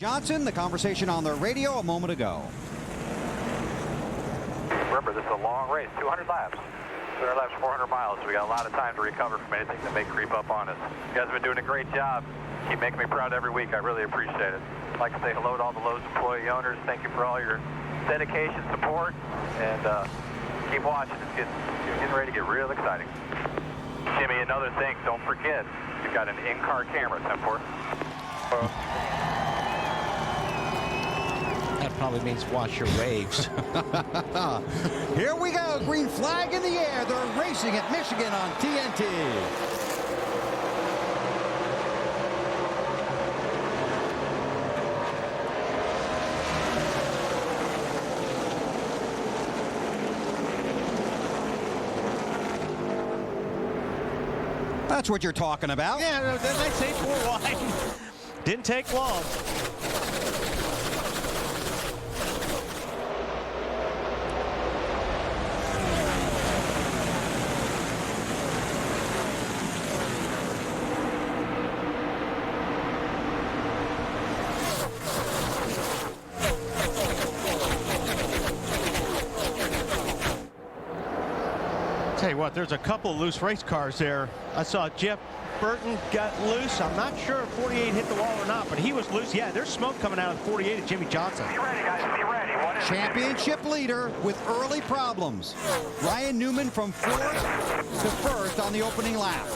Johnson, the conversation on the radio a moment ago. Remember, this is a long race, 200 laps. 200 laps, 400 miles. So we got a lot of time to recover from anything that may creep up on us. You guys have been doing a great job. Keep making me proud every week. I really appreciate it. I'd like to say hello to all the Lowe's employee owners. Thank you for all your dedication, support, and keep watching. It's getting ready to get real exciting. Jimmy, another thing, don't forget, you've got an in-car camera, 10-4. That probably means watch your waves. Here we go. Green flag in the air. They're racing at Michigan on TNT. That's what you're talking about. Yeah, no, didn't I say 4 wide? Didn't take long. Tell you what, there's a couple loose race cars there. I saw Jeff Burton got loose. I'm not sure if 48 hit the wall or not, but he was loose. Yeah, there's smoke coming out of 48 at Jimmy Johnson. Be ready, guys. Be ready. Championship leader with early problems. Ryan Newman from 4th to 1st on the opening lap.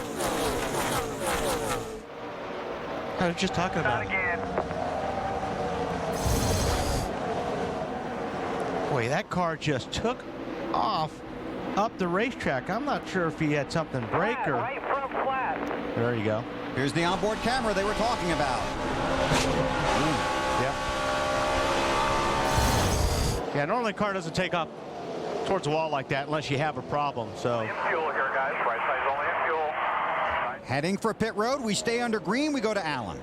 I was just talking about it. Boy, that car just took off up the racetrack. I'm not sure if he had something break or... Right front flat. There you go. Here's the onboard camera they were talking about. Yep. Yeah, normally a car doesn't take off towards the wall like that unless you have a problem, so... In fuel here, guys. Right side's only in fuel. Heading for pit road, we stay under green, we go to Allen.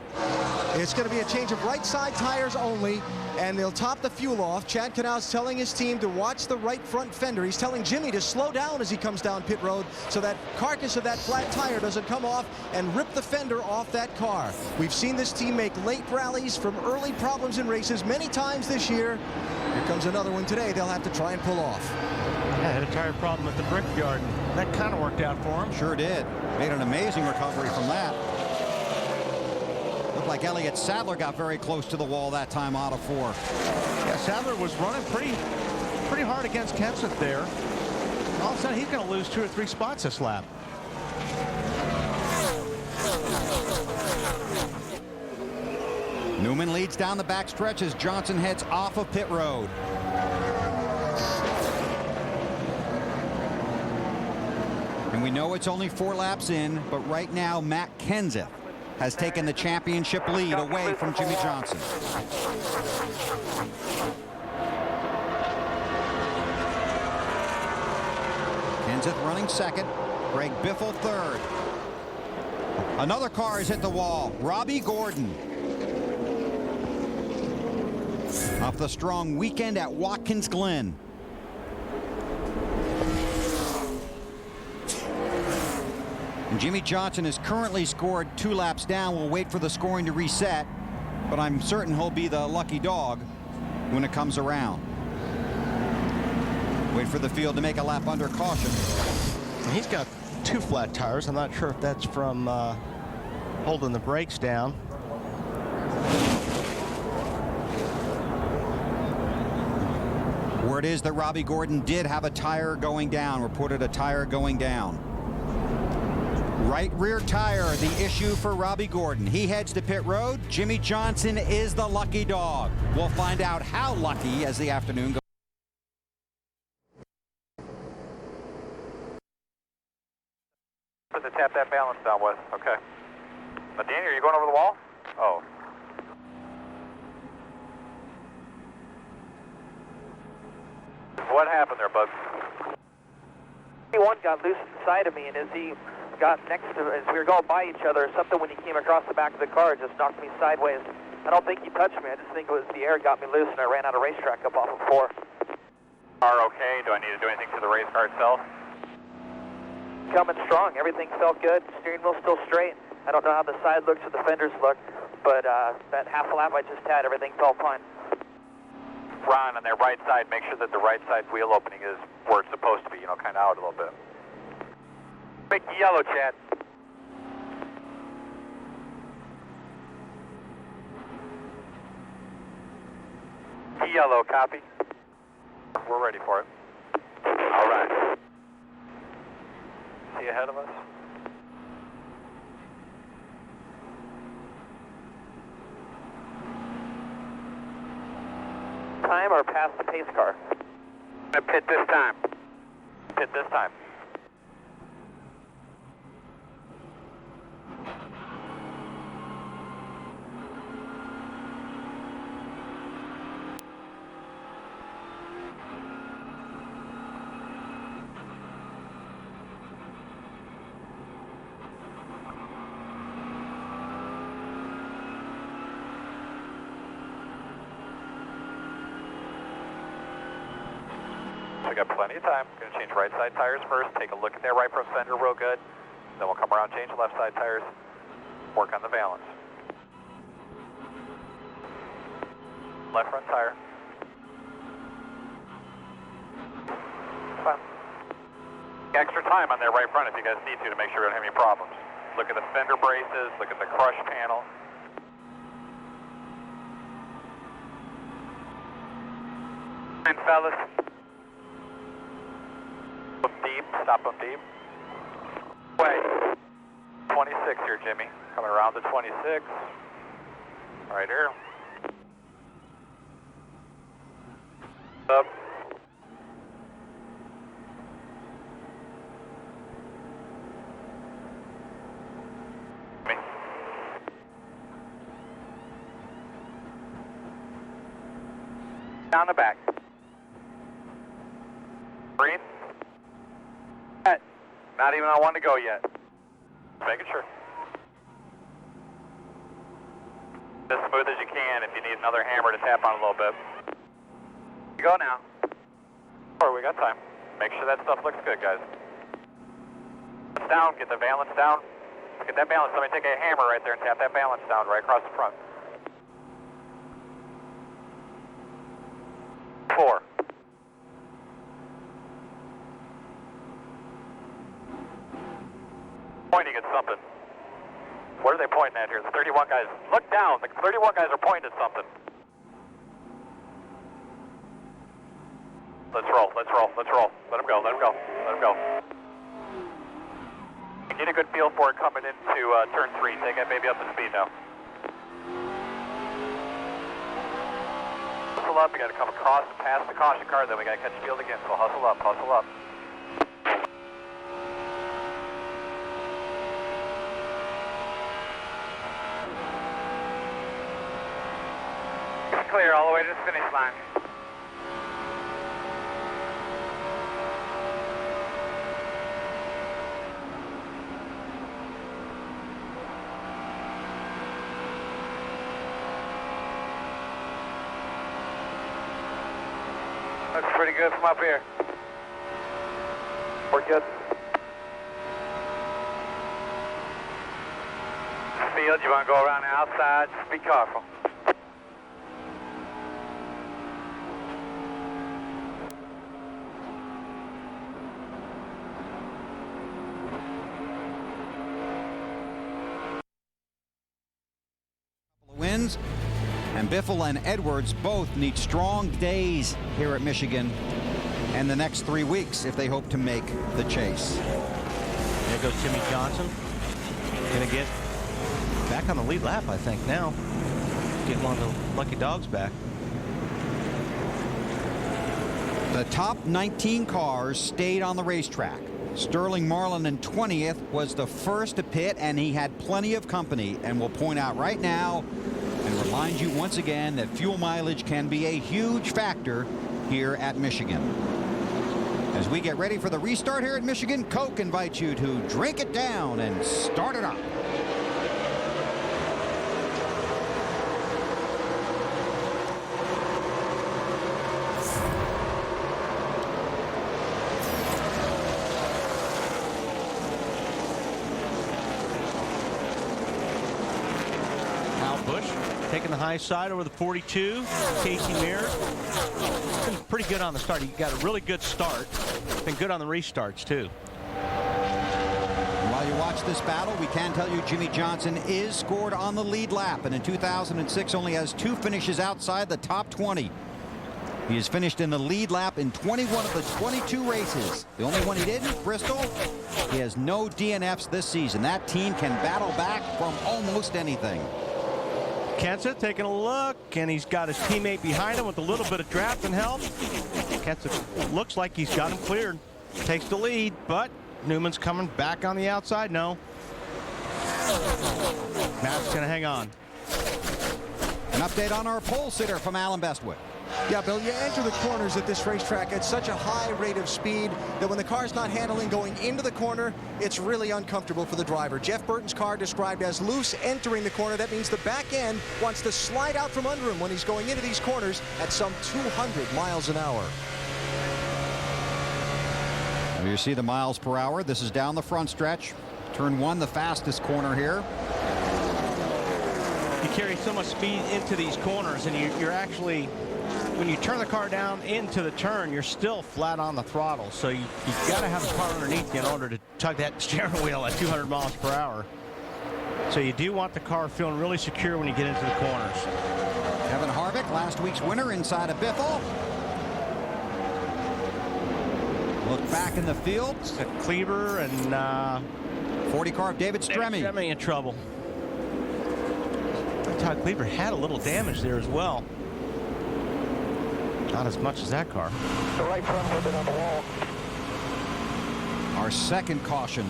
It's going to be a change of right side tires only, and they'll top the fuel off. Chad Canal's telling his team to watch the right front fender. He's telling Jimmy to slow down as he comes down pit road so that carcass of that flat tire doesn't come off and rip the fender off that car. We've seen this team make late rallies from early problems in races many times this year. Here comes another one today they'll have to try and pull off. Yeah, had a tire problem at the Brickyard, and that kind of worked out for him. Sure did. Made an amazing recovery from that. Looked like Elliott Sadler got very close to the wall that time out of 4. Yeah, Sadler was running pretty hard against Kenseth there. All of a sudden, he's going to lose 2 or 3 spots this lap. Newman leads down the backstretch as Johnson heads off of pit road. And we know it's only 4 laps in, but right now Matt Kenseth has taken the championship lead away from Jimmy Johnson. Kenseth running 2nd, Greg Biffle 3rd. Another car has hit the wall. Robbie Gordon. Off the strong weekend at Watkins Glen. And Jimmy Johnson has currently scored 2 laps down. We'll wait for the scoring to reset, but I'm certain he'll be the lucky dog when it comes around. Wait for the field to make a lap under caution. He's got 2 flat tires. I'm not sure if that's from holding the brakes down. Word is that Robbie Gordon did have a tire going down, reported a tire going down. Right rear tire, the issue for Robbie Gordon. He heads to pit road. Jimmy Johnson is the lucky dog. We'll find out how lucky as the afternoon goes. Put the tap that balance down with. Okay. But Danny, are you going over the wall? Oh. What happened there, bud? One got loose inside of me, and as he got next to, as we were going by each other, something when he came across the back of the car just knocked me sideways. I don't think he touched me. I just think it was the air got me loose, and I ran out of racetrack up off of 4. Car okay? Do I need to do anything to the race car itself? Coming strong. Everything felt good. Steering wheel still straight. I don't know how the side looks or the fenders look. but that half a lap I just had, everything felt fine. Ron, on their right side, make sure that the right side wheel opening is where it's supposed to be, you know, kind of out a little bit. Big yellow, Chad. Yellow, copy. We're ready for it. All right. See ahead of us? Time or past the pace car? Gonna pit this time. Pit this time. We got plenty of time. Going to change right side tires first. Take a look at their right front fender real good. Then we'll come around, change left side tires. Work on the valance. Left front tire. Fine. Extra time on their right front if you guys need to make sure we don't have any problems. Look at the fender braces. Look at the crush panel. Fine, fellas. Deep, stop them deep. Way. 26 here, Jimmy. Coming around to 26. Right here. Up. Me. Down the back. Green. Not even on one to go yet. Just making sure. As smooth as you can. If you need another hammer to tap on a little bit. You go now. Or we got time. Make sure that stuff looks good, guys. It's down. Get the valance down. Get that balance. Let me take a hammer right there and tap that balance down right across the front. 4. Pointing at something. What are they pointing at here? The 31 guys. Look down. The 31 guys are pointing at something. Let's roll. Let's roll. Let's roll. Let them go. Let them go. Let them go. Get a good feel for it coming into turn 3. Take that baby up to speed now. Hustle up. We got to come across and past the caution car. Then we got to catch field again. So hustle up. Hustle up. Clear all the way to the finish line. Looks pretty good from up here. We're good. Field, you want to go around the outside? Just be careful. Wins, and Biffle and Edwards both need strong days here at Michigan and the next 3 weeks if they hope to make the chase. There goes Jimmy Johnson. Gonna get back on the lead lap, I think, now. Getting one of the lucky dogs back. The top 19 cars stayed on the racetrack. Sterling Marlin in 20th was the first to pit, and he had plenty of company. And we'll point out right now and remind you once again that fuel mileage can be a huge factor here at Michigan. As we get ready for the restart here at Michigan, Coke invites you to drink it down and start it up. the high side over the 42. Casey Mears. Been pretty good on the start. He got a really good start. Been good on the restarts, too. While you watch this battle, we can tell you Jimmie Johnson is scored on the lead lap, and in 2006 only has 2 finishes outside the top 20. He has finished in the lead lap in 21 of the 22 races. The only one he didn't, Bristol, he has no DNFs this season. That team can battle back from almost anything. Kenseth taking a look, and he's got his teammate behind him with a little bit of draft and help. Kenseth looks like he's got him cleared. Takes the lead, but Newman's coming back on the outside. No. Matt's going to hang on. An update on our pole sitter from Alan Bestwood. Yeah, Bill, you enter the corners at this racetrack at such a high rate of speed that when the car's not handling going into the corner, it's really uncomfortable for the driver. Jeff Burton's car described as loose entering the corner. That means the back end wants to slide out from under him when he's going into these corners at some 200 miles an hour. Now you see the miles per hour. This is down the front stretch. Turn 1, the fastest corner here. You carry so much speed into these corners, and you're actually, when you turn the car down into the turn, you're still flat on the throttle. So you've got to have the car underneath you in order to tug that steering wheel at 200 miles per hour. So you do want the car feeling really secure when you get into the corners. Kevin Harvick, last week's winner inside of Biffle. Look back in the field. It's a Cleaver and 40 car of David Stremme. Stremme in trouble. Todd Cleaver had a little damage there as well. Not as much as that car. The right front a little bit on the wall. Our second caution.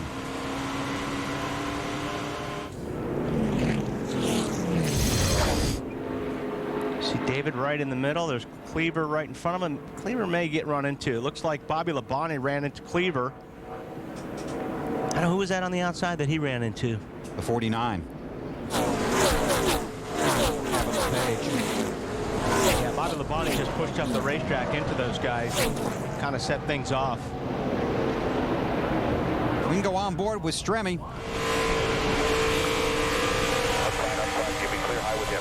See David right in the middle. There's Cleaver right in front of him. Cleaver may get run into. It looks like Bobby Labonte ran into Cleaver. I don't know who was that on the outside that he ran into. The 49. Yeah, Bobby Labonte just pushed up the racetrack into those guys and kind of set things off. We can go on board with Stremme.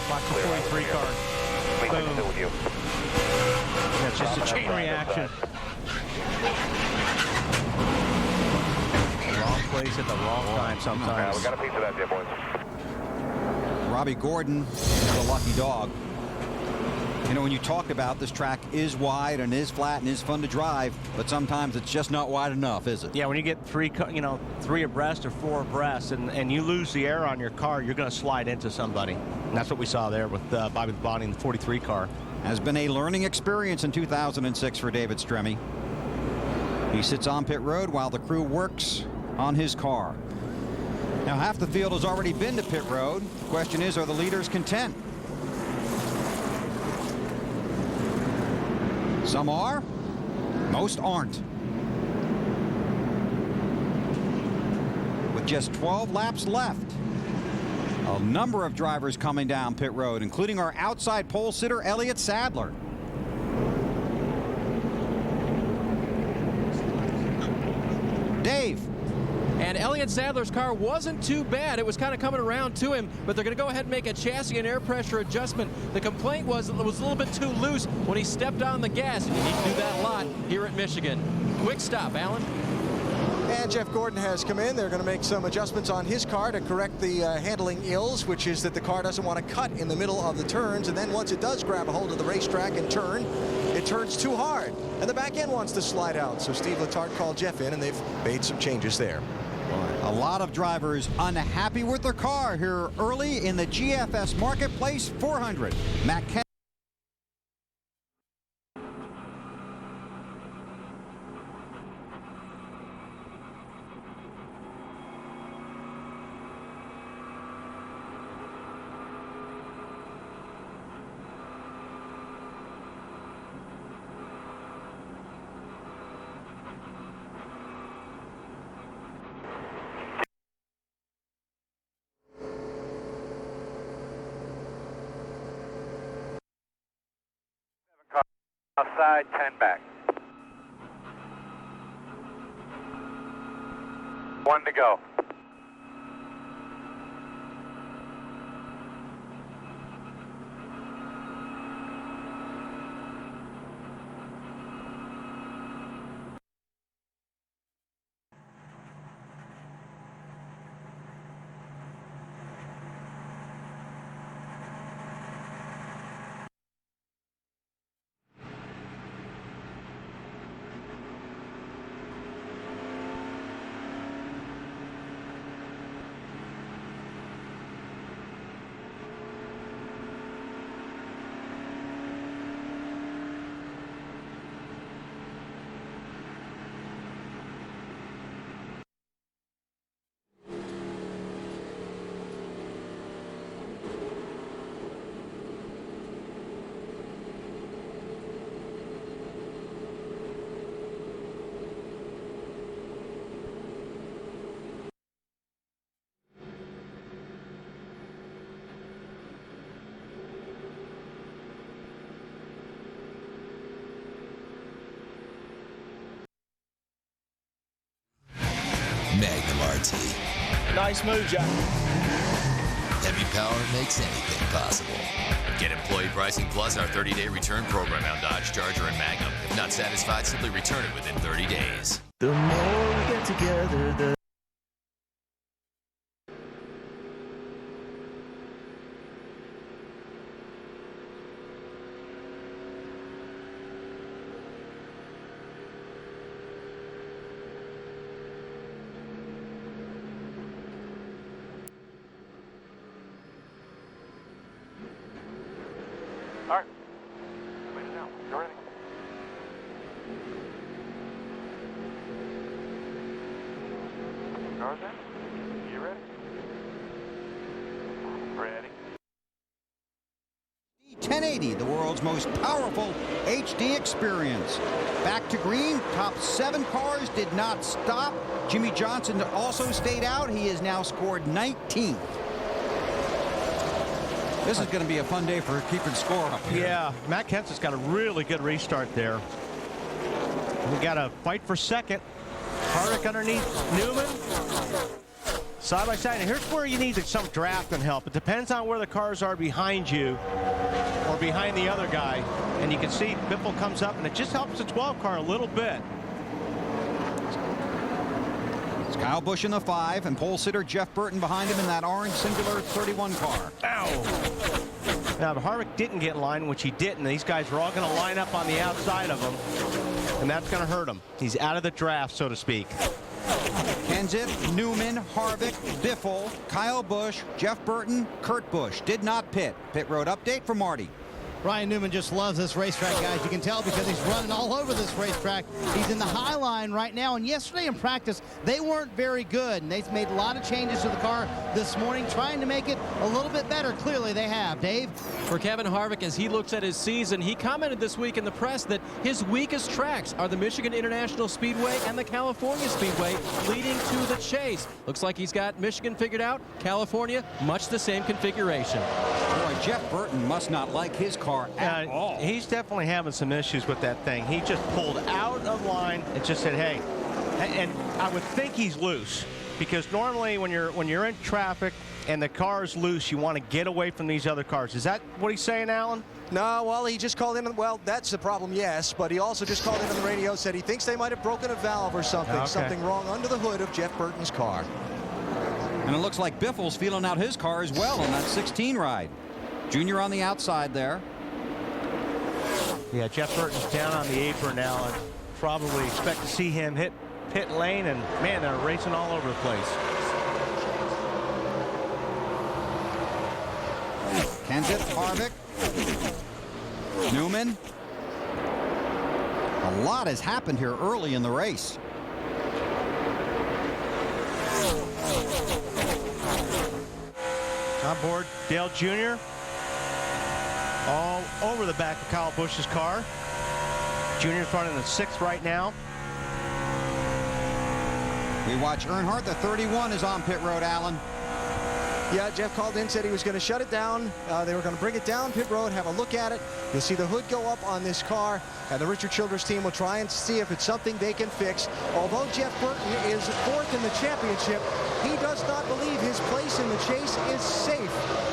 Watch the 43 car. Boom. Yeah, it's just a chain reaction. Wrong place at the wrong time sometimes. We got a piece of that there, boys. Robbie Gordon is a lucky dog. You know, when you talked about this track is wide and is flat and is fun to drive, but sometimes it's just not wide enough, is it? Yeah, when you get three abreast or 4 abreast and you lose the air on your car, you're going to slide into somebody. And that's what we saw there with Bobby Labonte in the 43 car. Has been a learning experience in 2006 for David Stremme. He sits on pit road while the crew works on his car. Now, half the field has already been to pit road. The question is, are the leaders content? Some are, most aren't. With just 12 laps left, a number of drivers coming down pit road, including our outside pole sitter, Elliott Sadler. Dave. And Elliott Sadler's car wasn't too bad. It was kind of coming around to him, but they're going to go ahead and make a chassis and air pressure adjustment. The complaint was it was a little bit too loose when he stepped on the gas, and you need to do that a lot here at Michigan. Quick stop, Alan. And Jeff Gordon has come in. They're going to make some adjustments on his car to correct the handling ills, which is that the car doesn't want to cut in the middle of the turns, and then once it does grab a hold of the racetrack and turn, it turns too hard, and the back end wants to slide out. So Steve Letarte called Jeff in, and they've made some changes there. A lot of drivers unhappy with their car here early in the GFS Marketplace 400. Matt Kent. Outside, 10 back. 1 to go. guarantee. Nice move, Jack. Heavy power makes anything possible. Get employee pricing plus our 30-day return program on Dodge Charger and Magnum. If not satisfied, simply return it within 30 days. The more we get together, the All right. Wait it out. You're ready. Cars in. You ready? Ready. 1080, the world's most powerful HD experience. Back to green, top 7 cars did not stop. Jimmy Johnson also stayed out. He has now scored 19th. This is going to be a fun day for keeping score up here. Yeah, Matt Kenseth's got a really good restart there. We got a fight for second. Harvick underneath Newman. Side by side. And here's where you need some drafting help. It depends on where the cars are behind you or behind the other guy. And you can see Biffle comes up, and it just helps the 12 car a little bit. It's Kyle Busch in the 5, and pole sitter Jeff Burton behind him in that orange singular 31 car. Ow! Now, if Harvick didn't get in line, which he didn't, these guys are all going to line up on the outside of him, and that's going to hurt him. He's out of the draft, so to speak. Kenseth, Newman, Harvick, Biffle, Kyle Busch, Jeff Burton, Kurt Busch did not pit. Pit road update from Marty. Ryan Newman just loves this racetrack, guys. You can tell because he's running all over this racetrack. He's in the high line right now, and yesterday in practice, they weren't very good, and they've made a lot of changes to the car this morning, trying to make it a little bit better. Clearly, they have. Dave? For Kevin Harvick, as he looks at his season, he commented this week in the press that his weakest tracks are the Michigan International Speedway and the California Speedway, leading to the chase. Looks like he's got Michigan figured out. California, much the same configuration. Boy, Jeff Burton must not like his car at all. He's definitely having some issues with that thing. He just pulled out of line and just said, hey, and I would think he's loose, because normally when you're in traffic and the car's loose, you want to get away from these other cars. Is that what he's saying, Alan? No, well, he just called in. Well, that's the problem, yes. But he also just called in on the radio, said he thinks they might have broken a valve or something. Okay. Something wrong under the hood of Jeff Burton's car. And it looks like Biffle's feeling out his car as well on that 16 ride. Junior on the outside there. Yeah, Jeff Burton's down on the apron now, and probably expect to see him hit pit lane, and man, they're racing all over the place. Kenseth, Harvick, Newman. A lot has happened here early in the race. On board Dale Jr. all over the back of Kyle Busch's car. Junior's running the 6th right now. We watch Earnhardt. The 31 is on pit road, Alan. Yeah, Jeff called in, said he was going to shut it down. They were going to bring it down pit road, have a look at it. You'll see the hood go up on this car, and the Richard Childress team will try and see if it's something they can fix. Although Jeff Burton is 4th in the championship, he does not believe his place in the chase is safe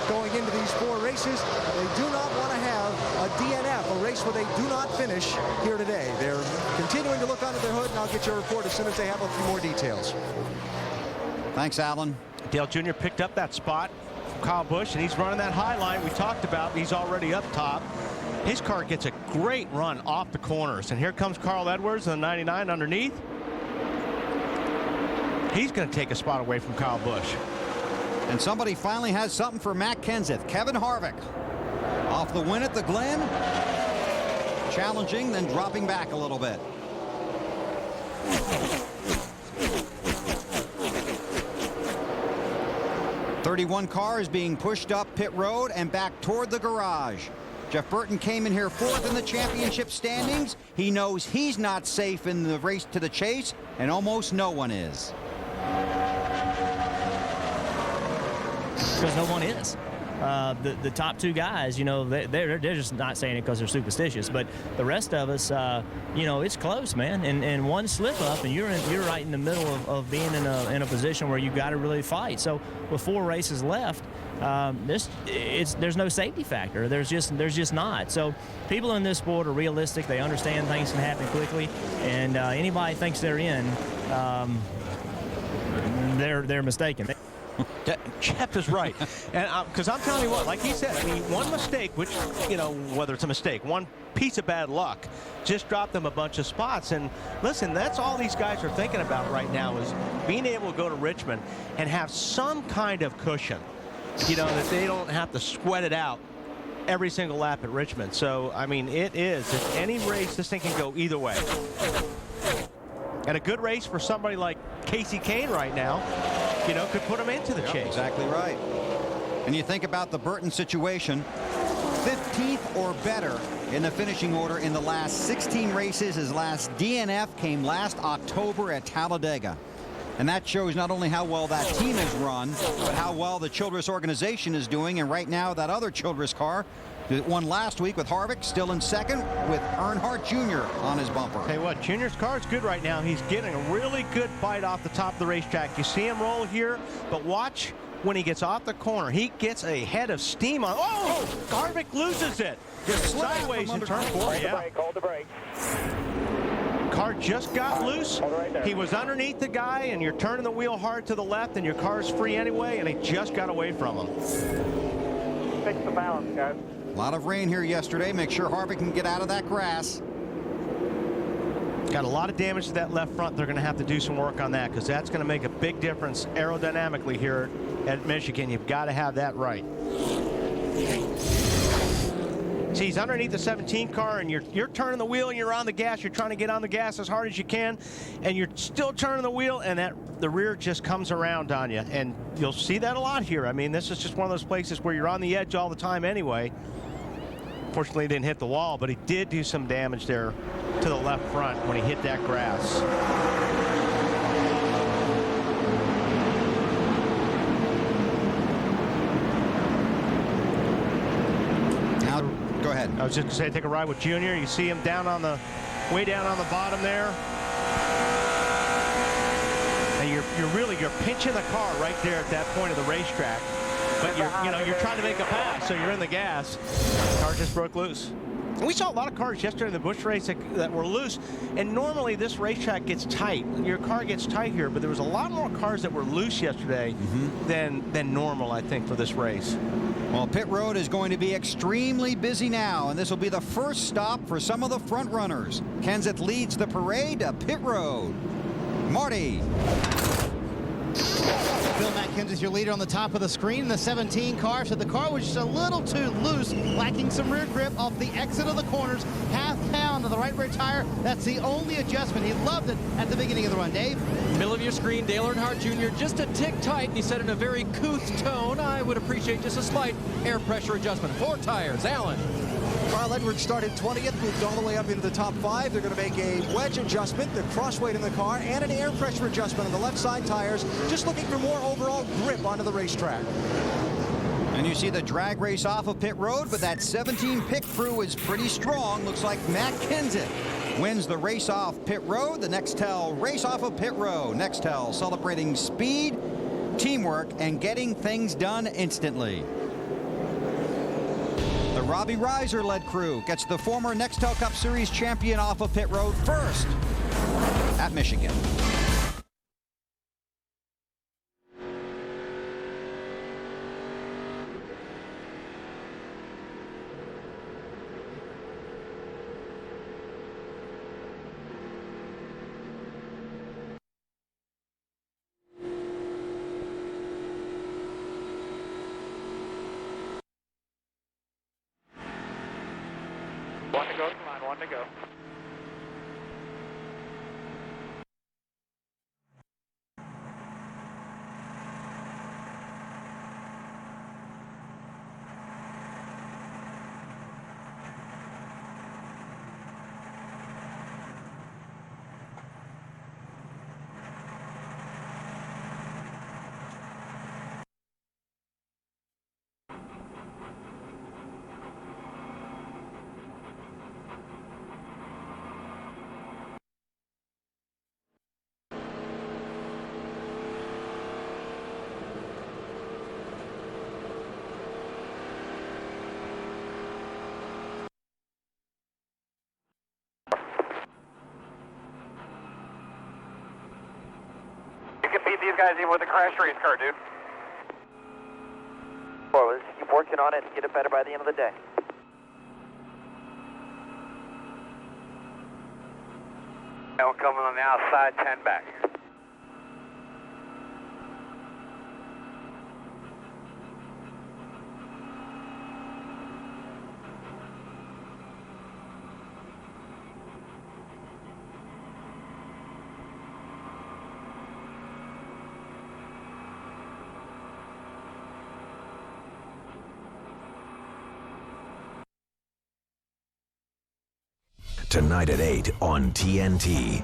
going into these 4 races. They do not want to have a DNF, a race where they do not finish here today. They're continuing to look under their hood, and I'll get your report as soon as they have a few more details. Thanks, Alan. Dale Jr. picked up that spot from Kyle Busch, and he's running that high line we talked about. He's already up top. His car gets a great run off the corners, and here comes Carl Edwards in the 99 underneath. He's going to take a spot away from Kyle Busch. And somebody finally has something for Matt Kenseth. Kevin Harvick off the win at the Glen. Challenging, then dropping back a little bit. '31 car is being pushed up pit road and back toward the garage. Jeff Burton came in here 4th in the championship standings. He knows he's not safe in the race to the chase, and almost no one is. Because no one is. the top two guys, you know, they're just not saying it because they're superstitious, but the rest of us, you know, it's close, man. And one slip up, and you're right in the middle of being in a position where you got to really fight. So with 4 races left, there's no safety factor. There's just not. So people in this sport are realistic. They understand things can happen quickly, and anybody thinks they're in, they're mistaken. Jeff is right. And because I'm telling you what, like he said, I mean, one mistake, which, you know, whether it's a mistake, one piece of bad luck just dropped them a bunch of spots. And listen, that's all these guys are thinking about right now, is being able to go to Richmond and have some kind of cushion, you know, that they don't have to sweat it out every single lap at Richmond. So, I mean, it is, if any race, this thing can go either way. And a good race for somebody like Casey Kane right now, you know, could put him into the chase. Exactly right. And you think about the Burton situation, 15th or better in the finishing order in the last 16 races. His last DNF came last October at Talladega. And that shows not only how well that team has run, but how well the Childress organization is doing. And right now, that other Childress car that won last week with Harvick still in second with Earnhardt Jr. on his bumper. Hey, what, Junior's car is good right now. He's getting a really good bite off the top of the racetrack. You see him roll here, but watch when he gets off the corner. He gets a head of steam on. Oh, Harvick loses it. Just sideways in turn 4. Yeah. Hold the brake. Car just got loose. He was underneath the guy, and you're turning the wheel hard to the left, and your car's free anyway, and he just got away from him. Fix the balance, guys. A lot of rain here yesterday. Make sure Harvick can get out of that grass. Got a lot of damage to that left front. They're going to have to do some work on that, because that's going to make a big difference aerodynamically here at Michigan. You've got to have that right. See, he's underneath the 17 car, and you're turning the wheel, and you're on the gas. You're trying to get on the gas as hard as you can, and you're still turning the wheel, and the rear just comes around on you. And you'll see that a lot here. I mean, this is just one of those places where you're on the edge all the time anyway. Fortunately, he didn't hit the wall, but he did do some damage there to the left front when he hit that grass. Go ahead. I was just going to say, take a ride with Junior. You see him down on the, way down on the bottom there. And you're pinching the car right there at that point of the racetrack. But you're trying to make a pass, so you're in the gas. The car just broke loose. And we saw a lot of cars yesterday in the Busch race that were loose. And normally this racetrack gets tight. Your car gets tight here, but there was a lot more cars that were loose yesterday than normal, I think, for this race. Well, pit road is going to be extremely busy now, and this will be the first stop for some of the front runners. Kenseth leads the parade to pit road. Marty. Bill Matt Kenseth, your leader on the top of the screen. The 17 car said the car was just a little too loose, lacking some rear grip off the exit of the corners. Half pound of the right rear tire. That's the only adjustment. He loved it at the beginning of the run. Dave? Middle of your screen, Dale Earnhardt Jr. just a tick tight, and he said in a very couth tone, I would appreciate just a slight air pressure adjustment. 4 tires. Alan. Carl Edwards started 20th, moved all the way up into the top 5. They're going to make a wedge adjustment, the cross weight in the car, and an air pressure adjustment on the left side tires, just looking for more overall grip onto the racetrack. And you see the drag race off of pit road, but that 17 pit crew is pretty strong. Looks like Matt Kenseth wins the race off pit road. The Nextel race off of pit road. Nextel celebrating speed, teamwork, and getting things done instantly. The Robbie Reiser-led crew gets the former Nextel Cup Series champion off of pit road first at Michigan. One to go, come on, 1 to go. You can beat these guys even with a crash race car, dude. Well, let's keep working on it and get it better by the end of the day. Now coming on the outside, 10 back. Tonight at 8 on TNT.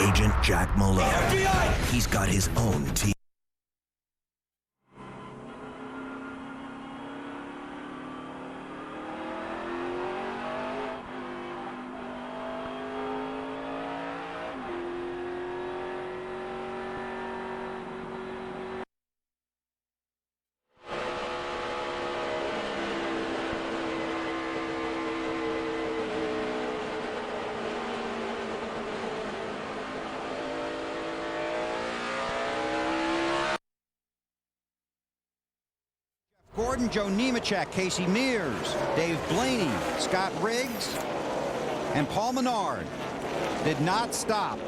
Agent Jack Malone. He's got his own team. Gordon, Joe Nemechek, Casey Mears, Dave Blaney, Scott Riggs, and Paul Menard did not stop.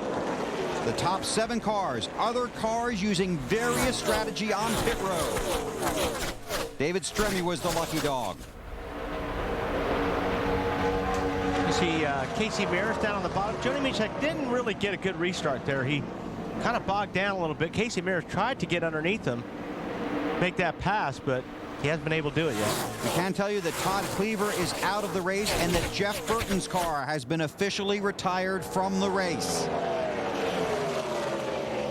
The top 7 cars, other cars using various strategy on pit road. David Stremme was the lucky dog. You see Casey Mears down on the bottom. Joe Nemechek didn't really get a good restart there. He kind of bogged down a little bit. Casey Mears tried to get underneath him, make that pass, but he hasn't been able to do it yet. We can tell you that Todd Cleaver is out of the race and that Jeff Burton's car has been officially retired from the race.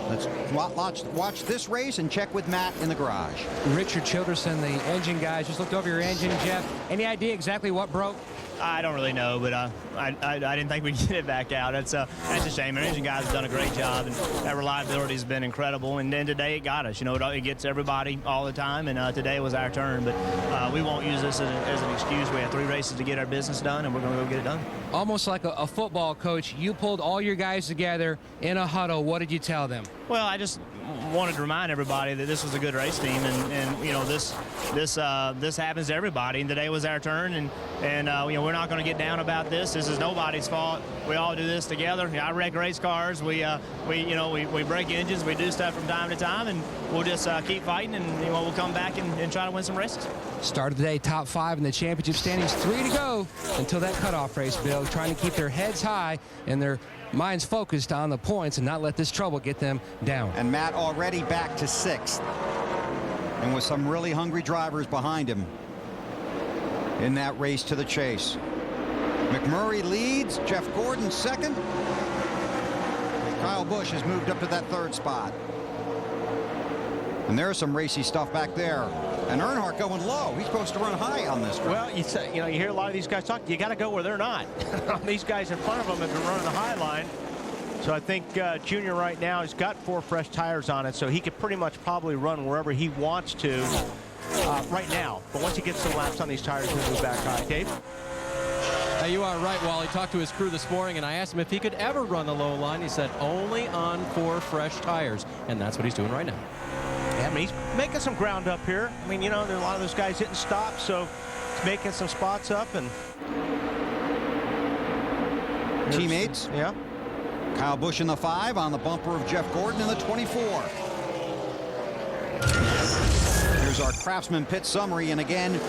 Let's watch this race and check with Matt in the garage. Richard Childerson, the engine guys, just looked over your engine. Jeff, any idea exactly what broke? I don't really know, but I didn't think we'd get it back out. That's a shame. Our engine guys have done a great job, and that reliability has been incredible. And then today it got us. You know, it gets everybody all the time, and today was our turn. But we won't use this as an excuse. We have 3 races to get our business done, and we're going to go get it done. Almost like a football coach, you pulled all your guys together in a huddle. What did you tell them? Well, I just wanted to remind everybody that this was a good race team, and you know, this happens to everybody, and today was our turn, and you know, we're not going to get down about this. This is nobody's fault. We all do this together. I wreck race cars. We break engines. We do stuff from time to time, and we'll just keep fighting, and you know, we'll come back and try to win some races. Started the day top 5 in the championship standings, 3 to go until that cutoff race, Bill, trying to keep their heads high and their minds focused on the points and not let this trouble get them down. And Matt already back to 6th, and with some really hungry drivers behind him in that race to the chase. McMurray leads, Jeff Gordon 2nd. Kyle Busch has moved up to that 3rd spot. And there's some racy stuff back there. And Earnhardt going low. He's supposed to run high on this one. Well, you hear a lot of these guys talk. You got to go where they're not. These guys in front of them have been running the high line. So I think Junior right now has got 4 fresh tires on it, so he could pretty much probably run wherever he wants to right now. But once he gets some laps on these tires, he'll move back high. Dave? You are right, Wally. Talked to his crew this morning, and I asked him if he could ever run the low line. He said only on 4 fresh tires, and that's what he's doing right now. Yeah, I mean, he's making some ground up here. I mean, you know, there are a lot of those guys hitting stops, so he's making some spots up. And teammates. Yeah. Kyle Busch in the 5 on the bumper of Jeff Gordon in the 24. Here's our Craftsman pit summary, and again,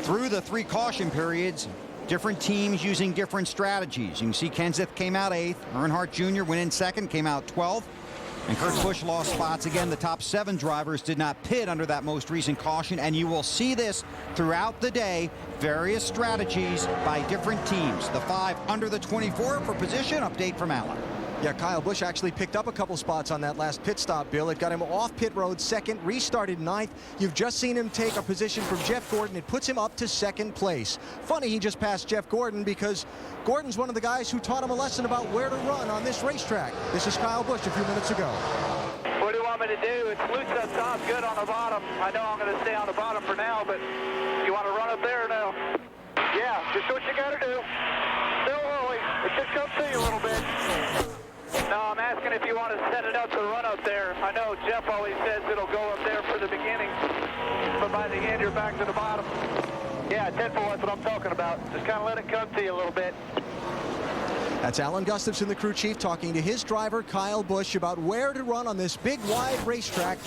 through the 3 caution periods, different teams using different strategies. You can see Kenseth came out 8th. Earnhardt Jr. went in 2nd, came out 12th. And Kurt Busch lost spots again. The top 7 drivers did not pit under that most recent caution, and you will see this throughout the day. Various strategies by different teams. The 5 under the 24 for position. Update from Alan. Yeah, Kyle Busch actually picked up a couple spots on that last pit stop, Bill. It got him off pit road 2nd, restarted 9th. You've just seen him take a position from Jeff Gordon. It puts him up to 2nd place. Funny he just passed Jeff Gordon because Gordon's one of the guys who taught him a lesson about where to run on this racetrack. This is Kyle Busch a few minutes ago. What do you want me to do? It's loose up top, good on the bottom. I know I'm going to stay on the bottom for now, but you want to run up there or no? Yeah, just what you got to do. Still early. It should come to you a little bit. No, I'm asking if you want to set it up to run up there. I know Jeff always says it'll go up there for the beginning, but by the end you're back to the bottom. Yeah, 10-4, that's what I'm talking about. Just kind of let it come to you a little bit. That's Alan Gustafson, the crew chief, talking to his driver, Kyle Busch, about where to run on this big, wide racetrack.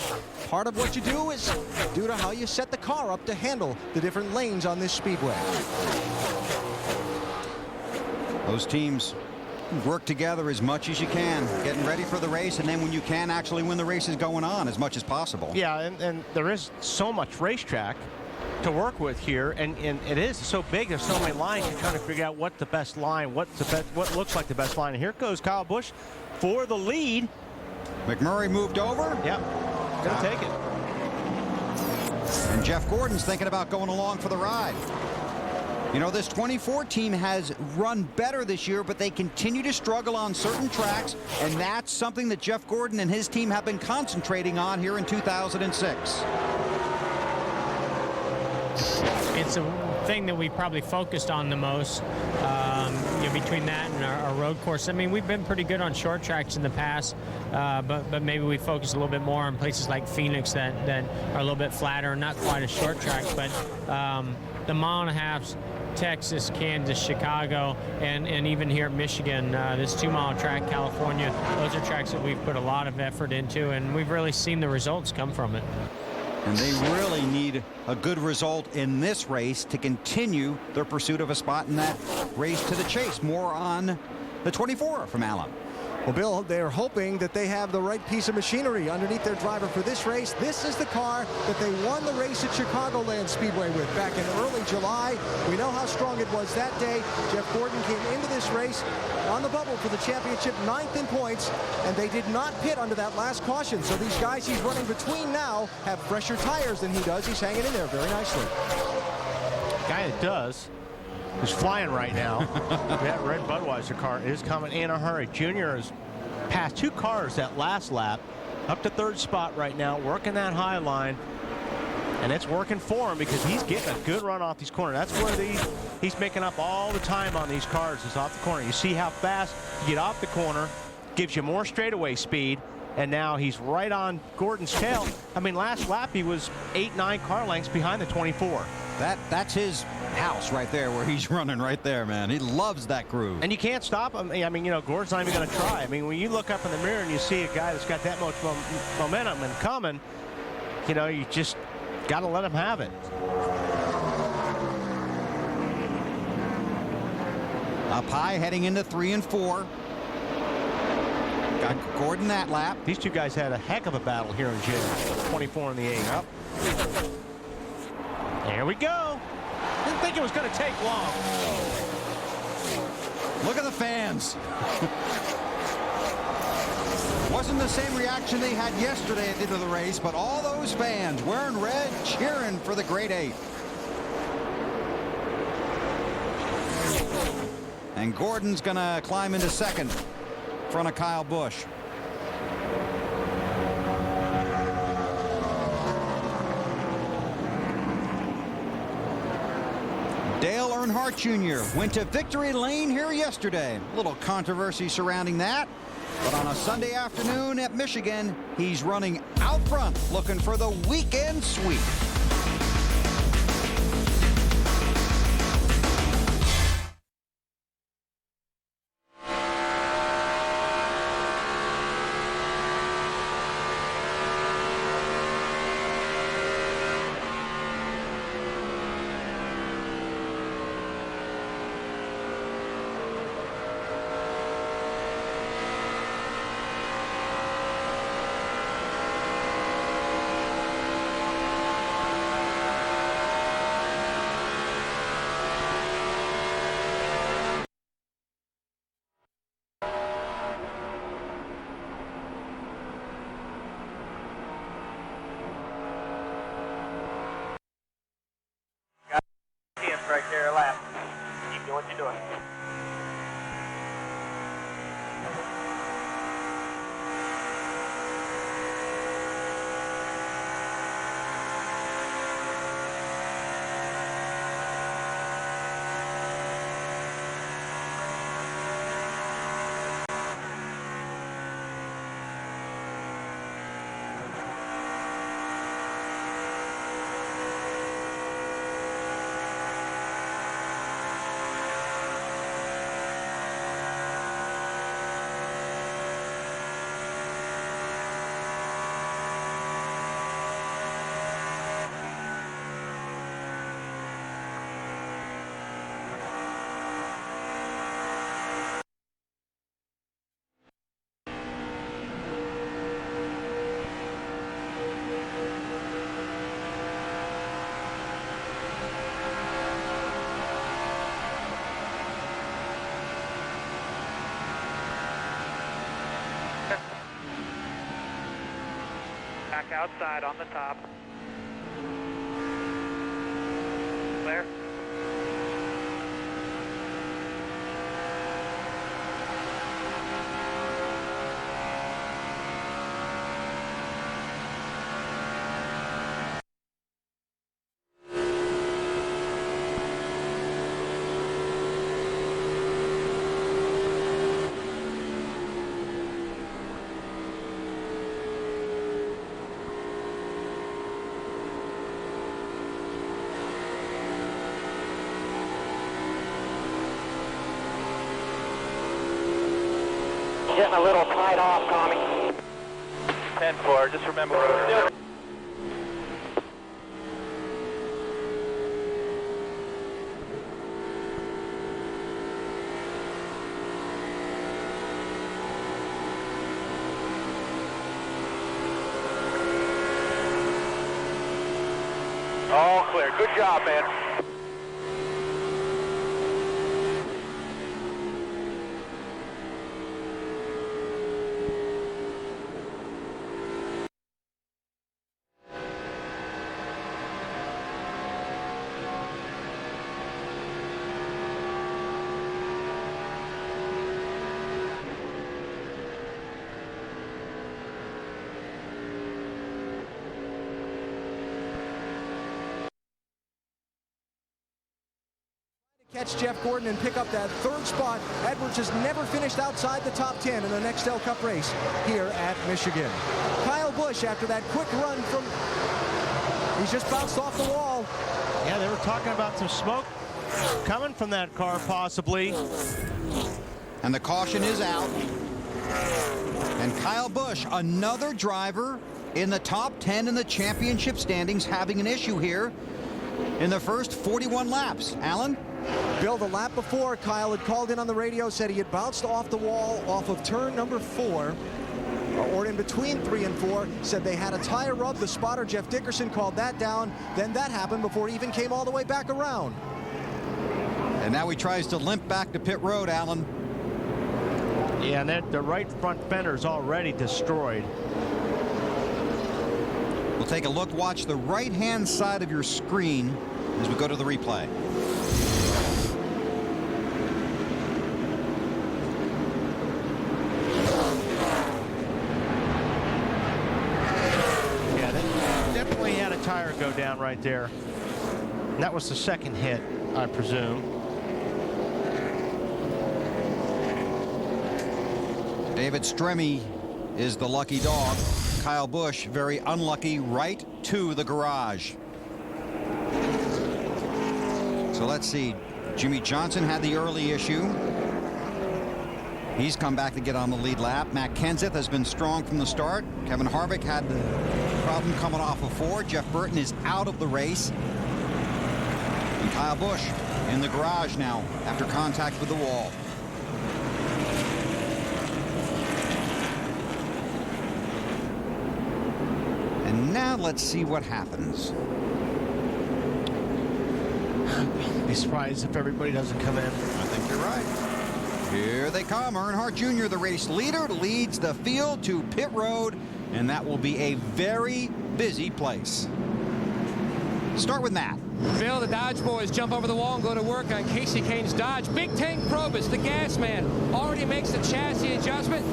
Part of what you do is due to how you set the car up to handle the different lanes on this speedway. Those teams work together as much as you can, getting ready for the race, and then when you can, actually when the race is going on as much as possible. Yeah, and there is so much racetrack to work with here, and it is so big. There's so many lines. You're trying to figure out what the best line, what looks like the best line. And here goes Kyle Busch for the lead. McMurray moved over. Yep, gonna take it. And Jeff Gordon's thinking about going along for the ride. You know, this 24 team has run better this year, but they continue to struggle on certain tracks, and that's something that Jeff Gordon and his team have been concentrating on here in 2006. It's a thing that we probably focused on the most, you know, between that and our road course. I mean, we've been pretty good on short tracks in the past, but maybe we focus a little bit more on places like Phoenix that are a little bit flatter, not quite a short track, but the mile and a half, Texas, Kansas, Chicago, and even here at Michigan, this 2-mile track, California, those are tracks that we've put a lot of effort into, and we've really seen the results come from it. And they really need a good result in this race to continue their pursuit of a spot in that race to the chase. More on the 24 from Alan. Well, Bill, they're hoping that they have the right piece of machinery underneath their driver for this race. This is the car that they won the race at Chicagoland Speedway with back in early July. We know how strong it was that day. Jeff Gordon came into this race on the bubble for the championship, 9th in points, and they did not pit under that last caution. So these guys he's running between now have fresher tires than he does. He's hanging in there very nicely. Guy that does is flying right now. That red Budweiser car is coming in a hurry. Junior has passed 2 cars that last lap, up to 3rd spot right now, working that high line, and it's working for him because he's getting a good run off these corners. That's where he's making up all the time on these cars is off the corner. You see how fast you get off the corner, gives you more straightaway speed, and now he's right on Gordon's tail. I mean, last lap he was 8-9 car lengths behind the 24. That's his house right there where he's running right there, man. He loves that groove. And you can't stop him. I mean, you know, Gordon's not even going to try. I mean, when you look up in the mirror and you see a guy that's got that much momentum and coming, you know, you just got to let him have it. Up high heading into 3 and 4. Got Gordon that lap. These two guys had a heck of a battle here in June. 24 in the 8. Up. There we go. Didn't think it was going to take long. Look at the fans. Wasn't the same reaction they had yesterday at the end of the race, but all those fans wearing red, cheering for the Great 8. And Gordon's going to climb into 2nd in front of Kyle Busch. Dale Earnhardt Jr. went to victory lane here yesterday. A little controversy surrounding that. But on a Sunday afternoon at Michigan, he's running out front looking for the weekend sweep. Right there, lap. Keep doing what you're doing. back outside on the top. Clear. Getting a little tied off, Tommy. 10-4, just remember we're still. All clear. Good job, man. Catch Jeff Gordon and pick up that third spot. Edwards has never finished outside the top 10 in the Nextel Cup race here at Michigan. Kyle Busch, after that quick run from, he's just bounced off the wall. Yeah, they were talking about some smoke coming from that car possibly. And the caution is out. And Kyle Busch, another driver in the top 10 in the championship standings, having an issue here in the first 41 laps. Alan? Bill, the lap before, Kyle had called in on the radio, said he had bounced off the wall off of turn number 4, or in between 3 and 4, said they had a tire rub. The spotter, Jeff Dickerson, called that down. Then that happened before he even came all the way back around. And now he tries to limp back to pit road, Alan. Yeah, and the right front fender's already destroyed. We'll take a look. Watch the right-hand side of your screen as we go to the replay. Yeah, that definitely had a tire go down right there. And that was the second hit, I presume. David Stremme is the lucky dog. Kyle Busch, very unlucky, right to the garage. So let's see. Jimmy Johnson had the early issue. He's come back to get on the lead lap. Matt Kenseth has been strong from the start. Kevin Harvick had the problem coming off of 4. Jeff Burton is out of the race. And Kyle Busch in the garage now after contact with the wall. And now let's see what happens. Be surprised if everybody doesn't come in. I think you're right. Here they come. Earnhardt Jr., the race leader, leads the field to pit road, and that will be a very busy place. Start with Matt. Bill, the Dodge boys jump over the wall and go to work on Casey Kane's Dodge. Big Tank Probus, the gas man, already makes the chassis adjustment.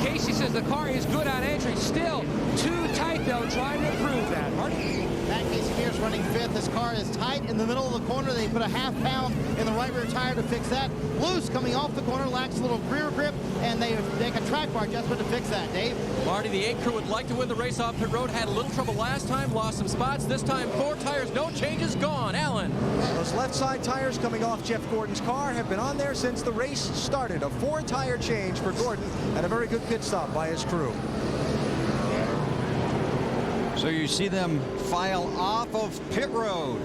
Casey says the car is good on entry. Still too tight, though, trying to improve that. Marty? Matt Casey Pierce running 5th. This car is tight in the middle of the corner. They put a ½ pound in the right rear tire to fix that. Loose coming off the corner, lacks a little rear grip, and they make a track bar adjustment to fix that. Dave? Marty, the 8 crew would like to win the race off pit road. Had a little trouble last time, lost some spots. This time, 4 tires, no changes, gone. Alan? Those left side tires coming off Jeff Gordon's car have been on there since the race started. A 4 tire change for Gordon and a very good pit stop by his crew. So you see them file off of pit road.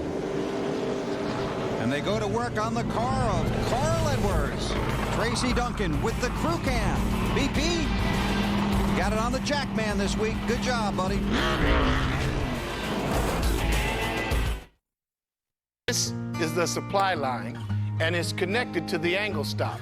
And they go to work on the car of Carl Edwards. Tracy Duncan with the crew cam. BP, got it on the Jackman this week. Good job, buddy. This is the supply line, and it's connected to the angle stop.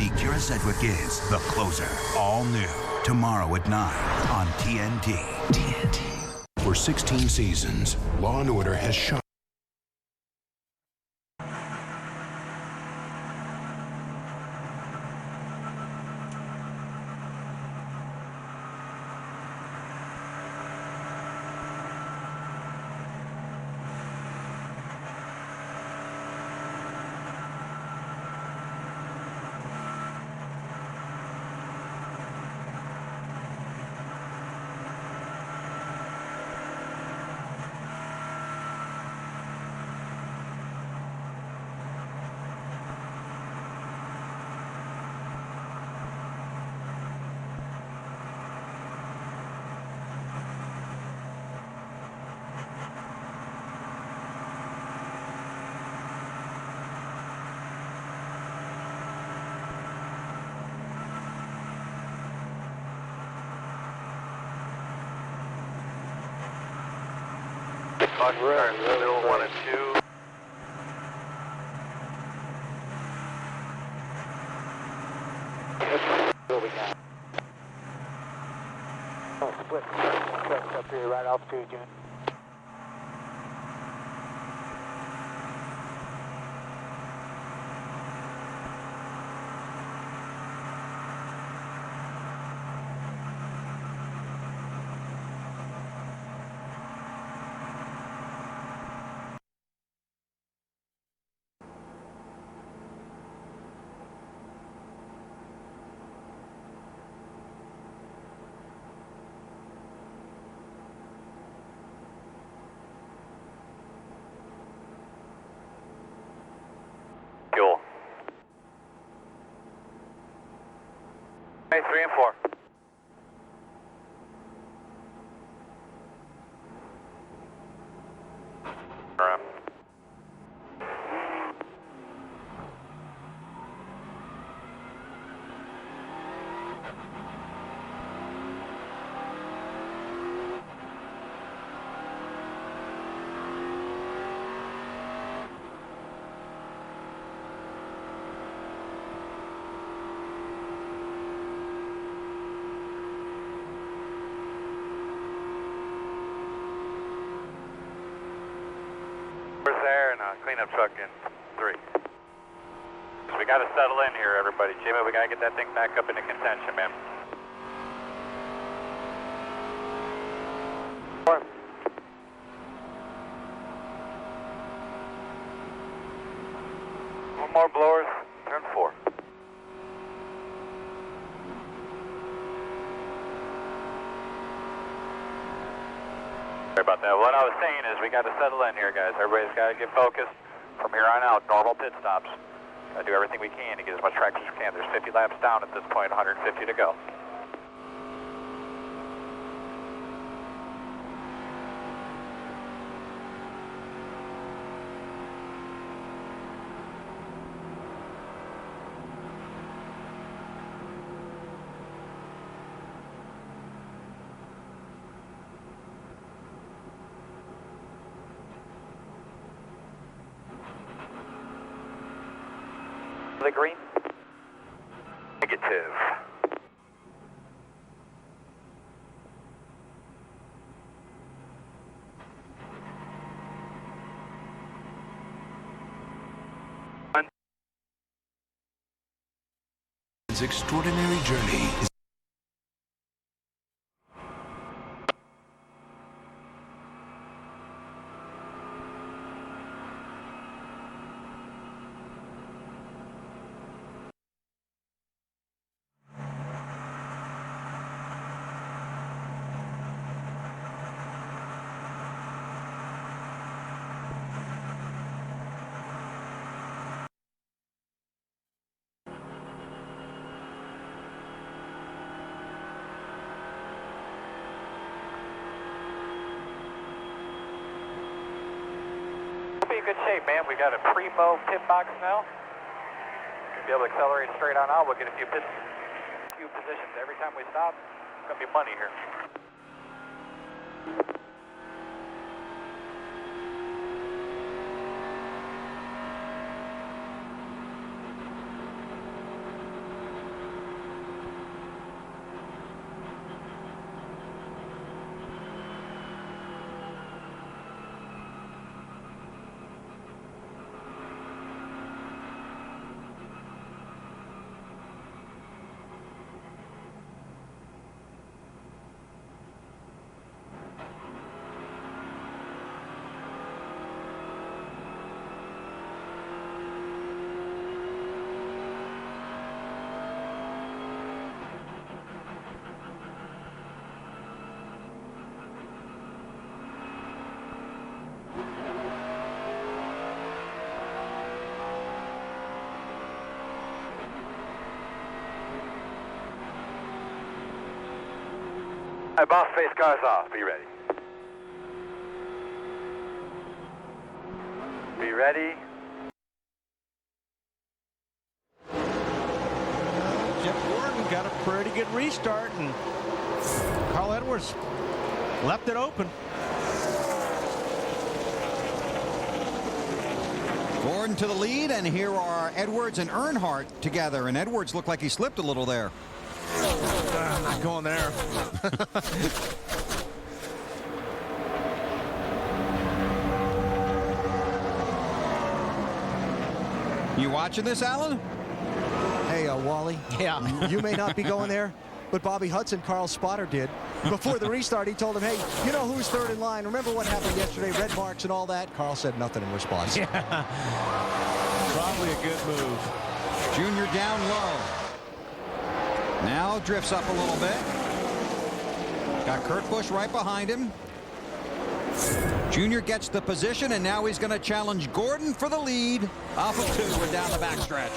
Bernie Kira-Sedgwick is the closer. All new tomorrow at 9 on TNT. TNT. For 16 seasons, Law & Order has shone. Caution cars, middle 1 and 2. What we got? Oh, split. Up here, right off 2, June. Fuel. Hey, 3 and 4. Around. There and a cleanup truck in 3. So we got to settle in here, everybody. Jimmy, we got to get that thing back up into contention, man. One more blowers, turn 4. Sorry about that. What I was saying is we got to settle in here, guys. Everybody's got to get focused. From here on out, normal pit stops. Got to do everything we can to get as much traction as we can. There's 50 laps down at this point, 150 to go. The green? Negative. His extraordinary journey is in good shape, man. We got a primo pit box now. We'll be able to accelerate straight on out. We'll get a few positions every time we stop. It's going to be money here. All right, boss face cars off. Be ready. Be ready. Jeff Gordon got a pretty good restart, and Carl Edwards left it open. Gordon to the lead, and here are Edwards and Earnhardt together, and Edwards looked like he slipped a little there. Not going there. You watching this, Alan? Hey, Wally. Yeah. You may not be going there, but Bobby Hudson, Carl's spotter, did. Before the restart, he told him, hey, you know who's third in line? Remember what happened yesterday, red marks and all that? Carl said nothing in response. Yeah. Probably a good move. Junior down low. Now drifts up a little bit. Got Kurt Busch right behind him. Junior gets the position, and now he's going to challenge Gordon for the lead off of 2 and down the backstretch.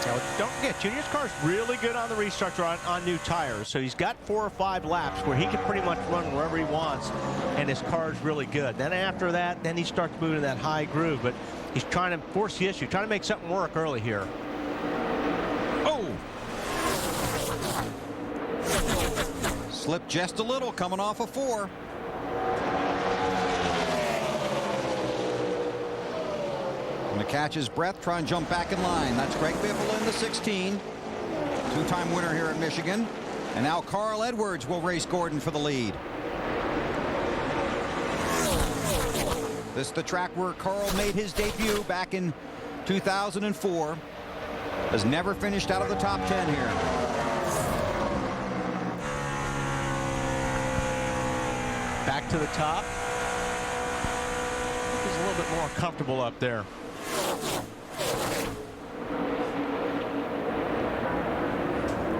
Now, don't forget, Junior's car's really good on the restarts on new tires. So he's got 4 or 5 laps where he can pretty much run wherever he wants, and his car's really good. Then after that, then he starts moving in that high groove, but he's trying to force the issue, trying to make something work early here. Oh! Slipped just a little coming off of 4. Going to catch his breath, try and jump back in line. That's Greg Biffle in the 16. 2-time winner here at Michigan. And now Carl Edwards will race Gordon for the lead. This is the track where Carl made his debut back in 2004. Has never finished out of the top 10 here. Back to the top. He's a little bit more comfortable up there.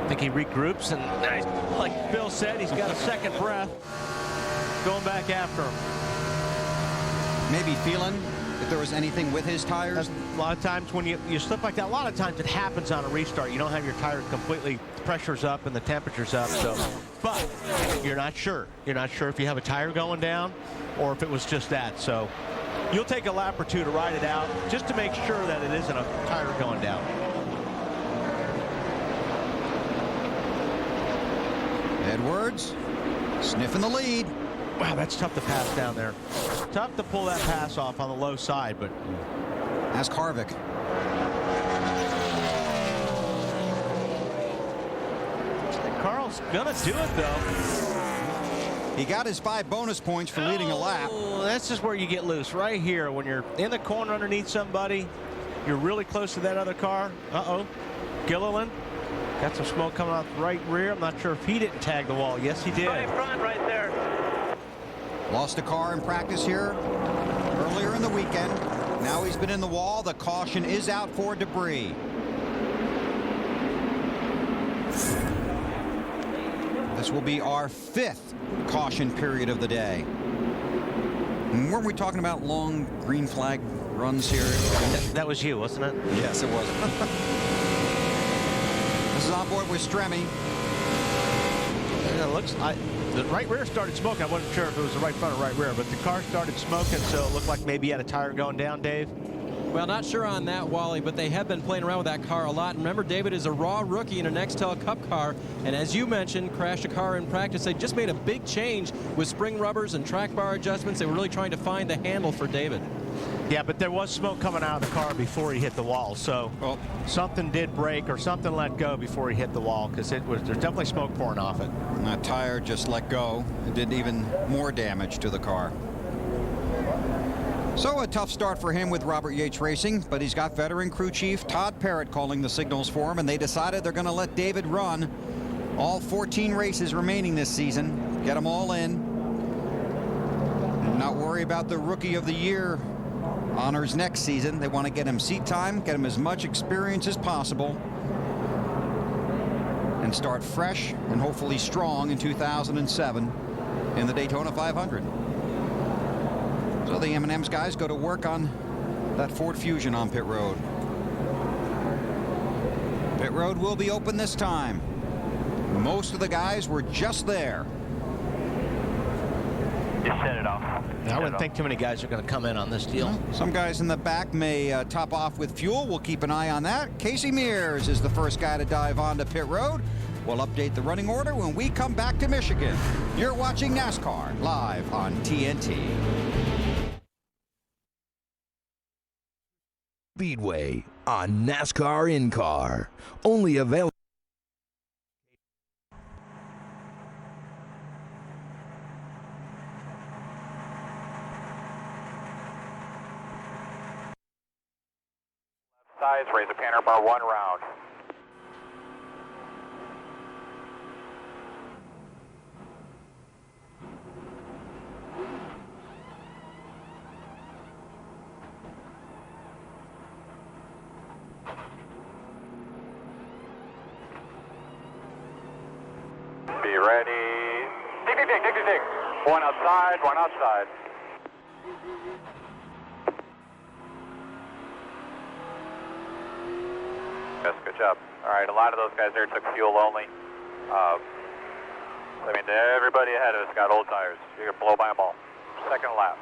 I think he regroups, and like Bill said, he's got a second breath going back after him. Maybe feeling if there was anything with his tires. A lot of times when you slip like that, a lot of times it happens on a restart. You don't have your tires completely, the pressure's up and the temperature's up. So, but you're not sure. You're not sure if you have a tire going down or if it was just that. So you'll take a lap or 2 to ride it out just to make sure that it isn't a tire going down. Edwards sniffing the lead. Wow, that's tough to pass down there. Tough to pull that pass off on the low side, but ask Harvick. Carl's gonna do it though. He got his 5 bonus points for leading a lap. That's just where you get loose, right here. When you're in the corner underneath somebody, you're really close to that other car. Uh-oh. Gilliland got some smoke coming out the right rear. I'm not sure if he didn't tag the wall. Yes, he did. Right in front, right there. Lost a car in practice here earlier in the weekend. Now he's been in the wall. The caution is out for debris. This will be our 5th caution period of the day. And weren't we talking about long green flag runs here? That was you, wasn't it? Yes, it was. This is on board with Stremme. It looks like the right rear started smoking. I wasn't sure if it was the right front or right rear, but the car started smoking, so it looked like maybe he had a tire going down, Dave. Well, not sure on that, Wally, but they have been playing around with that car a lot. Remember, David is a raw rookie in a Nextel Cup car, and as you mentioned, crashed a car in practice. They just made a big change with spring rubbers and track bar adjustments. They were really trying to find the handle for David. Yeah, but there was smoke coming out of the car before he hit the wall, so something did break or something let go before he hit the wall, because there's definitely smoke pouring off it. And that tire just let go. It did even more damage to the car. So a tough start for him with Robert Yates Racing, but he's got veteran crew chief Todd Parrott calling the signals for him, and they decided they're going to let David run all 14 races remaining this season, get them all in, not worry about the Rookie of the Year honors next season. They want to get him seat time, get him as much experience as possible, and start fresh and hopefully strong in 2007 in the Daytona 500. So the M&M's guys go to work on that Ford Fusion on pit road. Pit road will be open this time. Most of the guys were just there. Just set it off. I wouldn't think too many guys are going to come in on this deal. Some guys in the back may top off with fuel. We'll keep an eye on that. Casey Mears is the first guy to dive onto pit road. We'll update the running order when we come back to Michigan. You're watching NASCAR live on TNT. Speedway on NASCAR in-car. Only available. Sides, raise the panel bar 1 round. Be ready. Dig, dig, dig, dig, dig, dig. One outside, one outside. Yes, good job. All right, a lot of those guys there took fuel only. I mean, everybody ahead of us got old tires. You're going to blow by them all. Second lap.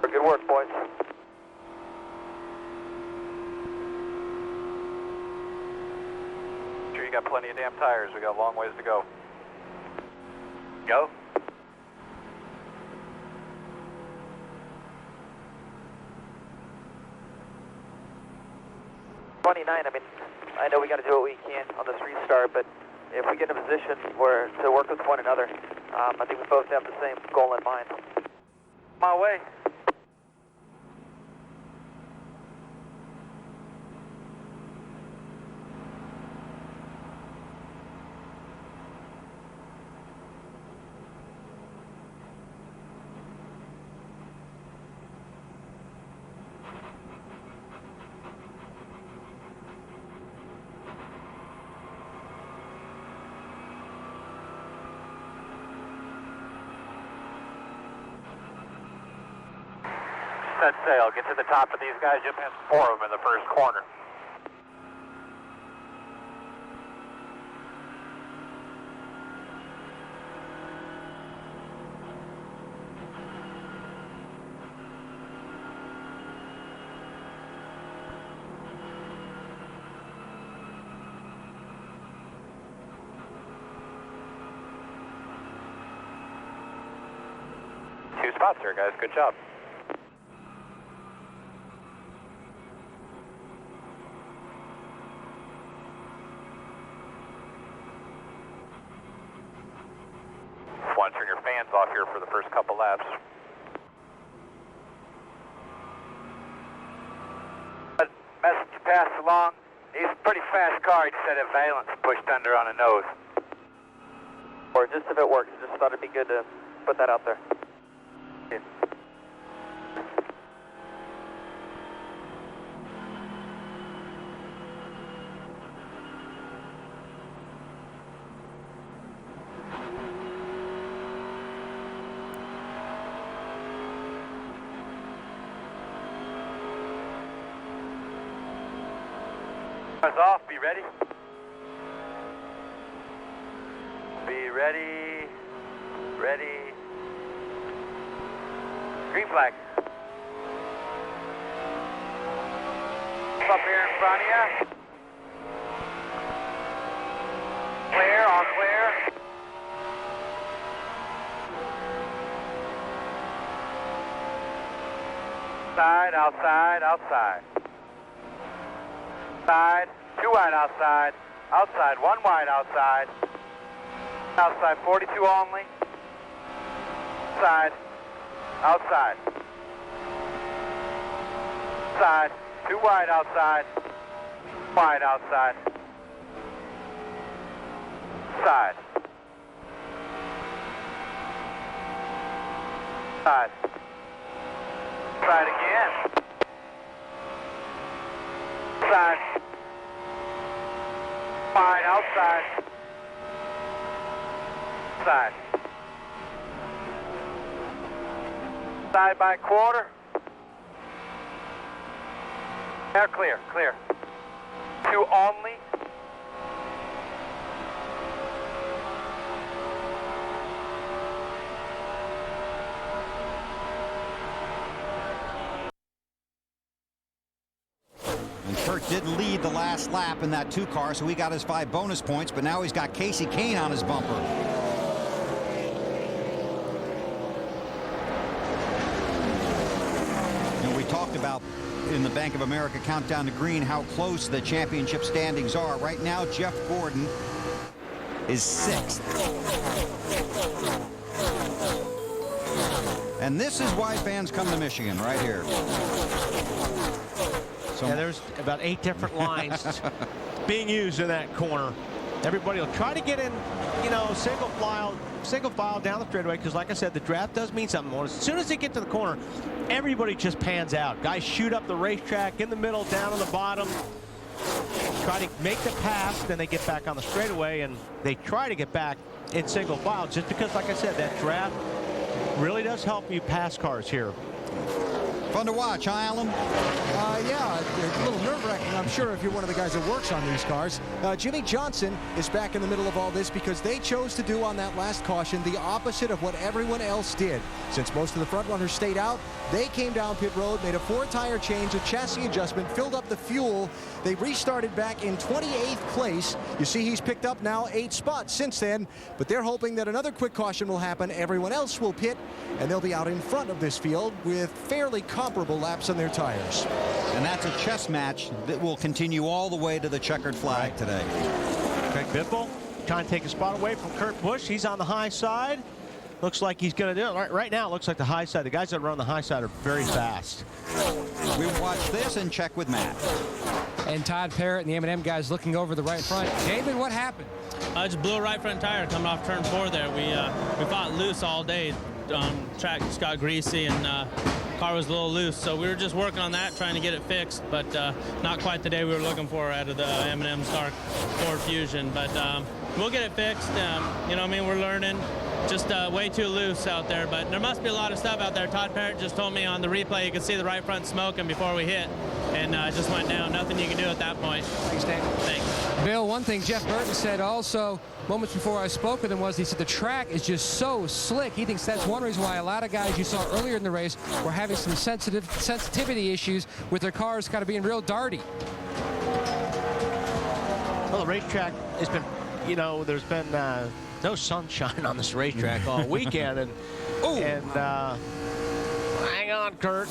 Good work, boys. Sure you got plenty of damn tires. We got a long ways to go. Go. I mean, I know we got to do what we can on this restart, but if we get in a position where to work with one another, I think we both have the same goal in mind. My way. Set sail. Get to the top of these guys. You'll pass 4 of them in the first corner. Two spots here, guys. Good job. Want to turn your fans off here for the first couple laps. Message passed along. He's a pretty fast car. He just had a valence pushed under on the nose. Or just if it works, just thought it'd be good to put that out there. Yeah. Off, be ready. Be ready. Ready. Green flag. Up here in front of you. Clear, all clear. Outside, outside, outside. Outside. 2 wide outside. Outside, 1 wide outside. Outside, 42 only. Outside. Outside. Outside, 2 wide outside. Wide outside. Side. Side. Side again. Side. Wide outside. Side. Side by quarter. Air clear, clear. 2 only. did lead the last lap in that 2 car, so he got his 5 bonus points, but now he's got Casey Kane on his bumper. And we talked about in the Bank of America Countdown to Green how close the championship standings are. Right now, Jeff Gordon is 6th. And this is why fans come to Michigan, right here. So there's about 8 different lines being used in that corner. Everybody will try to get in, you know, single file down the straightaway, because like I said, the draft does mean something more. As soon as they get to the corner, everybody just pans out. Guys shoot up the racetrack in the middle, down on the bottom, try to make the pass, then they get back on the straightaway, and they try to get back in single file, just because, like I said, that draft really does help you pass cars here. Fun to watch, huh, Alan? Yeah, a little nerve-wracking, I'm sure, if you're one of the guys that works on these cars. Jimmy Johnson is back in the middle of all this because they chose to do on that last caution the opposite of what everyone else did. Since most of the front runners stayed out, they came down pit road, made a 4-tire change, a chassis adjustment, filled up the fuel. They restarted back in 28th place. You see he's picked up now 8 spots since then, but they're hoping that another quick caution will happen. Everyone else will pit, and they'll be out in front of this field with fairly comparable laps on their tires. And that's a chess match that will continue all the way to the checkered flag today. Greg Biffle trying to take a spot away from Kurt Busch. He's on the high side. Looks like he's going to do it. Right now, it looks like the high side. The guys that run on the high side are very fast. We watch this and check with Matt. And Todd Parrott and the M&M guys looking over the right front. David, what happened? I just blew a right front tire coming off turn 4 there. We fought loose all day. Track just got greasy and car was a little loose, so we were just working on that, trying to get it fixed, but not quite the day we were looking for out of the M&M Star Ford Fusion. But we'll get it fixed. You know what I mean? We're learning. Just way too loose out there, but there must be a lot of stuff out there. Todd Parrott just told me on the replay you could see the right front smoking before we hit, and it just went down. Nothing you can do at that point. Thanks, Dan. Thanks. Bill, one thing Jeff Burton said also moments before I spoke with him was he said the track is just so slick. He thinks that's one reason why a lot of guys you saw earlier in the race were having some sensitivity issues with their cars kind of being real darty. Well, the racetrack has been, you know, there's been no sunshine on this racetrack all weekend, and hang on, Kurt.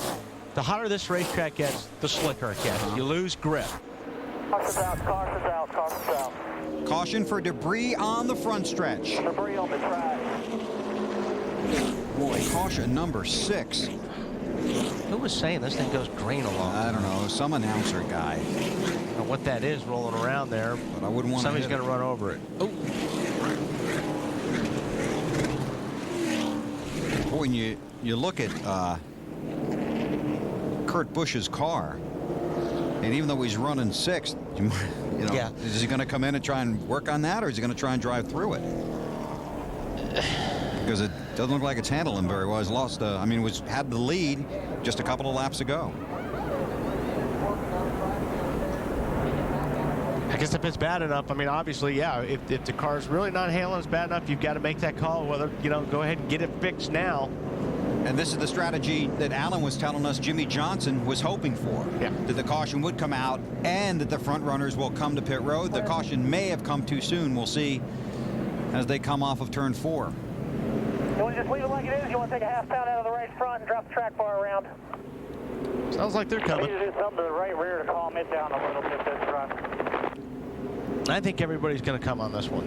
The hotter this racetrack gets, the slicker it gets. You lose grip. Caution's out, caution's out, caution's out. Caution for debris on the front stretch. Debris on the track. Boy, caution number 6. Who was saying this thing goes green along? I don't know, some announcer guy. I don't know what that is rolling around there, but I wouldn't want somebody's going to run over it. Oh. Boy, when you look at Kurt Busch's car, and even though he's running 6th, you know, yeah. Is he going to come in and try and work on that, or is he going to try and drive through it? Because it doesn't look like it's handling very well. He's lost, had the lead just a couple of laps ago. I guess if it's bad enough, I mean, obviously, yeah, if the car's really not handling it's bad enough, you've got to make that call, whether, you know, go ahead and get it fixed now. And this is the strategy that Alan was telling us Jimmy Johnson was hoping for. Yeah. That the caution would come out and that the front runners will come to pit road. The caution may have come too soon. We'll see as they come off of turn 4. You want to just leave it like it is? You want to take a half pound out of the race front and drop the track bar around? Sounds like they're coming. We need to do something to the right rear to calm it down a little bit this run. I think everybody's going to come on this one.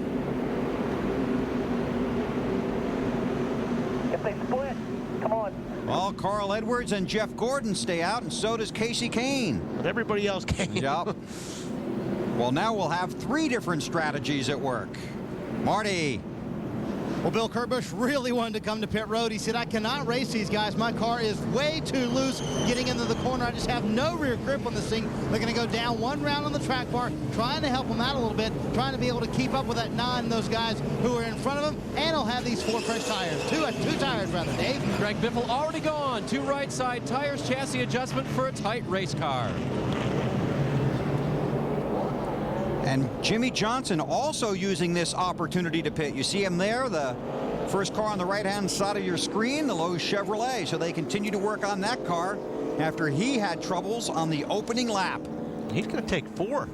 If they split, come on. Well, Carl Edwards and Jeff Gordon stay out, and so does Casey Kane. But everybody else came. Yep. Well, now we'll have 3 different strategies at work. Marty. Well, Bill, Kurt Busch really wanted to come to pit road. He said, I cannot race these guys. My car is way too loose getting into the corner. I just have no rear grip on this thing. They're going to go down 1 round on the track bar, trying to help them out a little bit, trying to be able to keep up with that 9, those guys who are in front of them, and he'll have these 4 fresh tires. Two tires, rather, Dave. Greg Biffle already gone. 2 right side tires, chassis adjustment for a tight race car. And Jimmy Johnson also using this opportunity to pit. You see him there, the first car on the right-hand side of your screen, the Lowe's Chevrolet. So they continue to work on that car after he had troubles on the opening lap. He's going to take 4.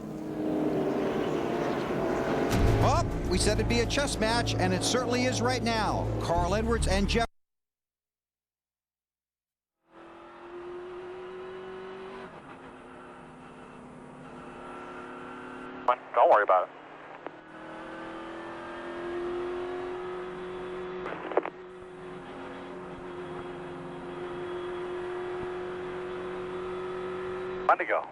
Oh, we said it'd be a chess match, and it certainly is right now. Carl Edwards and Jeff. Don't worry about it. When to go.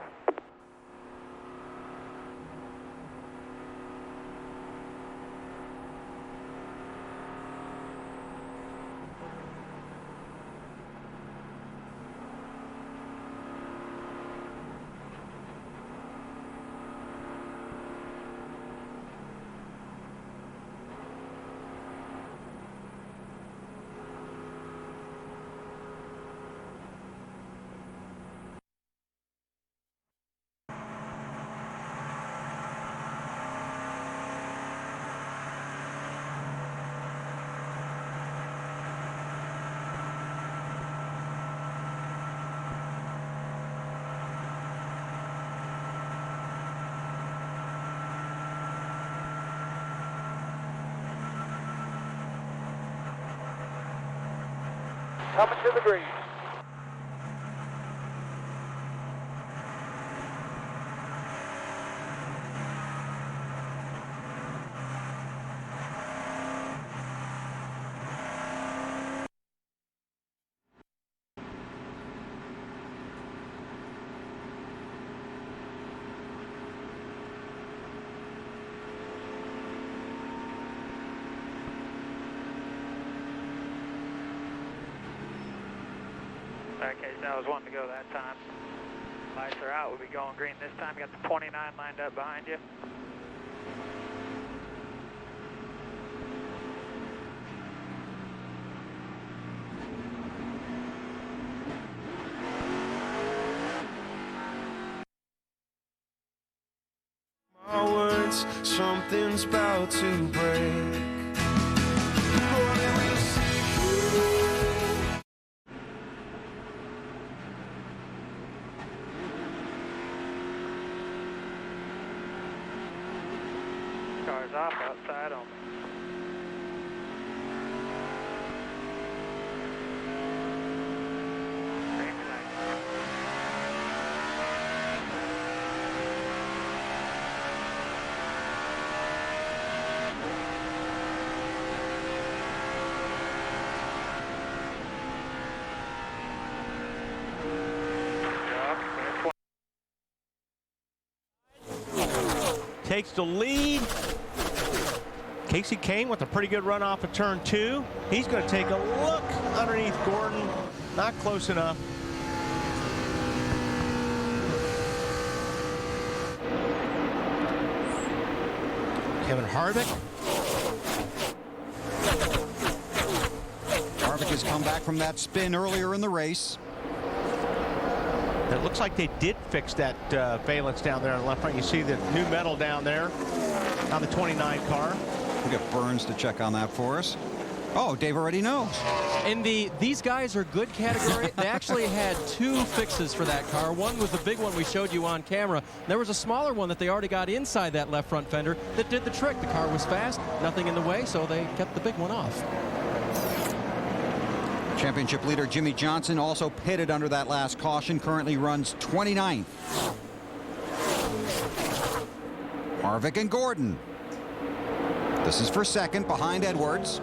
Coming to the green. Okay, so I was wanting to go that time. Lights are out. We'll be going green this time. You got the 29 lined up behind you. My words, something's about to break. Cars off outside on me. Takes the lead. Casey Kane with a pretty good run off of turn 2. He's going to take a look underneath Gordon. Not close enough. Kevin Harvick. Harvick has come back from that spin earlier in the race. It looks like they did fix that valence down there on the left front. You see the new metal down there on the 29 car. We got Burns to check on that for us. Oh, Dave already knows. In the these guys are good category, they actually had 2 fixes for that car. One was the big one we showed you on camera. There was a smaller one that they already got inside that left front fender that did the trick. The car was fast, nothing in the way, so they kept the big one off. Championship leader Jimmy Johnson also pitted under that last caution, currently runs 29th. Harvick and Gordon. This is for second behind Edwards.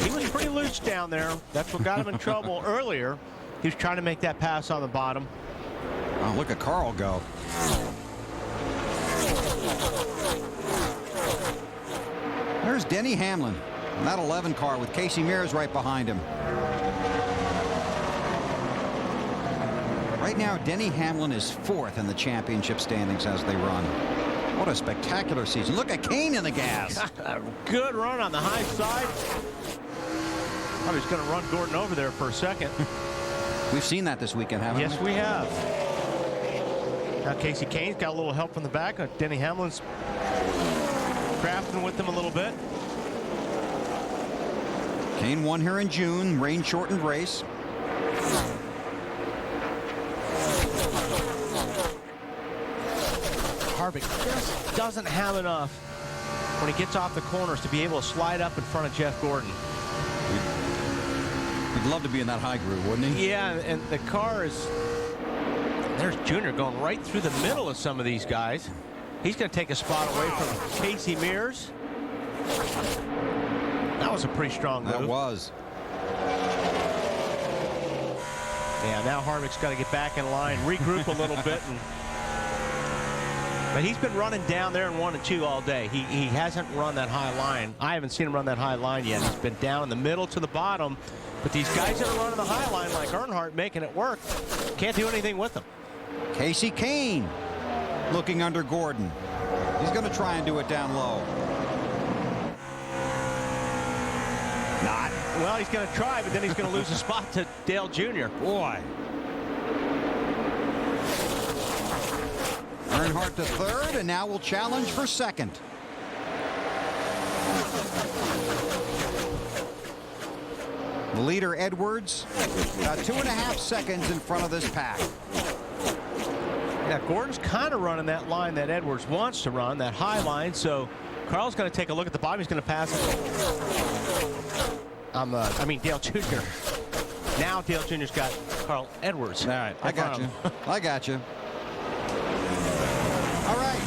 He was pretty loose down there. That's what got him in trouble earlier. He was trying to make that pass on the bottom. Oh, look at Carl go. There's Denny Hamlin in that 11 car with Casey Mears right behind him. Right now, Denny Hamlin is 4th in the championship standings as they run. What a spectacular season. Look at Kane in the gas. A good run on the high side. I was going to run Gordon over there for a second. We've seen that this weekend, haven't we? Yes, we have. Now Casey Kane's got a little help from the back. Denny Hamlin's crafting with them a little bit. Kane won here in June, rain-shortened race. Harvick just doesn't have enough when he gets off the corners to be able to slide up in front of Jeff Gordon. He'd love to be in that high groove, wouldn't he? Yeah, and the car is... There's Junior going right through the middle of some of these guys. He's going to take a spot away from Casey Mears. That was a pretty strong move. That was. Yeah, now Harvick's got to get back in line, regroup a little bit. But he's been running down there in 1 and 2 all day. He hasn't run that high line. I haven't seen him run that high line yet. He's been down in the middle to the bottom. But these guys that are running the high line like Earnhardt making it work, can't do anything with them. Casey Kane looking under Gordon. He's going to try and do it down low. Not. Well, he's going to try, but then he's going to lose a spot to Dale Jr. Boy. Earnhardt to third, and now will challenge for second. The leader, Edwards, about 2.5 seconds in front of this pack. Yeah, Gordon's kind of running that line that Edwards wants to run, that high line, so Carl's going to take a look at the bottom. He's going to pass it. Dale Jr. Now Dale Jr.'s got Carl Edwards. All right, I got you. I got you. All right.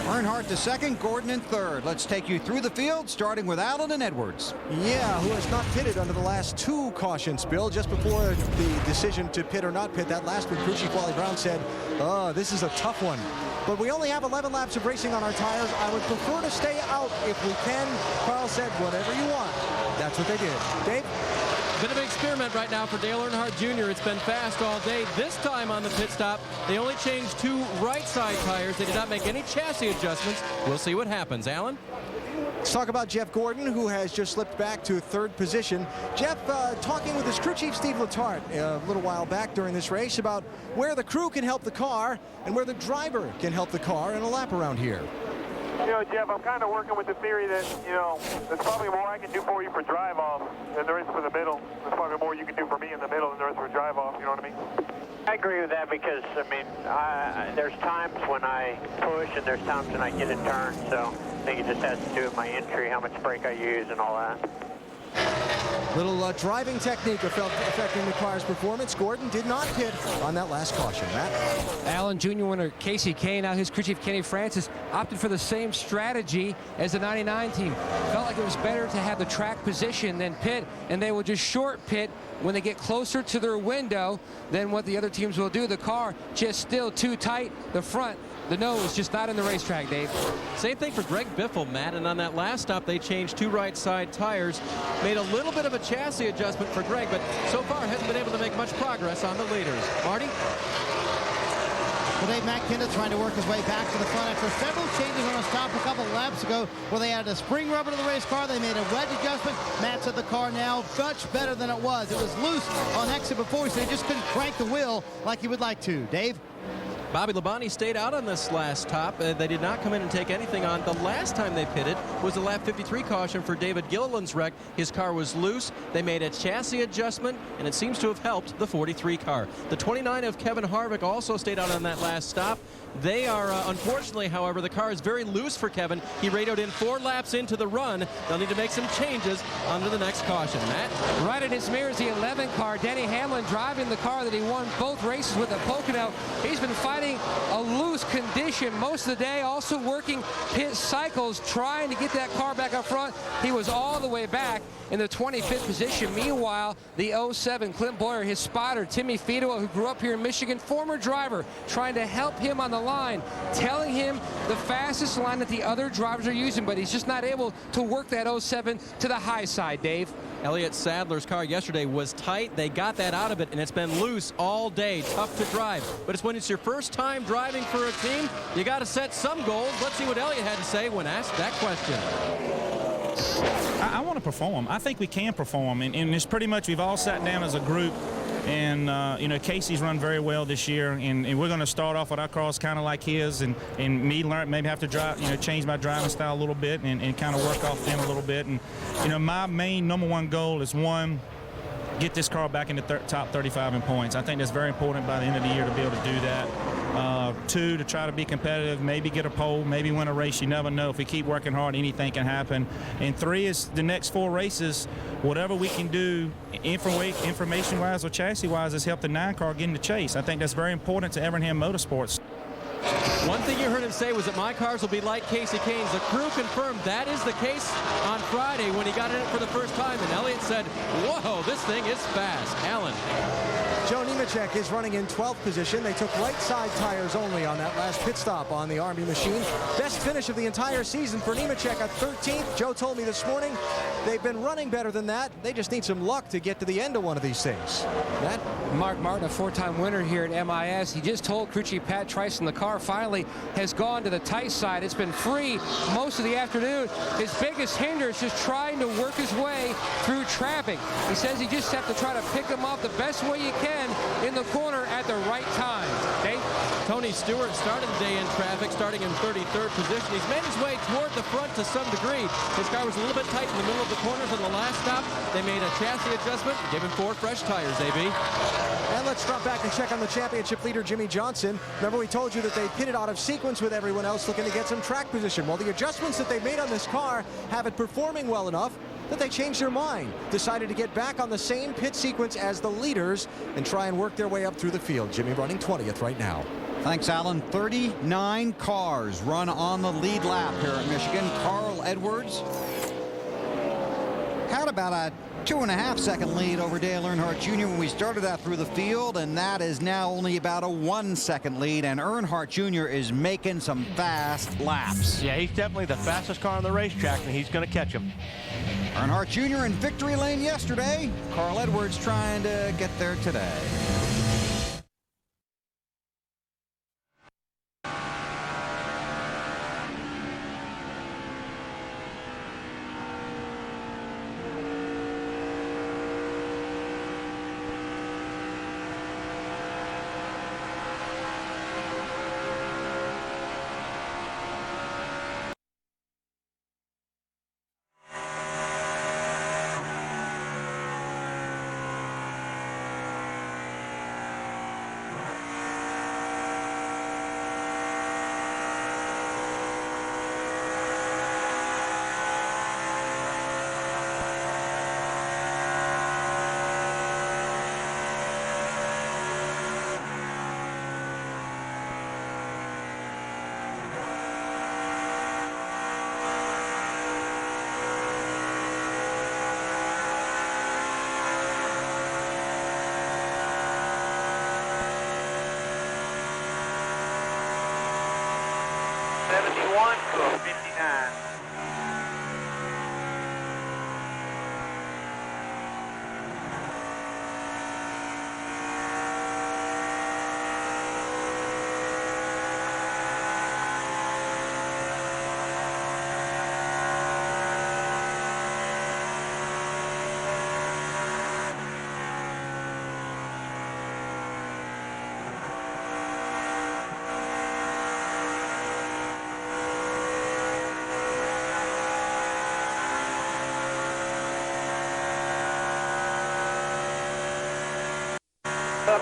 Earnhardt to second, Gordon in third. Let's take you through the field, starting with Allen and Edwards. Yeah, who has not pitted under the last 2 cautions, Bill. Just before the decision to pit or not pit, that last one, crew chief Wally Brown said, oh, this is a tough one. But we only have 11 laps of racing on our tires. I would prefer to stay out if we can. Carl said, whatever you want. That's what they did. Dave? Bit of an experiment right now for Dale Earnhardt Jr. It's been fast all day. This time on the pit stop, they only changed 2 right side tires. They did not make any chassis adjustments. We'll see what happens. Alan? Let's talk about Jeff Gordon, who has just slipped back to 3rd position. Jeff talking with his crew chief, Steve Letarte, a little while back during this race about where the crew can help the car and where the driver can help the car in a lap around here. You know, Jeff, I'm kind of working with the theory that, you know, there's probably more I can do for you for drive-off than there is for the middle. There's probably more you can do for me in the middle than there is for drive-off, you know what I mean? I agree with that because, I mean, there's times when I push and there's times when I get a turn, so I think it just has to do with my entry, how much brake I use and all that. Little driving technique affecting the car's performance. Gordon did not pit on that last caution. Matt? Allen Jr. winner Casey Kane, now his crew chief Kenny Francis, opted for the same strategy as the 99 team. Felt like it was better to have the track position than pit, and they will just short pit when they get closer to their window than what the other teams will do. The car just still too tight. The front, the nose, just not in the racetrack, Dave. Same thing for Greg Biffle, Matt, and on that last stop they changed 2 right side tires, made a little bit of a chassis adjustment for Greg, but so far hasn't been able to make much progress on the leaders. Marty? Well, Dave, Matt Kenda trying to work his way back to the front after several changes on a stop a couple laps ago where they added a spring rubber to the race car. They made a wedge adjustment. Matt said the car now much better than it was. It was loose on exit before, so he just couldn't crank the wheel like he would like to. Dave? Bobby Labonte stayed out on this last top. They did not come in and take anything on. The last time they pitted was the lap 53 caution for David Gilliland's wreck. His car was loose. They made a chassis adjustment, and it seems to have helped the 43 car. The 29 of Kevin Harvick also stayed out on that last stop. They are, unfortunately, however, the car is very loose for Kevin. He radioed in 4 laps into the run. They'll need to make some changes under the next caution. Matt? Right in his mirror is the 11 car. Denny Hamlin driving the car that he won both races with at Pocono. He's been fighting a loose condition most of the day, also working pit cycles, trying to get that car back up front. He was all the way back in the 25th position. Meanwhile, the 07 Clint Boyer, his spotter, Timmy Fido, who grew up here in Michigan, former driver, trying to help him on the line, telling him the fastest line that the other drivers are using, but he's just not able to work that 07 to the high side, Dave. Elliott Sadler's car yesterday was tight. They got that out of it, and it's been loose all day. Tough to drive. But it's when it's your first time driving for a team, you got to set some goals. Let's see what Elliott had to say when asked that question. I want to perform. I think we can perform, and it's pretty much we've all sat down as a group And, you know, Casey's run very well this year, and we're going to start off with our cars kind of like his, and me maybe have to drive, you know, change my driving style a little bit and kind of work off them a little bit. And, you know, my main #1 goal is, one, get this car back in the top 35 in points. I think that's very important by the end of the year to be able to do that. 2, to try to be competitive, maybe get a pole, maybe win a race. You never know. If we keep working hard, anything can happen. And 3 is the next 4 races, whatever we can do information-wise or chassis-wise is help the 9 car get in the chase. I think that's very important to Evernham Motorsports. One thing you heard him say was that my cars will be like Casey Kane's. The crew confirmed that is the case on Friday when he got in it for the first time, and Elliott said, whoa, this thing is fast. Alan. Joe Nemechek is running in 12th position. They took right side tires only on that last pit stop on the Army machine. Best finish of the entire season for Nemechek at 13th. Joe told me this morning they've been running better than that. They just need some luck to get to the end of one of these things. That Mark Martin, a 4-time winner here at MIS. He just told crew chief Pat Trice the car finally has gone to the tight side. It's been free most of the afternoon. His biggest hindrance is trying to work his way through traffic. He says he just have to try to pick him off the best way you can in the corner at the right time. Dave? Tony Stewart started the day in traffic, starting in 33rd position. He's made his way toward the front to some degree. His car was a little bit tight in the middle of the corners on the last stop. They made a chassis adjustment, gave him 4 fresh tires, AB. And let's drop back and check on the championship leader, Jimmy Johnson. Remember, we told you that they pitted out of sequence with everyone else looking to get some track position. Well, the adjustments that they made on this car have it performing well enough that they changed their mind, decided to get back on the same pit sequence as the leaders and try and work their way up through the field. Jimmy running 20th right now. Thanks, Alan. 39 cars run on the lead lap here at Michigan. Carl Edwards had about a 2.5-second lead over Dale Earnhardt Jr. when we started that through the field, and that is now only about a 1-second lead, and Earnhardt Jr. is making some fast laps. Yeah, he's definitely the fastest car on the racetrack, and he's going to catch him. Earnhardt Jr. in victory lane yesterday. Carl Edwards trying to get there today.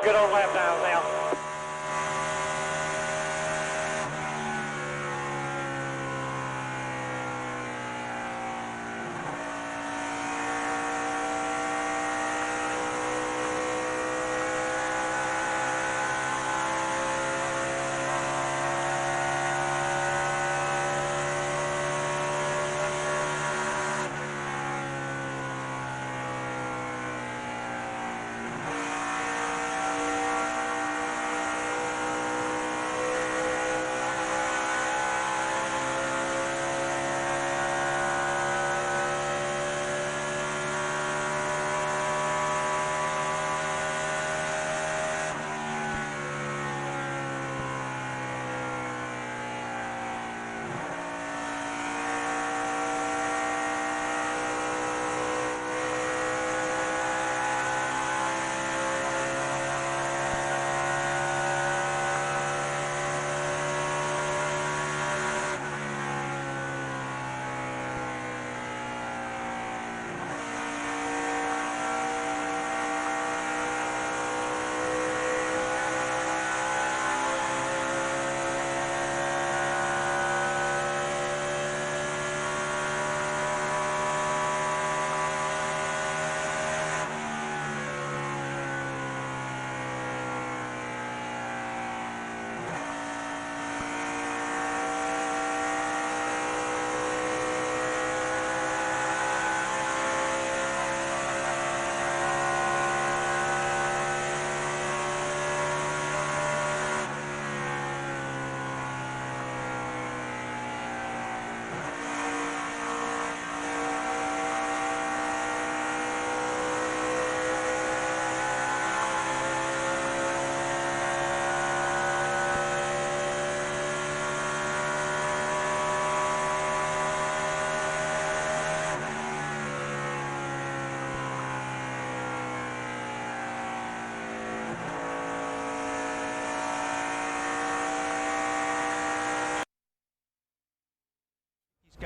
Good old lap dials now.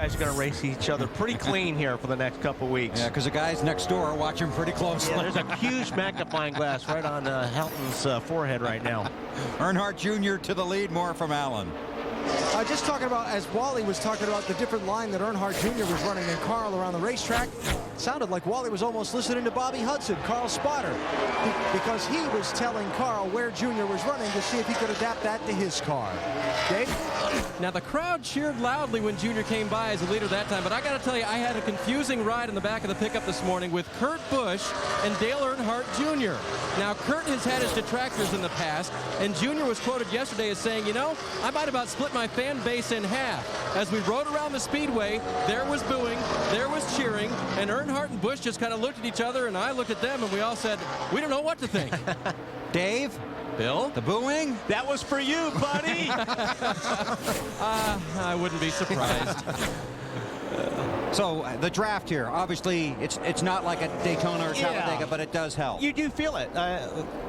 guys are going to race each other pretty clean here for the next couple weeks. Yeah, because the guys next door are watching pretty closely. Yeah, there's a huge magnifying glass right on Helton's forehead right now. Earnhardt Jr. to the lead. More from Allen. Just talking about, as Wally was talking about the different line that Earnhardt Jr. was running and Carl around the racetrack, it sounded like Wally was almost listening to Bobby Hudson, Carl's spotter, because he was telling Carl where Jr. was running to see if he could adapt that to his car. Dave? Now, the crowd cheered loudly when Junior came by as a leader that time, but I got to tell you, I had a confusing ride in the back of the pickup this morning with Kurt Busch and Dale Earnhardt Jr. Now, Kurt has had his detractors in the past, and Junior was quoted yesterday as saying, you know, I might about split my fan base in half. As we rode around the Speedway, there was booing, there was cheering, and Earnhardt and Busch just kind of looked at each other, and I looked at them, and we all said, we don't know what to think. Dave? Bill? The booing? That was for you, buddy. I wouldn't be surprised. So the draft here, obviously, it's not like a Daytona or Talladega, but it does help. You do feel it.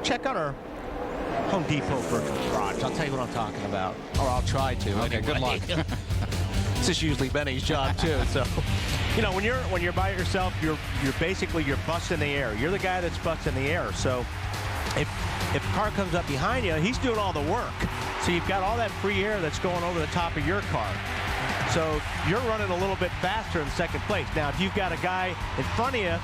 Check out our Home Depot virtual garage. I'll tell you what I'm talking about, or I'll try to. Okay, anyway. good luck. This is usually Benny's job too. So, you know, when you're by yourself, you're basically busting the air. You're the guy that's busting the air. So, if a car comes up behind you, he's doing all the work. So you've got all that free air that's going over the top of your car. So you're running a little bit faster in second place. Now, if you've got a guy in front of you,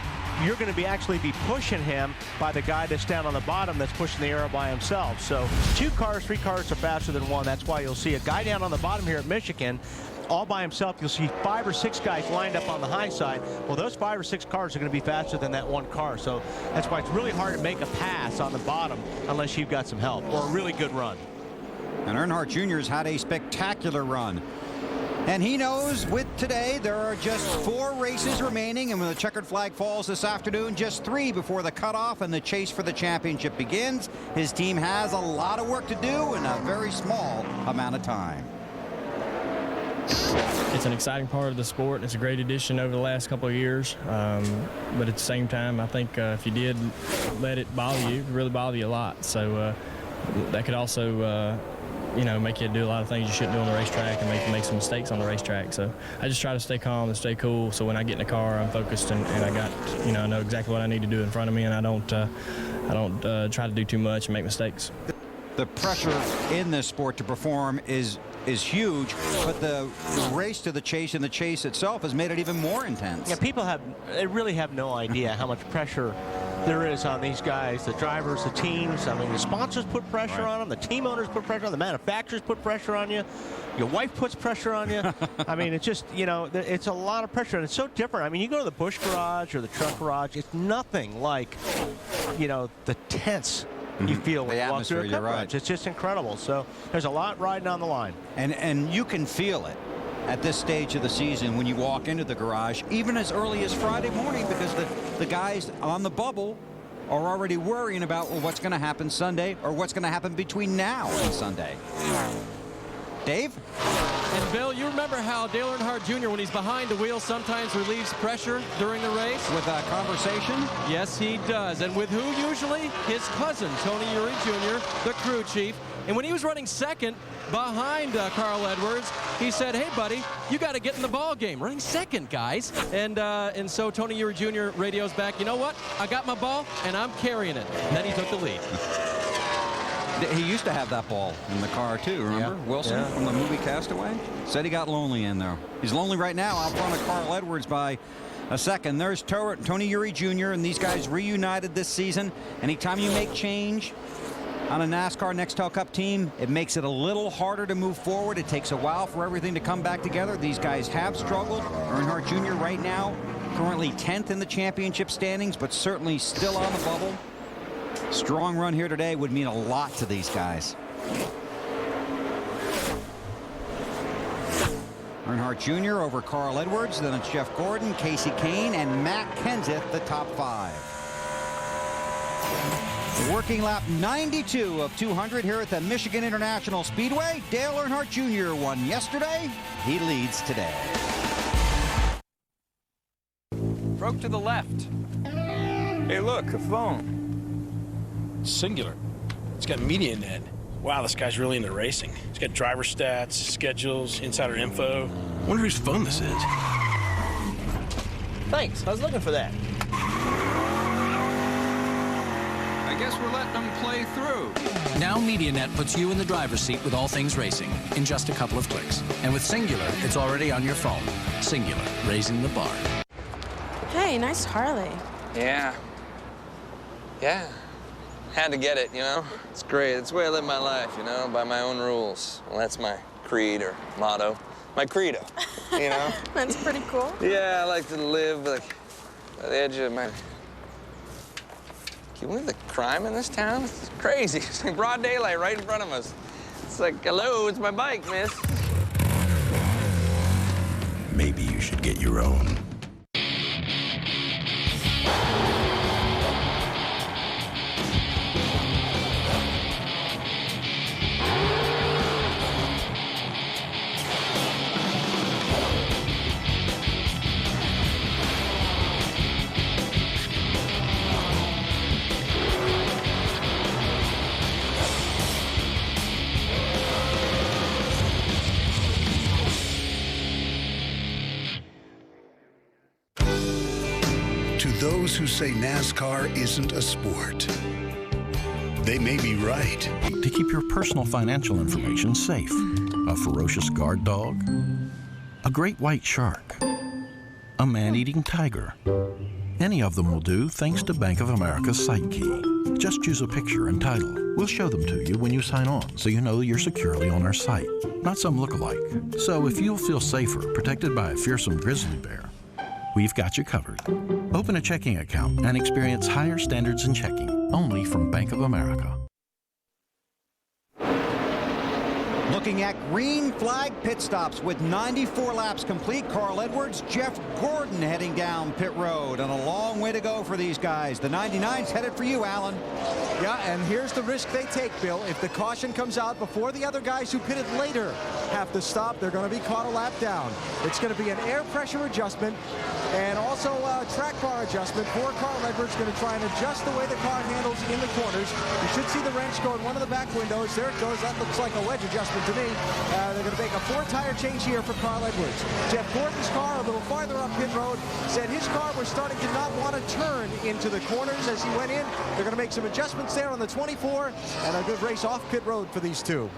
you're going to actually be pushing him by the guy that's down on the bottom that's pushing the air by himself. So 2 cars, 3 cars are faster than one. That's why you'll see a guy down on the bottom here at Michigan all by himself. You'll see 5 or 6 guys lined up on the high side. Well, those 5 or 6 cars are going to be faster than that one car. So that's why it's really hard to make a pass on the bottom unless you've got some help or a really good run. And Earnhardt Jr. has had a spectacular run. And he knows with today there are just 4 races remaining, and when the checkered flag falls this afternoon, just 3 before the cutoff and the chase for the championship begins. His team has a lot of work to do in a very small amount of time. It's an exciting part of the sport, and it's a great addition over the last couple of years. But at the same time, I think if you did let it bother you, it could really bother you a lot. So that could also you know, make you do a lot of things you shouldn't do on the racetrack and make some mistakes on the racetrack. So I just try to stay calm and stay cool. So when I get in the car, I'm focused and I got, you know, I know exactly what I need to do in front of me, and I don't try to do too much and make mistakes. The pressure in this sport to perform is huge, but the race to the chase and the chase itself has made it even more intense. Yeah, people really have no idea how much pressure there is on these guys, the drivers, the teams. I mean, the sponsors put pressure on them, the team owners put pressure on them, the manufacturers put pressure on you, your wife puts pressure on you. I mean, it's just, you know, it's a lot of pressure, and it's so different. I mean, you go to the Busch garage or the truck garage, it's nothing like, you know, the tense you feel when you walk through a cup garage. It's just incredible. So there's a lot riding on the line. And you can feel it at this stage of the season when you walk into the garage, even as early as Friday morning, because the guys on the bubble are already worrying about, well, what's going to happen Sunday or what's going to happen between now and Sunday. Dave? And Bill, you remember how Dale Earnhardt Jr., when he's behind the wheel, sometimes relieves pressure during the race? With a conversation? Yes, he does. And with who usually? His cousin, Tony Eury Jr., the crew chief. And when he was running second behind Carl Edwards, he said, hey, buddy, you got to get in the ball game. Running second, guys. And so Tony Eury Jr. radios back, you know what? I got my ball, and I'm carrying it. And then he took the lead. He used to have that ball in the car, too, remember? Yeah. Wilson from the movie Castaway? Said he got lonely in there. He's lonely right now out front of Carl Edwards by a second. There's Tony Eury Jr., and these guys reunited this season. Anytime you make change on a NASCAR Nextel Cup team, it makes it a little harder to move forward. It takes a while for everything to come back together. These guys have struggled. Earnhardt Jr. right now, currently 10th in the championship standings, but certainly still on the bubble. Strong run here today would mean a lot to these guys. Earnhardt Jr. over Carl Edwards, then it's Jeff Gordon, Casey Kane, and Matt Kenseth, the top 5. Working lap 92 of 200 here at the Michigan International Speedway. Dale Earnhardt Jr. won yesterday. He leads today. Broke to the left. Hey, look, a phone. Singular. It's got media net. wow, this guy's really into racing. He's got driver stats, schedules, insider info. Wonder whose phone this is. Thanks. I was looking for that. I guess we're letting them play through. Now MediaNet puts you in the driver's seat with all things racing in just a couple of clicks. And with Singular, it's already on your phone. Singular, raising the bar. Hey, nice Harley. Yeah. Had to get it, you know? It's great. It's the way I live my life, you know, by my own rules. Well, that's my creed or motto. My credo, you know? That's pretty cool. Yeah, I like to live like by the edge of my... Can you believe the crime in this town? It's crazy. It's like broad daylight right in front of us. It's like, hello, it's my bike, miss. Maybe you should get your own. Those who say NASCAR isn't a sport, they may be right. To keep your personal financial information safe, a ferocious guard dog, a great white shark, a man-eating tiger. Any of them will do thanks to Bank of America's Site Key. Just choose a picture and title. We'll show them to you when you sign on, so you know you're securely on our site, not some look-alike. So if you'll feel safer, protected by a fearsome grizzly bear, we've got you covered. Open a checking account and experience higher standards in checking, only from Bank of America. Looking at green flag pit stops with 94 laps complete. Carl Edwards, Jeff Gordon heading down pit road, and a long way to go for these guys. The 99's headed for you, Alan. Yeah, and here's the risk they take, Bill. If the caution comes out before the other guys who pitted later have to stop, they're going to be caught a lap down. It's going to be an air pressure adjustment and also a track bar adjustment for Carl Edwards. Going to try and adjust the way the car handles in the corners. You should see the wrench go in one of the back windows. There it goes. That looks like a wedge adjustment to me. They're going to make a 4-tire change here for Carl Edwards. Jeff Gordon's car a little farther up pit road said his car was starting to not want to turn into the corners as he went in. They're going to make some adjustments there on the 24, and a good race off pit road for these two.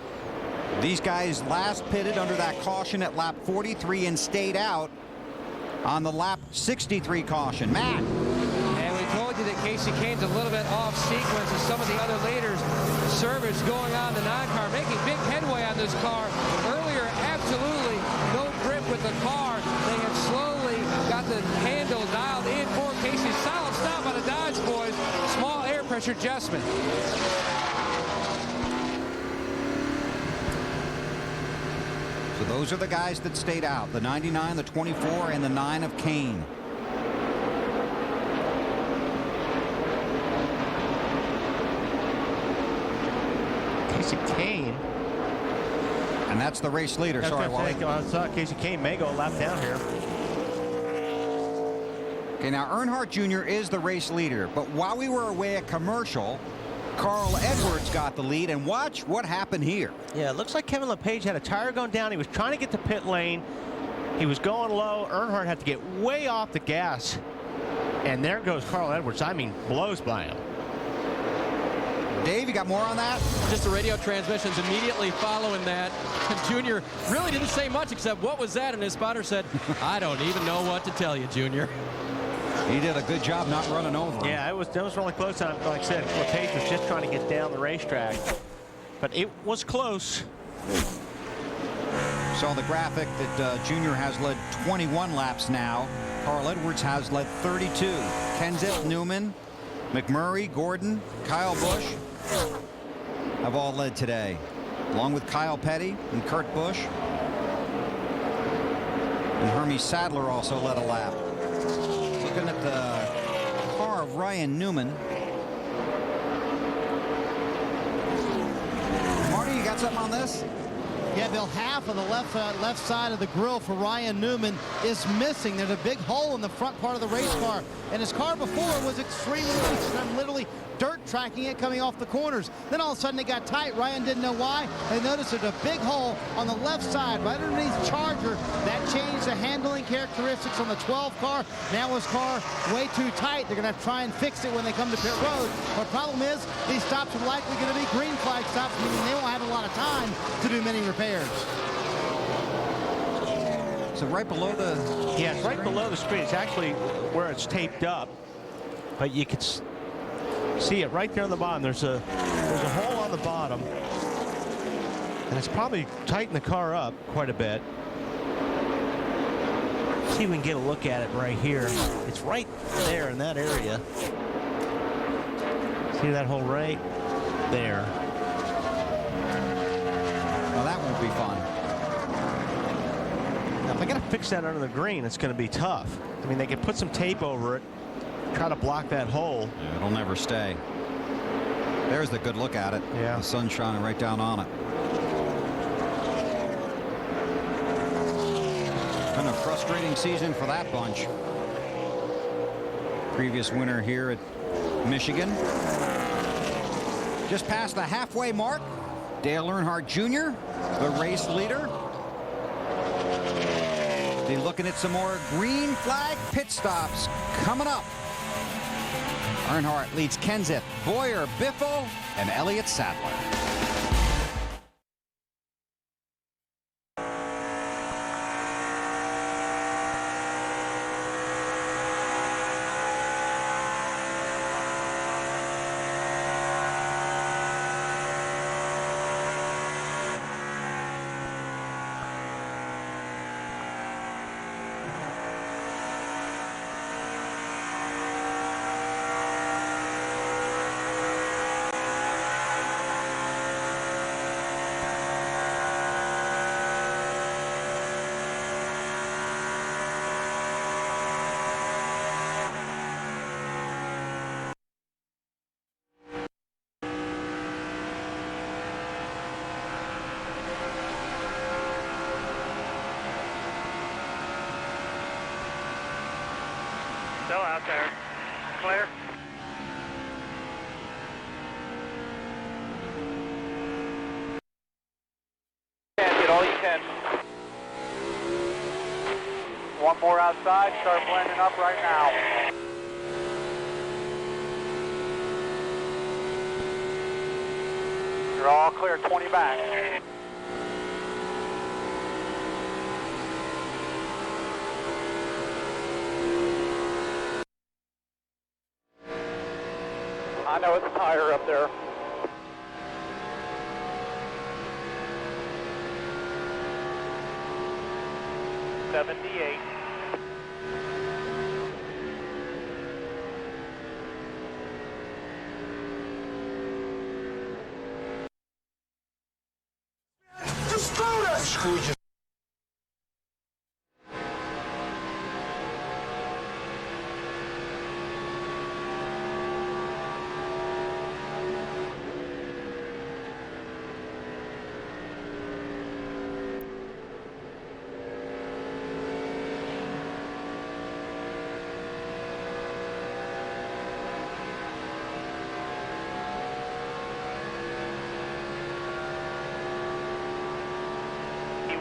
These guys last pitted under that caution at lap 43 and stayed out on the lap 63 caution. Matt. And we told you that Casey Kane's a little bit off sequence as some of the other leaders. Service going on the non-car, making big headway on this car. Earlier, absolutely no grip with the car. They have slowly got the handle dialed in for Casey. Solid stop on the Dodge boys. Small air pressure adjustment. So those are the guys that stayed out. The 99, the 24, and the 9 of Kane. Casey Kane. And that's the race leader. Sorry, Wally. I saw Casey Kane may go a lap down here. Okay, now Earnhardt Jr. is the race leader, but while we were away at commercial, Carl Edwards got the lead, and watch what happened here. Yeah, it looks like Kevin LePage had a tire going down. He was trying to get to pit lane. He was going low. Earnhardt had to get way off the gas. And there goes Carl Edwards. I mean, blows by him. Dave, you got more on that? Just the radio transmissions immediately following that. Junior really didn't say much except, what was that? And his spotter said, I don't even know what to tell you, Junior. He did a good job not running over him. Yeah, it was really close. Like I said, LePage was just trying to get down the racetrack. But it was close. Saw the graphic that Junior has led 21 laps now. Carl Edwards has led 32. Kenseth, Newman, McMurray, Gordon, Kyle Busch have all led today, along with Kyle Petty and Kurt Busch. And Hermie Sadler also led a lap. Looking at the car of Ryan Newman. Marty, you got something on this? Yeah, Bill, half of the left side of the grille for Ryan Newman is missing. There's a big hole in the front part of the race car, and his car before was extremely loose. And I'm literally dirt tracking it coming off the corners. Then all of a sudden it got tight. Ryan didn't know why. They noticed there's a big hole on the left side right underneath Charger. That changed the handling characteristics on the 12 car. Now his car way too tight. They're going to have to try and fix it when they come to pit road. But the problem is these stops are likely going to be green flag stops, meaning they won't have a lot of time to do many repairs. So right below the... Yeah, it's right below the screen. It's actually where it's taped up. But you can see it right there on the bottom. There's a hole on the bottom. And it's probably tightened the car up quite a bit. See if we can get a look at it right here. It's right there in that area. See that hole right there? Well, that won't be fun. Now, if they got to fix that under the green, it's going to be tough. I mean, they can put some tape over it, try to block that hole. Yeah, it'll never stay. There's the good look at it. Yeah. The sun's shining right down on it. Been a frustrating season for that bunch. Previous winner here at Michigan. Just past the halfway mark. Dale Earnhardt Jr., the race leader. Be looking at some more green flag pit stops coming up. Earnhardt leads Kenseth, Boyer, Biffle, and Elliott Sadler. Still out there. Clear. Get all you can. One more outside. Start blending up right now. You're all clear. 20 back. I know it's a tire up there. '78. Screw you.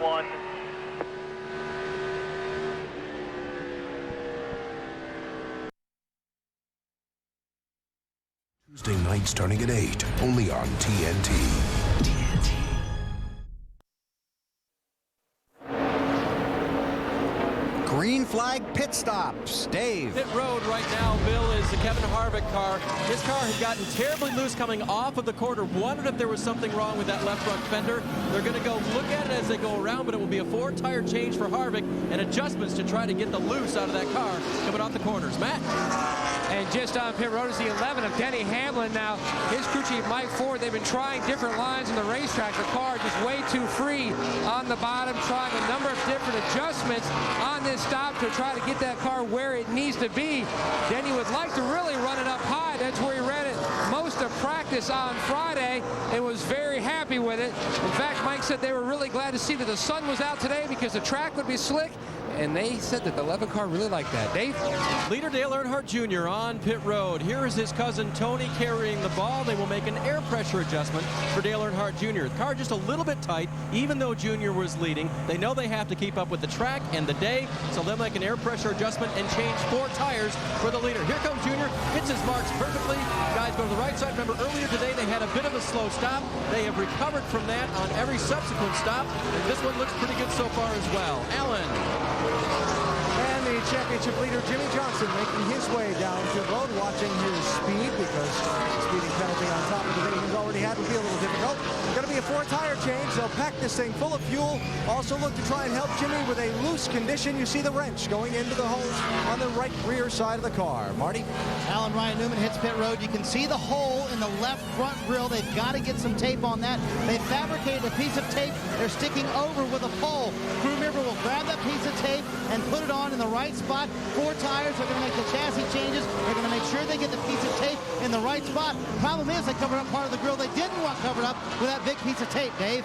One. Tuesday night starting at 8, only on TNT. Green flag pit stops. Dave. Pit road right now, Bill, is the Kevin Harvick car. His car had gotten terribly loose coming off of the corner. Wondered if there was something wrong with that left front fender. They're going to go look at it as they go around, but it will be a 4-tire change for Harvick and adjustments to try to get the loose out of that car coming off the corners. Matt? And just on pit road is the 11 of Denny Hamlin. Now, his crew chief, Mike Ford, they've been trying different lines in the racetrack. The car just way too free on the bottom, trying a number of different adjustments on this stop to try to get that car where it needs to be. Denny would like to really run it up high. That's where he ran it most of practice on Friday and was very happy with it. In fact, Mike said they were really glad to see that the sun was out today because the track would be slick. and they said that the 11 car really liked that. Dave? Leader Dale Earnhardt Jr. on pit road. Here is his cousin Tony carrying the ball. They will make an air pressure adjustment for Dale Earnhardt Jr. The car just a little bit tight, even though Jr. was leading. They know they have to keep up with the track and the day, so they'll make an air pressure adjustment and change 4 tires for the leader. Here comes Jr. Hits his marks perfectly. Guys go to the right side. Remember, earlier today they had a bit of a slow stop. They have recovered from that on every subsequent stop, and this one looks pretty good so far as well. Allen. And the championship leader, Jimmy Johnson, making his way down pit road, watching his speed because the speeding penalty on top of the video he's already had would be a little difficult. Going to be a 4-tire change. They'll pack this thing full of fuel. Also look to try and help Jimmy with a loose condition. You see the wrench going into the holes on the right rear side of the car. Marty? Alan Ryan Newman hits pit road. You can see the hole in the left front grille. They've got to get some tape on that. They fabricated a piece of tape they're sticking over with a pole. Crew member will grab that piece of tape and put it on in the right spot. 4 tires. They're going to make the chassis changes. They're going to make sure they get the piece of tape in the right spot. Problem is they covered up part of the grille they didn't want covered up with that big piece of tape, Dave.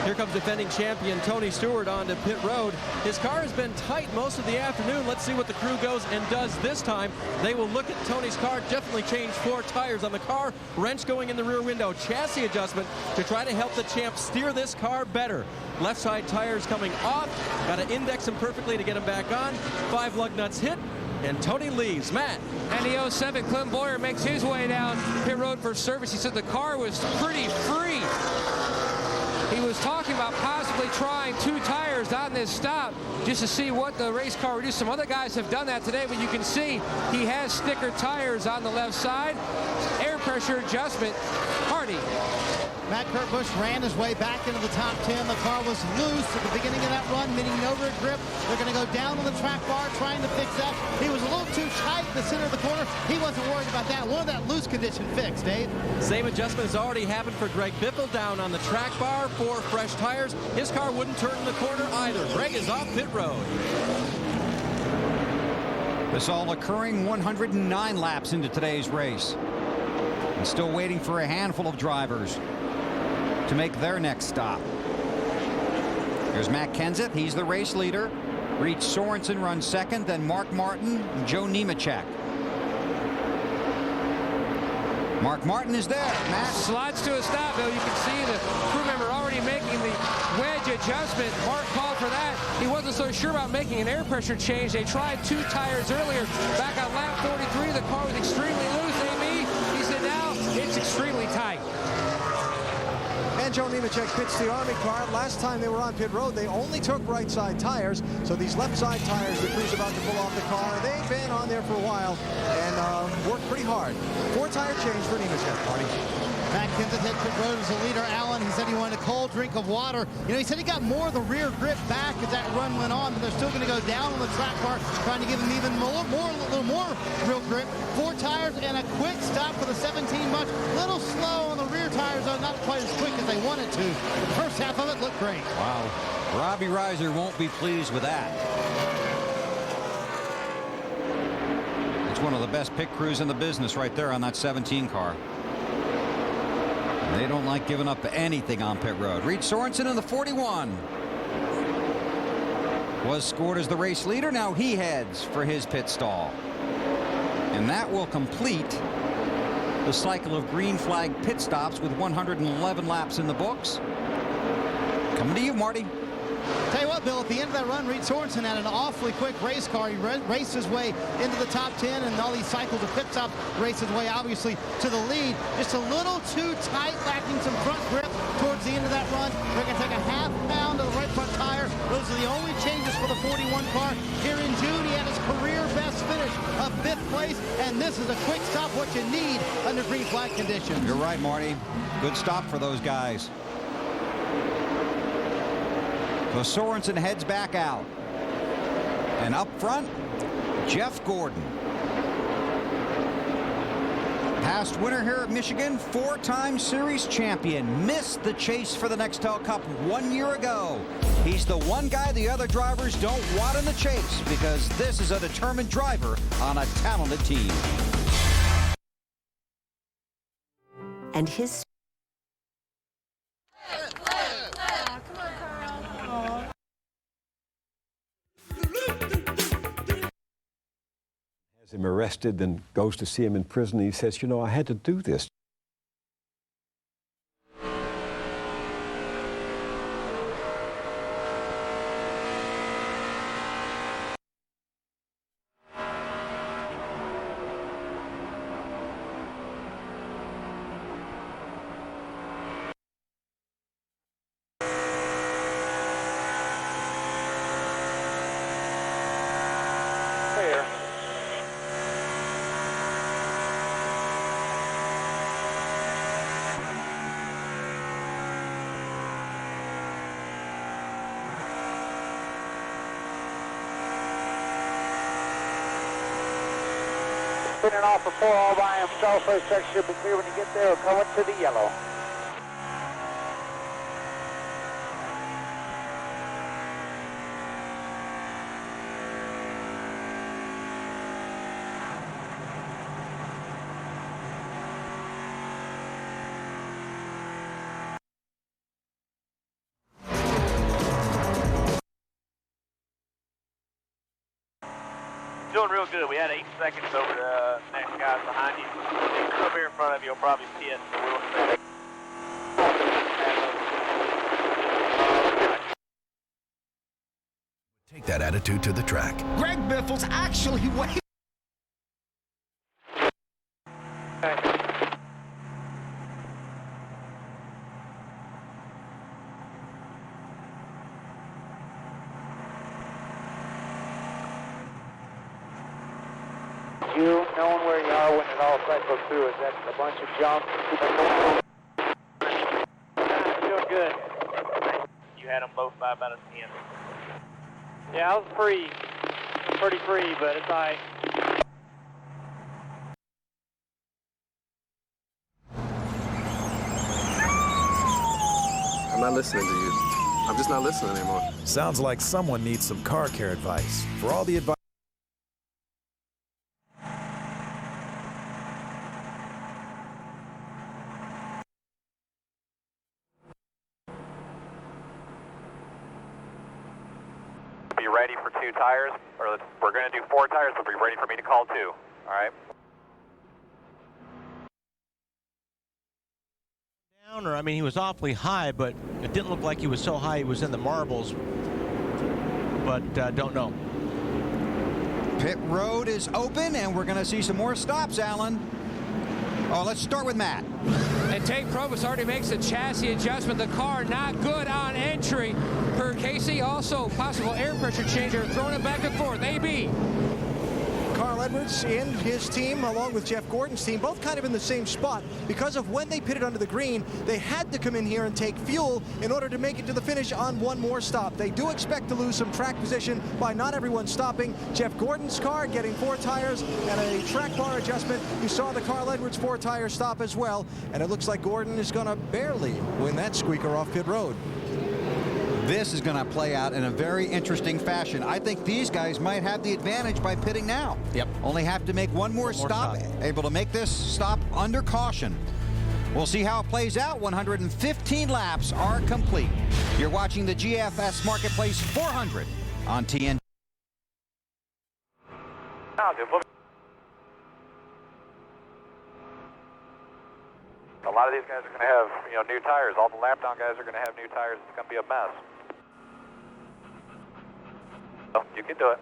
Here comes defending champion Tony Stewart onto pit road. His car has been tight most of the afternoon. Let's see what the crew goes and does this time. They will look at Tony's car, definitely change 4 tires on the car. Wrench going in the rear window. Chassis adjustment to try to help the champ steer this car better. Left side tires coming off. Got to index them perfectly to get them back on. 5 lug nuts hit. And Tony leaves. Matt. And the 07, Clem Boyer makes his way down pit road for service. He said the car was pretty free. He was talking about possibly trying 2 tires on this stop just to see what the race car would do. Some other guys have done that today, but you can see he has sticker tires on the left side. Air pressure adjustment. Hardy. Matt Kurt Busch ran his way back into the top 10. The car was loose at the beginning of that run, meaning no rear grip. They're going to go down on the track bar trying to fix that. He was a little too tight in the center of the corner. He wasn't worried about that. One of that loose condition fixed, Dave. Same adjustment has already happened for Greg Biffle down on the track bar for fresh tires. His car wouldn't turn in the corner either. Greg is off pit road. This all occurring 109 laps into today's race. And still waiting for a handful of drivers to make their next stop. Here's Matt Kenseth. He's the race leader. Reed Sorensen runs second, then Mark Martin and Joe Nemechek. Mark Martin is there. Matt slides to a stop, Bill. You can see the crew member already making the wedge adjustment. Mark called for that. He wasn't so sure about making an air pressure change. They tried 2 tires earlier. Back on lap 43, the car was extremely loose, Amy. He said now it's extremely tight. And Joe Nemechek pits the Army car. Last time they were on pit road, they only took right side tires. So these left side tires, the crew's about to pull off the car. They've been on there for a while and worked pretty hard. 4 tire change for Nemechek, Marty. Matt Kenseth hit pit road as a leader. Allen, he said he wanted a cold drink of water. You know, he said he got more of the rear grip back as that run went on, but they're still going to go down on the track bar, trying to give him even a little more real grip. 4 tires and a quick stop for the 17 much. Little slow on the rear tires, though, not quite as quick as they wanted to. The first half of it looked great. Wow. Robbie Reiser won't be pleased with that. It's one of the best pit crews in the business right there on that 17 car. They don't like giving up anything on pit road. Reed Sorensen in the 41 was scored as the race leader. Now he heads for his pit stall. And that will complete the cycle of green flag pit stops with 111 laps in the books. Coming to you, Marty. Tell you what, Bill, at the end of that run, Reed Sorensen had an awfully quick race car. He raced his way into the top 10, and all these cycles of pit stops raced his way, obviously, to the lead. Just a little too tight, lacking some front grip towards the end of that run. They're going to take a half pound of the right front tire. Those are the only changes for the 41 car. Here in June, he had his career best finish of 5th place, and this is a quick stop, what you need under green flag conditions. You're right, Marty. Good stop for those guys. So Sorensen heads back out. And up front, Jeff Gordon. Past winner here at Michigan, 4-time series champion. Missed the chase for the Nextel Cup 1 year ago. He's the one guy the other drivers don't want in the chase because this is a determined driver on a talented team. And his him arrested, then goes to see him in prison. He says, you know, I had to do this. Spinning off before all by himself. First check should be clear when you get there. We're coming to the yellow. Doing real good. We had 8 seconds over the next guys behind you. Up here in front of you, you'll probably see it. So we'll Take that attitude to the track. Greg Biffle's actually waiting. You knowing where you are when it all cycles through, is that a bunch of junk? doing good. You had them both by about a 10. Yeah, I was pretty free, but it's all right. I'm not listening to you. I'm just not listening anymore. Sounds like someone needs some car care advice. For all the advice. Be ready for 2 tires, or we're going to do 4 tires, so be ready for me to call 2. All right? Or I mean, he was awfully high, but it didn't look like he was so high he was in the marbles. But don't know. Pit road is open, and we're going to see some more stops, Alan. Oh, let's start with Matt. And Tank Probus already makes a chassis adjustment. The car not good on entry for Casey. Also, possible air pressure changer, throwing it back and forth. AB. Carl Edwards and his team, along with Jeff Gordon's team, both kind of in the same spot. Because of when they pitted under the green, they had to come in here and take fuel in order to make it to the finish on one more stop. They do expect to lose some track position by not everyone stopping. Jeff Gordon's car getting 4 tires and a track bar adjustment. You saw the Carl Edwards 4-tire stop as well, and it looks like Gordon is going to barely win that squeaker off pit road. This is going to play out in a very interesting fashion. I think these guys might have the advantage by pitting now. Yep. Only have to make one more stop, able to make this stop under caution. We'll see how it plays out. 115 laps are complete. You're watching the GFS Marketplace 400 on TNT. A lot of these guys are going to have, new tires. All the lap down guys are going to have new tires. It's going to be a mess. So you can do it.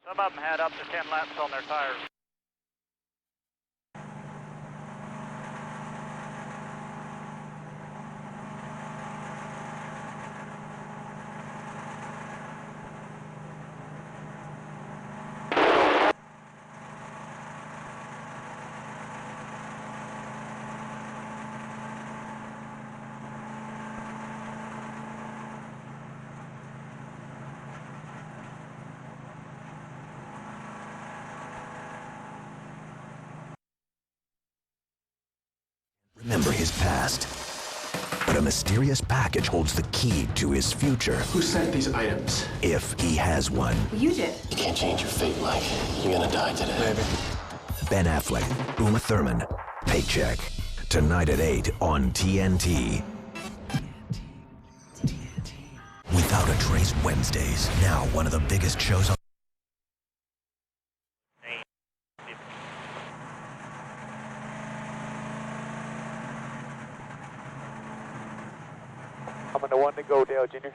Some of them had up to 10 laps on their tires. his past. But a mysterious package holds the key to his future. Who sent these items? If he has one. You did. You can't change your fate, Mike. You're gonna die today. Maybe. Ben Affleck, Uma Thurman, Paycheck. Tonight at 8 on TNT. Without a Trace Wednesdays. Now one of the biggest shows on. I'm the one to go, Dale Jr.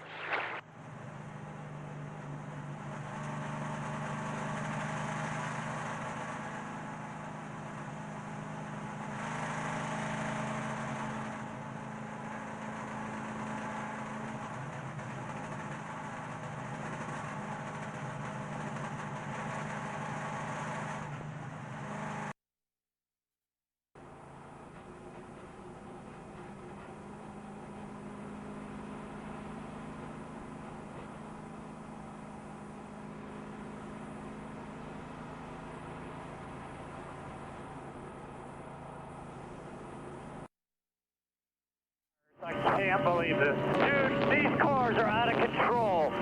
I can't believe this. Dude, these cars are out of control.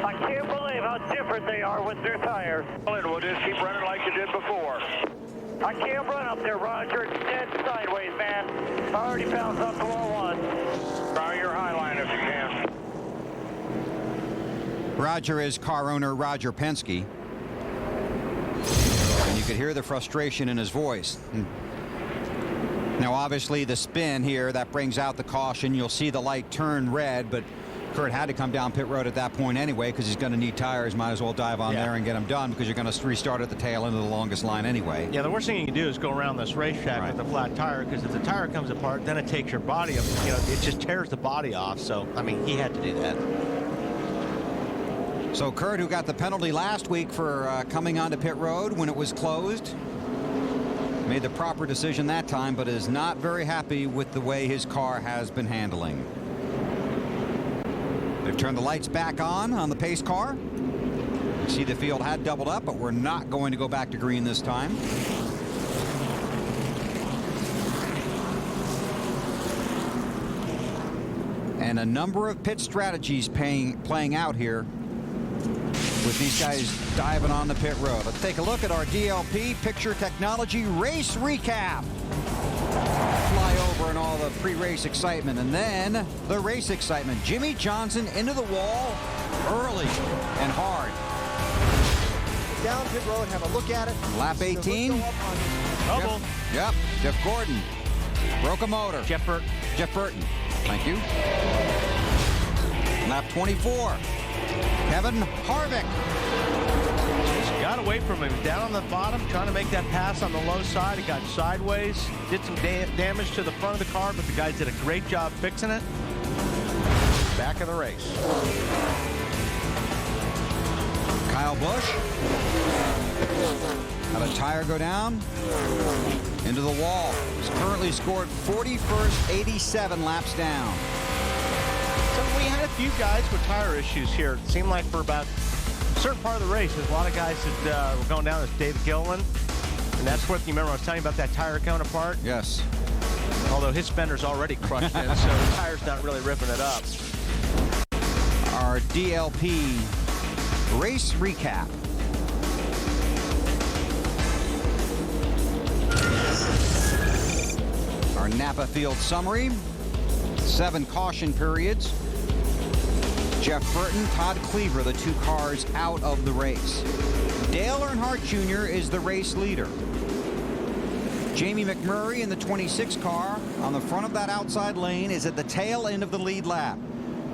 I can't believe how different they are with new tires. We'll just keep running like you did before. I can't run up there, Roger. It's dead sideways, man. I already bounced up to wall one. Try your high line if you can. Roger is car owner Roger Penske. And you could hear the frustration in his voice. Now, obviously, the spin here, that brings out the caution. You'll see the light turn red, but Kurt had to come down pit road at that point anyway because he's going to need tires. Might as well dive on there and get them done because you're going to restart at the tail end of the longest line anyway. Yeah, the worst thing you can do is go around this racetrack with a flat tire, because if the tire comes apart, then it takes your body up. You know, it just tears the body off. So, I mean, he had to do that. So Kurt, who got the penalty last week for coming onto pit road when it was closed, made the proper decision that time, but is not very happy with the way his car has been handling. They've turned the lights back on the pace car. You see the field had doubled up, but we're not going to go back to green this time. And a number of pit strategies playing out here with these guys diving on the pit road. Let's take a look at our DLP Picture Technology race recap. Fly over and all the pre-race excitement, and then the race excitement. Jimmy Johnson into the wall early and hard. Down pit road, have a look at it. Lap 18. Double. Yep, Jeff Gordon broke a motor. Jeff Burton. Thank you. Lap 24. Kevin Harvick. Just got away from him. Down on the bottom, trying to make that pass on the low side. He got sideways. Did some damage to the front of the car, but the guys did a great job fixing it. Back in the race. Kyle Busch. Had a tire go down. Into the wall. He's currently scored 41st, 87 laps down. So we had a few guys with tire issues here. It seemed like for about a certain part of the race, there's a lot of guys that were going down. There's David Gilliland. And that's what you remember I was telling you about that tire coming apart? Yes. Although his fender's already crushed in, so the tire's not really ripping it up. Our DLP race recap. Our Napa Field summary. 7 caution periods. Jeff Burton, Todd Cleaver, the 2 cars out of the race. Dale Earnhardt Jr. is the race leader. Jamie McMurray in the 26 car on the front of that outside lane is at the tail end of the lead lap.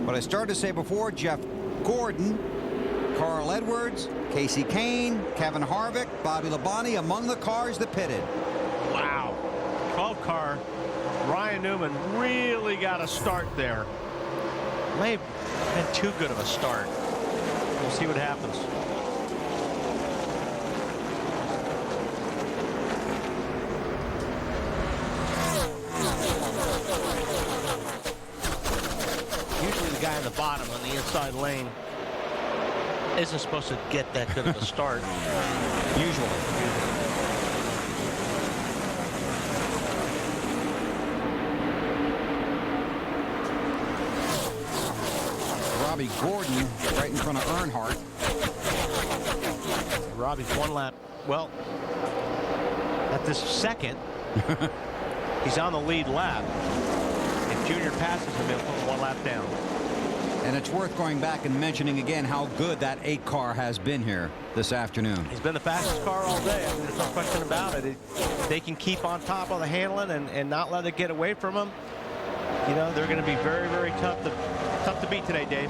What I started to say before, Jeff Gordon, Carl Edwards, Casey Kane, Kevin Harvick, Bobby Labonte among the cars that pitted. Wow. 12 car. Ryan Newman really got a start there. May have been too good of a start. We'll see what happens. Usually the guy in the bottom on the inside lane isn't supposed to get that good of a start. Usually. Robbie Gordon right in front of Earnhardt. Robbie's one lap. Well, at this second, he's on the lead lap. If Junior passes him, he'll put one lap down. And it's worth going back and mentioning again how good that 8 car has been here this afternoon. He's been the fastest car all day. I mean, there's no question about it. They can keep on top of the handling and not let it get away from them. You know, they're going to be very, very tough to beat today, Dave.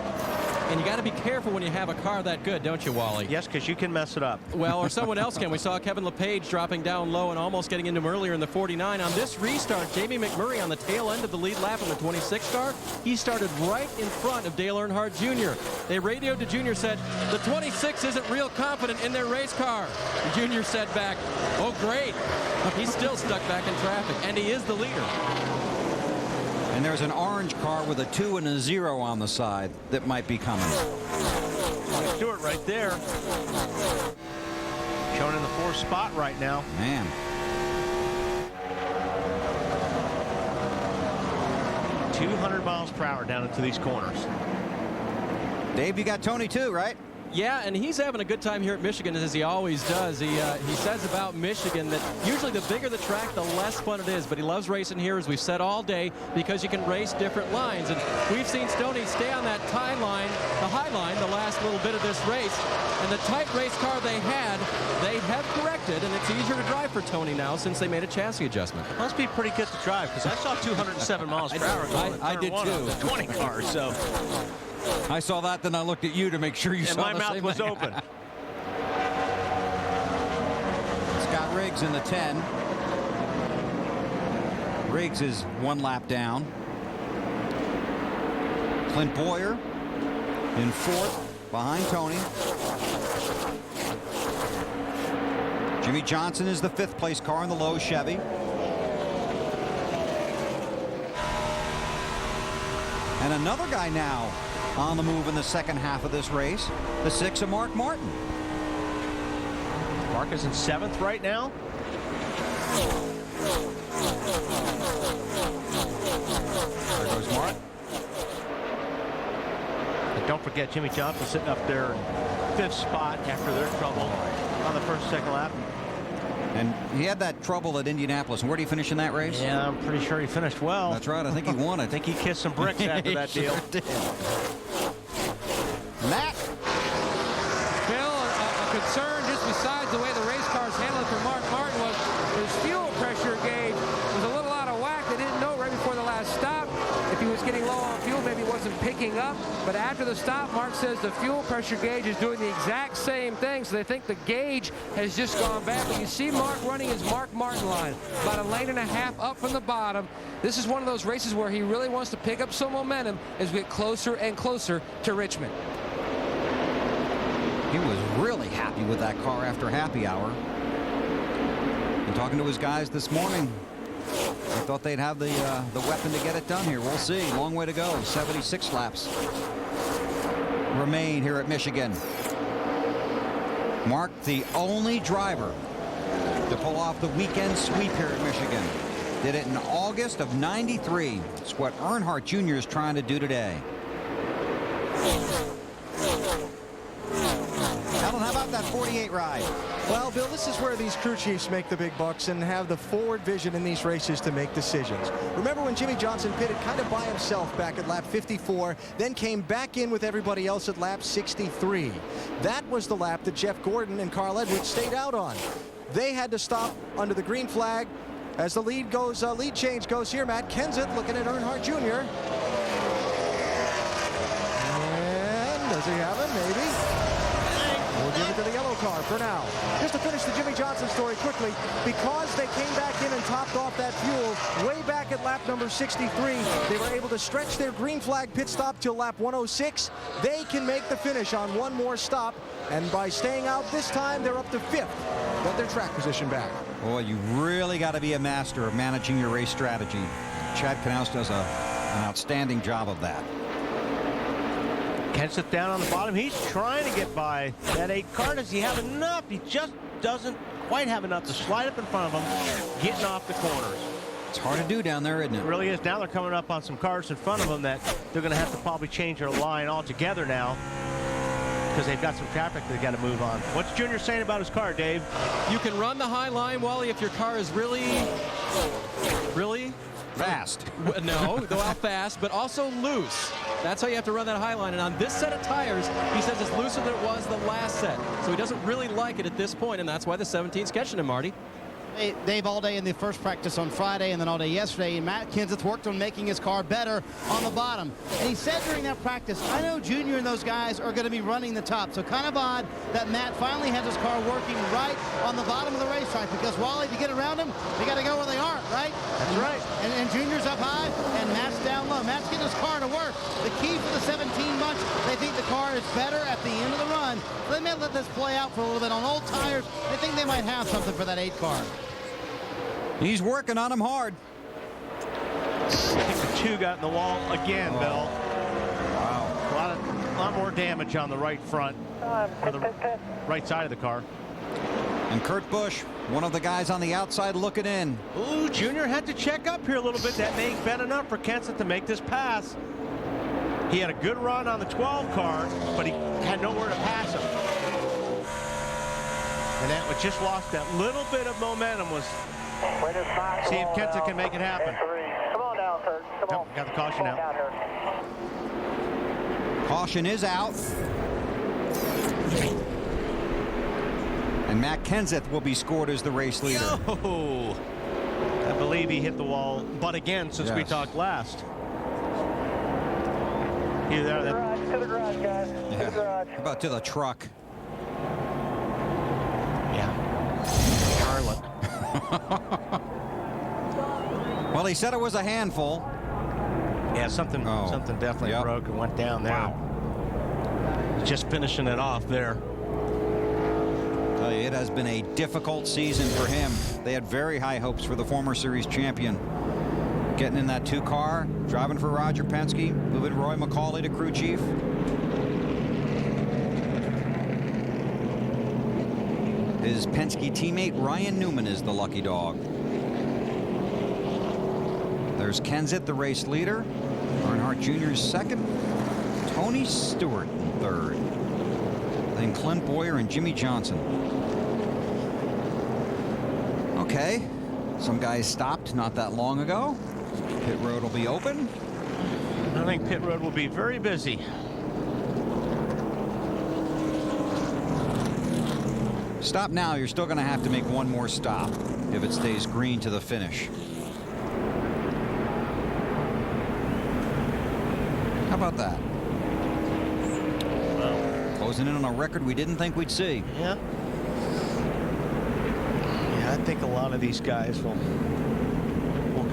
And you got to be careful when you have a car that good, don't you, Wally? Yes, because you can mess it up. Well, or someone else can. We saw Kevin LePage dropping down low and almost getting into him earlier in the 49. On this restart, Jamie McMurray on the tail end of the lead lap in the 26 car. He started right in front of Dale Earnhardt Jr. They radioed to Junior, said, the 26 isn't real confident in their race car. And Junior said back, oh, great. He's still stuck back in traffic, and he is the leader. And there's an orange car with a 2 and a 0 on the side that might be coming. Stewart right there. Showing in the 4th spot right now. Man. .200 miles per hour down into these corners. Dave, you got Tony too, right? Yeah, and he's having a good time here at Michigan, as he always does. He says about Michigan that usually the bigger the track, the less fun it is. But he loves racing here, as we've said all day, because you can race different lines. And we've seen Stoney stay on that high line, the last little bit of this race. And the tight race car they have corrected, and it's easier to drive for Tony now since they made a chassis adjustment. It must be pretty good to drive, because I saw 207 miles per hour going I did too. 20 cars, so. I saw that, then I looked at you to make sure you saw my mouth was open. Scott Riggs in the 10. Riggs is 1 lap down. Clint Boyer in 4th behind Tony. Jimmy Johnson is the 5th place car in the low Chevy. And another guy now on the move in the second half of this race, the 6 of Mark Martin. Mark is in 7th right now. There goes Mark. And don't forget Jimmy Johnson sitting up there in 5th spot after their trouble on the 1st, 2nd lap. And he had that trouble at Indianapolis. And where did he finish in that race? Yeah, I'm pretty sure he finished well. That's right. I think he won it. I think he kissed some bricks after that deal. Sure did. Matt. Bill, a concern just besides the way the race cars handled it for Mark Martin was his fuel pressure gauge was a little out of whack. They didn't know right before the last stop if he was getting low on fuel, maybe he wasn't picking up. But after the stop, Mark says the fuel pressure gauge is doing the exact same thing, so they think the gauge has just gone bad. But you see Mark running his Mark Martin line, about 1.5 lanes up from the bottom. This is one of those races where he really wants to pick up some momentum as we get closer and closer to Richmond. He was really happy with that car after happy hour. And talking to his guys this morning, they thought they'd have the weapon to get it done here. We'll see. Long way to go. 76 laps remain here at Michigan. Mark, the only driver to pull off the weekend sweep here at Michigan. Did it in August of '93. It's what Earnhardt Jr. is trying to do today. Alan, how about that 48 ride? Well, Bill, this is where these crew chiefs make the big bucks and have the forward vision in these races to make decisions. Remember when Jimmy Johnson pitted kind of by himself back at lap 54, then came back in with everybody else at lap 63. That was the lap that Jeff Gordon and Carl Edwards stayed out on. They had to stop under the green flag. As the lead change goes here, Matt Kenseth looking at Earnhardt Jr. And does he have it? Maybe. We'll give it to the yellow car for now. Just to finish the Jimmy Johnson story quickly, because they came back in and topped off that fuel way back at lap number 63, they were able to stretch their green flag pit stop till lap 106. They can make the finish on one more stop, and by staying out this time, they're up to 5th. Got their track position back. Boy, you really got to be a master of managing your race strategy. Chad Knaus does an outstanding job of that. Kenseth down on the bottom. He's trying to get by that 8 car. Does he have enough? He just doesn't quite have enough to slide up in front of him, getting off the corners. It's hard to do down there, isn't it? It really is. Now they're coming up on some cars in front of them that they're going to have to probably change their line altogether now because they've got some traffic they've got to move on. What's Junior saying about his car, Dave? You can run the high line, Wally, if your car is really fast. No, go out fast, but also loose. That's how you have to run that high line. And on this set of tires, he says it's looser than it was the last set. So he doesn't really like it at this point, and that's why the 17's catching him, Marty. Dave, all day in the first practice on Friday and then all day yesterday, and Matt Kenseth worked on making his car better on the bottom. And he said during that practice, I know Junior and those guys are going to be running the top. So kind of odd that Matt finally has his car working right on the bottom of the racetrack, because Wally, to get around them, they got to go where they aren't, right? That's right. And Junior's up high and Matt's down low. Matt's getting his car to work. The key for the 17 months, they think the car is better at the end of the run. So they may let this play out for a little bit on old tires. They think they might have something for that 8 car. He's working on him hard. I think the 2 got in the wall again, Bill. Wow. A lot more damage on the right front, or the right side of the car. And Kurt Busch, one of the guys on the outside looking in. Ooh, Junior had to check up here a little bit. That may have been enough for Kenseth to make this pass. He had a good run on the 12 car, but he had nowhere to pass him. And that just lost that little bit of momentum. Was see if Kenseth can make it happen. Come on down, Kurt. Come on. Got the caution out. Caution is out. And Matt Kenseth will be scored as the race leader. Yo! I believe he hit the wall, but again, since we talked last. To the garage, guys. To the garage. How about to the truck? Yeah. Charlotte. Well, he said it was a handful. Yeah, something definitely broke and went down there. Wow. Just finishing it off there. It has been a difficult season for him. They had very high hopes for the former series champion. Getting in that 2 car, driving for Roger Penske, moving Roy McCauley to crew chief. His Penske teammate Ryan Newman is the lucky dog. There's Kenseth, the race leader. Earnhardt Jr. is second. Tony Stewart in third. Then Clint Boyer and Jimmy Johnson. Okay, some guys stopped not that long ago. Pit road will be open. I think pit road will be very busy. Stop now, you're still going to have to make one more stop if it stays green to the finish. How about that? Well, closing in on a record we didn't think we'd see. Yeah. Yeah, I think a lot of these guys will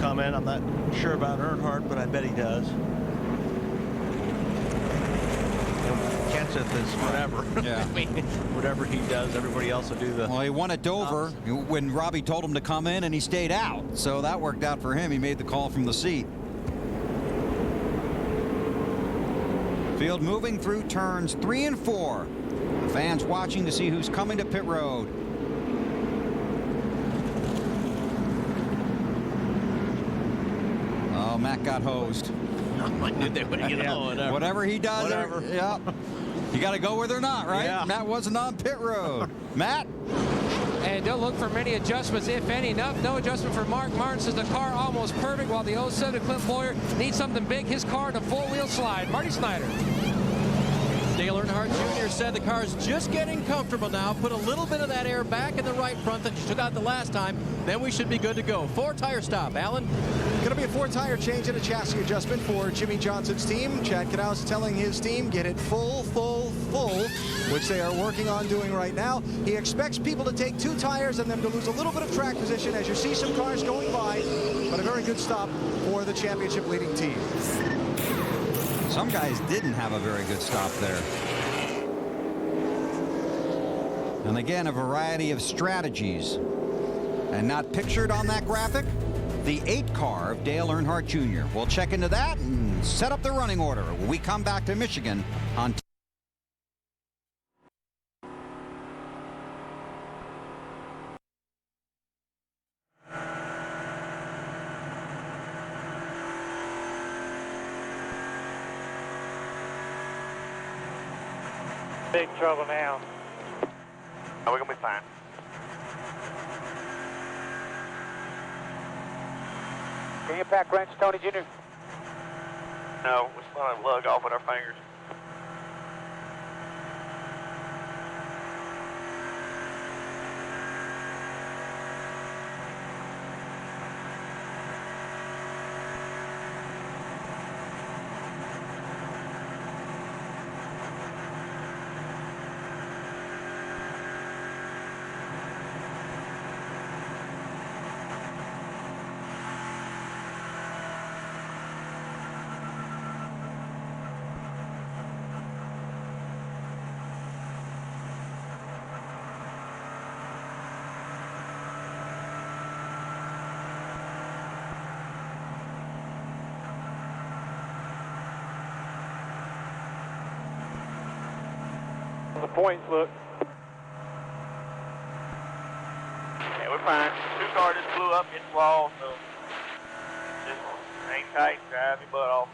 come in. I'm not sure about Earnhardt, but I bet he does. Kenseth is whatever. Yeah. I mean, whatever he does, everybody else will do the. Well, he won at Dover when Robbie told him to come in, and he stayed out. So that worked out for him. He made the call from the seat. Field moving through turns 3 and 4. The fans watching to see who's coming to pit road. Oh, Matt got hosed. I knew they would get whatever he does. Whatever. Yeah. You got to go where they're not, right? Yeah. Matt wasn't on pit road. Matt? And don't look for many adjustments, if any. No adjustment for Mark Martin. Says the car almost perfect, while the 07 Clint Boyer needs something big. His car to full-wheel slide. Marty Snyder. Dale Earnhardt Jr. said the car's just getting comfortable now. Put a little bit of that air back in the right front that you took out the last time. Then we should be good to go. 4-tire stop. Alan? Going to be a 4-tire change and a chassis adjustment for Jimmy Johnson's team. Chad Knaus telling his team, get it full, which they are working on doing right now. He expects people to take 2 tires and them to lose a little bit of track position as you see some cars going by, but a very good stop for the championship leading team. Some guys didn't have a very good stop there. And again, a variety of strategies. And not pictured on that graphic, the 8 car of Dale Earnhardt Jr. We'll check into that and set up the running order when we come back to Michigan on Big trouble now. Oh, we're going to be fine. Can you pack wrench, Tony Jr.? No, we're just going to lug off with our fingers. The points look. Yeah, we're fine. Two cars just blew up in the wall, so just hang tight, drive your butt off.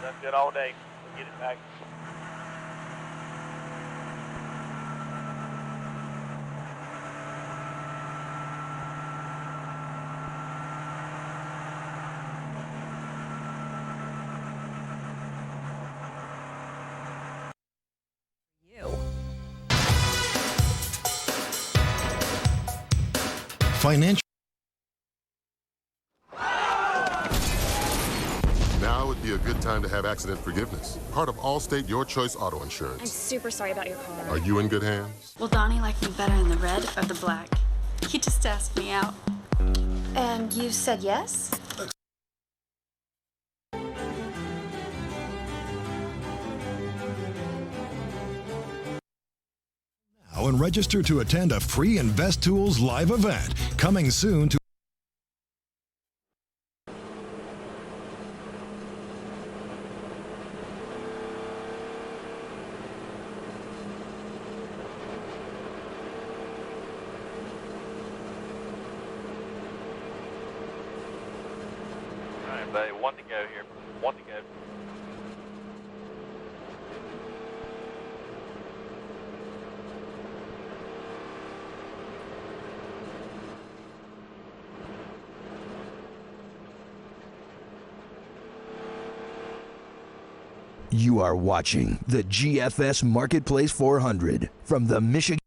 That's good all day. We'll get it back. Financial. Now would be a good time to have accident forgiveness. Part of Allstate Your Choice Auto I'm Insurance. super sorry about your car. Are you in good hands? Will Donnie like me better in the red or the black? He just asked me out. And you said yes? Now and register to attend a free Invest Tools live event coming soon to. All right, buddy, one to go here. One to go. You are watching the GFS Marketplace 400 from the Michigan.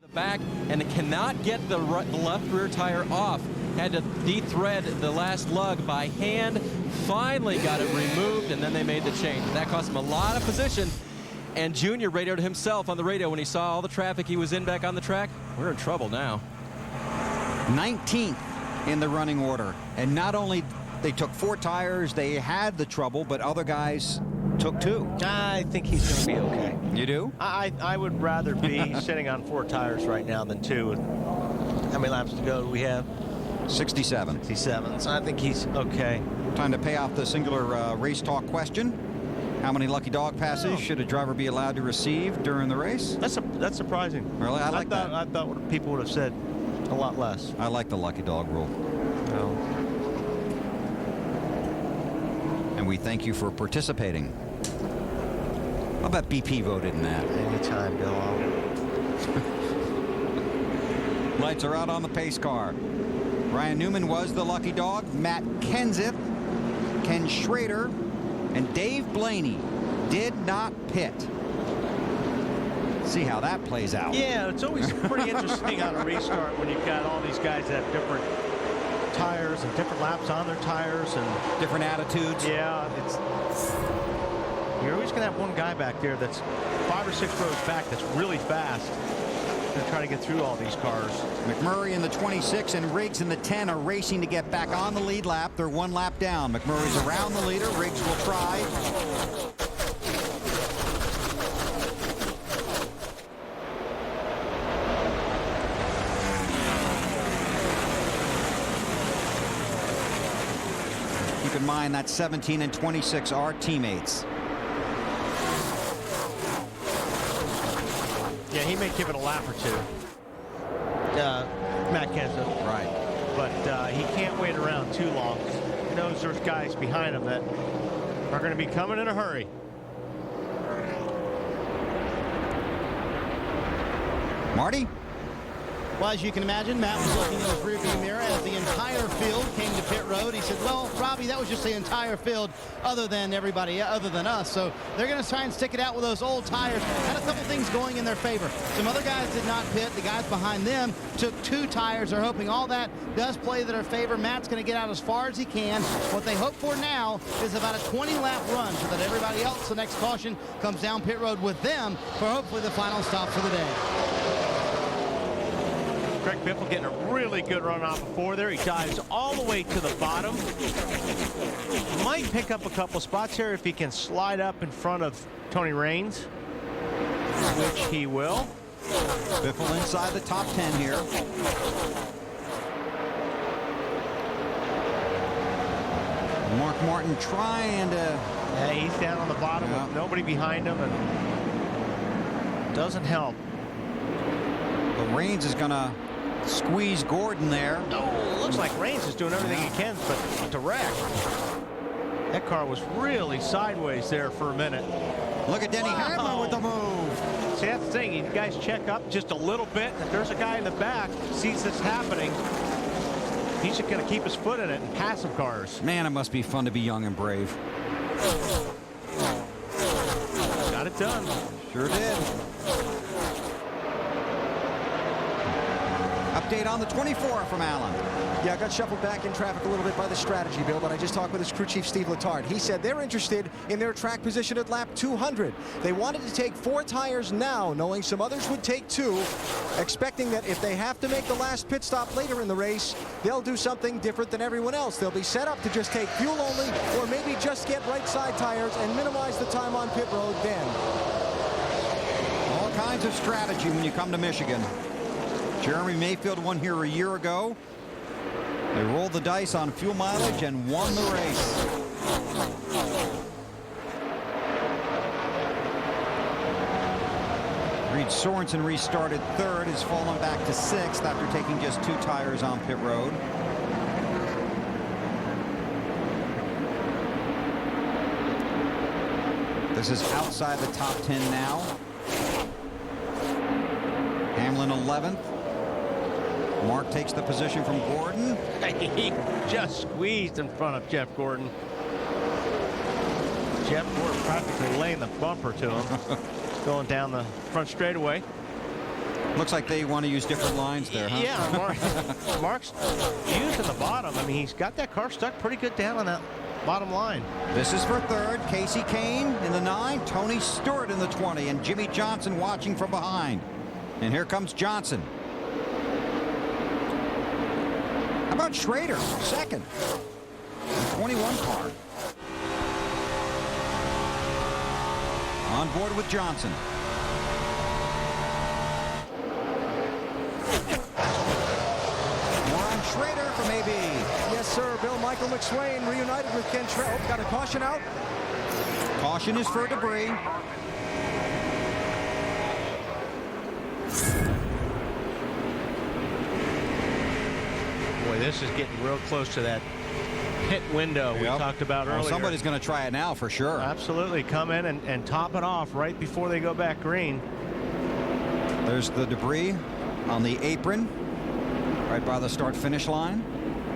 The back and cannot get the left rear tire off. Had to de-thread the last lug by hand. Finally got it removed, and then they made the change. That cost him a lot of position. And Junior radioed himself on the radio when he saw all the traffic he was in back on the track. We're in trouble now. 19th in the running order. And not only they took 4 tires, they had the trouble, but other guys took 2. I think he's going to be okay. You do? I would rather be sitting on 4 tires right now than 2. How many laps to go do we have? 67. 67. So I think he's okay. Time to pay off the singular race talk question. How many lucky dog passes should a driver be allowed to receive during the race? That's surprising. Really? I like that. I thought people would have said a lot less. I like the lucky dog rule. No. And we thank you for participating. I'll bet BP voted in that. Anytime, Bill. Lights are out on the pace car. Ryan Newman was the lucky dog. Matt Kenseth, Ken Schrader, and Dave Blaney did not pit. See how that plays out. Yeah, it's always pretty interesting on a restart when you've got all these guys that have different tires and different laps on their tires and different attitudes. Yeah, you're always going to have one guy back there that's 5 or 6 rows back that's really fast to try to get through all these cars. McMurray in the 26 and Riggs in the 10 are racing to get back on the lead lap. They're 1 lap down. McMurray's around the leader. Riggs will try. Keep in mind that 17 and 26 are teammates. Yeah, he may give it a lap or 2. Matt Kenseth. Right. But he can't wait around too long. He knows there's guys behind him that are going to be coming in a hurry. Marty? Well, as you can imagine, Matt was looking in his rearview mirror as the entire field came to pit road. He said, well, Robbie, that was just the entire field other than everybody, other than us. So they're going to try and stick it out with those old tires. Had a couple things going in their favor. Some other guys did not pit. The guys behind them took 2 tires. They're hoping all that does play to their favor. Matt's going to get out as far as he can. What they hope for now is about a 20-lap run so that everybody else, the next caution, comes down pit road with them for hopefully the final stop for the day. Craig Biffle getting a really good run off before there. He dives all the way to the bottom. Might pick up a couple spots here if he can slide up in front of Tony Raines, which he will. Biffle inside the top 10 here. Mark Martin trying to... Yeah, he's down on the bottom with nobody behind him, and doesn't help. But Raines is going to squeeze Gordon there. Oh, looks like Raines is doing everything he can, but to wreck. That car was really sideways there for a minute. Look at Denny Hamlin with the move. See, that's the thing. You guys check up just a little bit. If there's a guy in the back sees this happening, he's just going to keep his foot in it and pass some cars. Man, it must be fun to be young and brave. Got it done. Sure did. Update on the 24 from Allen. Yeah, I got shuffled back in traffic a little bit by the strategy, Bill, but I just talked with his crew chief, Steve Letard. He said they're interested in their track position at lap 200. They wanted to take 4 tires now, knowing some others would take 2, expecting that if they have to make the last pit stop later in the race, they'll do something different than everyone else. They'll be set up to just take fuel only, or maybe just get right side tires and minimize the time on pit road then. All kinds of strategy when you come to Michigan. Jeremy Mayfield won here a year ago. They rolled the dice on fuel mileage and won the race. Reed Sorensen restarted 3rd, has fallen back to 6th after taking just 2 tires on pit road. This is outside the top 10 now. Hamlin 11th. Mark takes the position from Gordon. He just squeezed in front of Jeff Gordon. Jeff Gordon practically laying the bumper to him. Going down the front straightaway. Looks like they want to use different lines there, huh? Yeah, Mark's using the bottom. I mean, he's got that car stuck pretty good down on that bottom line. This is for 3rd. Casey Kane in the 9. Tony Stewart in the 20. And Jimmy Johnson watching from behind. And here comes Johnson. How about Schrader, 2nd? The 21 car. On board with Johnson. More on Schrader from AB. Yes, sir. Bill Michael McSwain reunited with Ken Trell. Oh, got a caution out. Caution is for debris. Boy, this is getting real close to that pit window we talked about earlier. Somebody's going to try it now for sure. Absolutely. Come in and top it off right before they go back green. There's the debris on the apron right by the start finish line.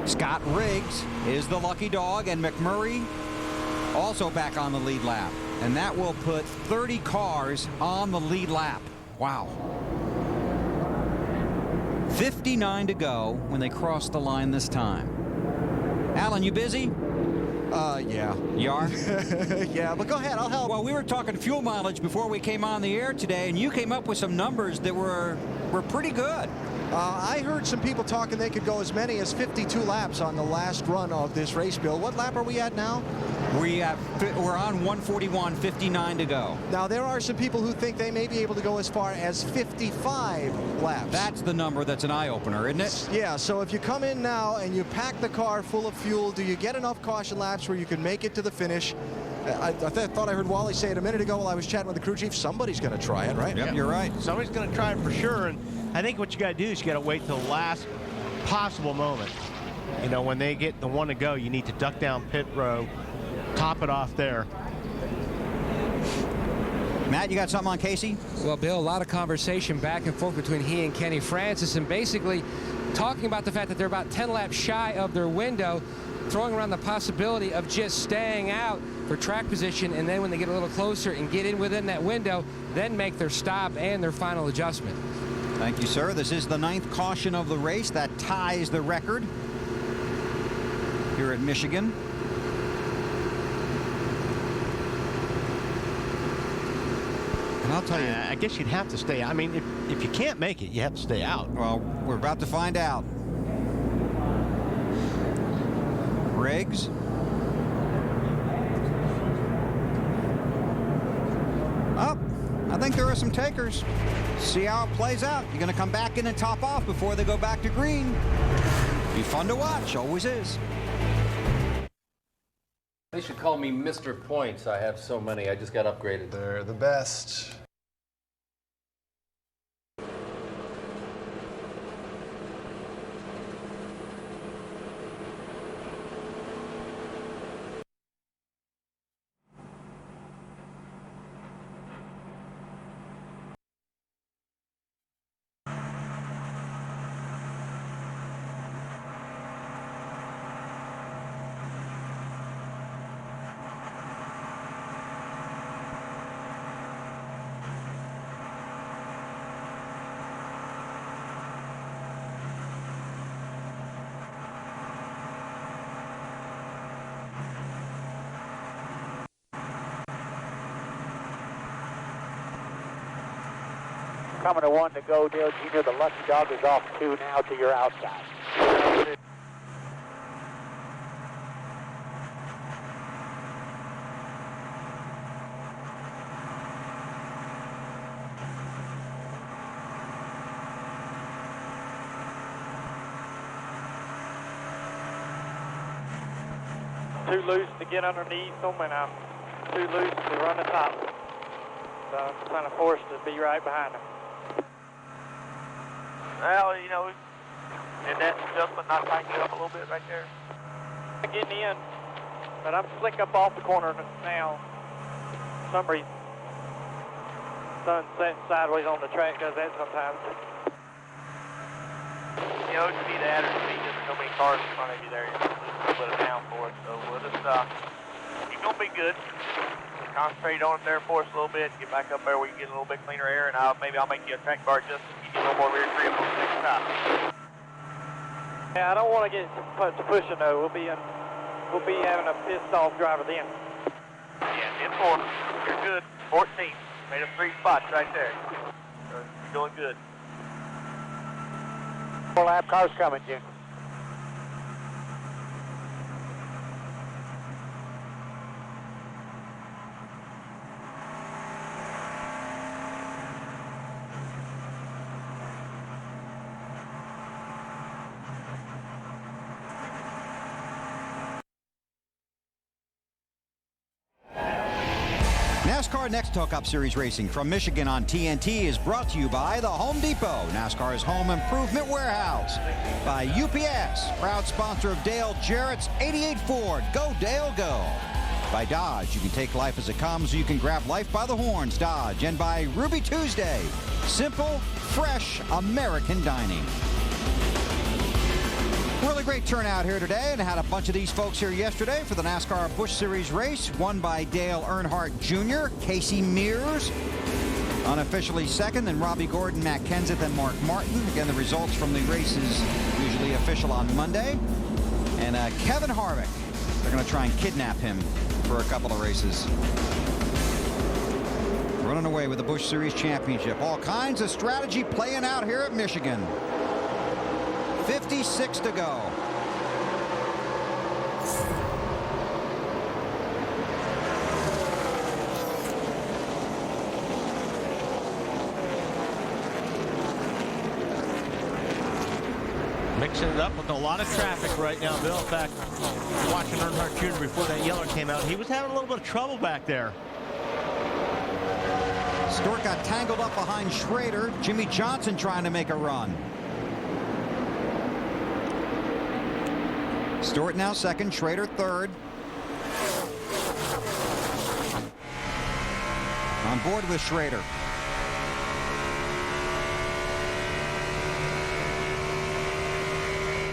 Scott Riggs is the lucky dog, and McMurray also back on the lead lap. And that will put 30 cars on the lead lap. Wow. 59 to go when they cross the line this time. Alan, you busy? Yeah. You are? Yeah, but go ahead, I'll help. Well, we were talking fuel mileage before we came on the air today, and you came up with some numbers that were pretty good. I heard some people talking they could go as many as 52 laps on the last run of this race, Bill. What lap are we at now? We're on 141, 59 to go. Now, there are some people who think they may be able to go as far as 55 laps. That's the number that's an eye-opener, isn't it? Yeah, so if you come in now and you pack the car full of fuel, do you get enough caution laps where you can make it to the finish? I thought I heard Wally say it a minute ago while I was chatting with the crew chief. Somebody's going to try it, right? Yep, you're right. Somebody's going to try it for sure. And I think what you got to do is you got to wait till the last possible moment. You know, when they get the one to go, you need to duck down pit row, top it off there. Matt, you got something on Casey? Well, Bill, a lot of conversation back and forth between he and Kenny Francis, and basically talking about the fact that they're about 10 laps shy of their window, throwing around the possibility of just staying out for track position, and then when they get a little closer and get in within that window, then make their stop and their final adjustment. Thank you, sir. This is the 9th caution of the race. That ties the record here at Michigan. And I'll tell you, I guess you'd have to stay out. I mean, if you can't make it, you have to stay out. Well, we're about to find out. Riggs. Oh, I think there are some takers. See how it plays out. You're going to come back in and top off before they go back to green. Be fun to watch. Always is. They should call me Mr. Points. I have so many. I just got upgraded. They're the best. Coming to 1 to go, Dale Jr. The lucky dog is off 2 now to your outside. Too loose to get underneath them, and I'm too loose to run the top. So I'm kind of forced to be right behind them. Well, you know, did that adjustment not tighten you up a little bit right there? Getting in, but I'm slick up off the corner now. For some reason, sun setting sideways on the track does that sometimes. You know, it's either that or speed. There's so many cars in front of you there. You have to split it down for it. So we'll just, you're going to be good. Concentrate on it there for us a little bit. Get back up there where you get a little bit cleaner air, and maybe I'll make you a track bar adjustment. Give you a little more rear grip on the next time. Yeah, I don't want to get to pushing though. We'll be having a pissed off driver then. Yeah, in 4. You're good. 14. Made up 3 spots right there. So you're doing good. 4 lap cars coming, Jim. NASCAR NASCAR Cup Series racing from Michigan on TNT is brought to you by the Home Depot, NASCAR's home improvement warehouse. By UPS, proud sponsor of Dale Jarrett's 88 Ford. Go Dale, go. By Dodge, you can take life as it comes, or you can grab life by the horns, Dodge. And by Ruby Tuesday, simple, fresh American dining. Really great turnout here today, and had a bunch of these folks here yesterday for the NASCAR Busch Series race, won by Dale Earnhardt Jr., Casey Mears, unofficially second, then Robbie Gordon, Matt Kenseth, and Mark Martin. Again, the results from the races usually official on Monday. And Kevin Harvick, they're going to try and kidnap him for a couple of races. Running away with the Busch Series championship. All kinds of strategy playing out here at Michigan. 56 to go. Mixing it up with a lot of traffic right now, Bill. In fact, watching Earnhardt Jr. before that yellow came out, he was having a little bit of trouble back there. Stewart got tangled up behind Schrader. Jimmy Johnson trying to make a run. Stewart now second, Schrader third. On board with Schrader.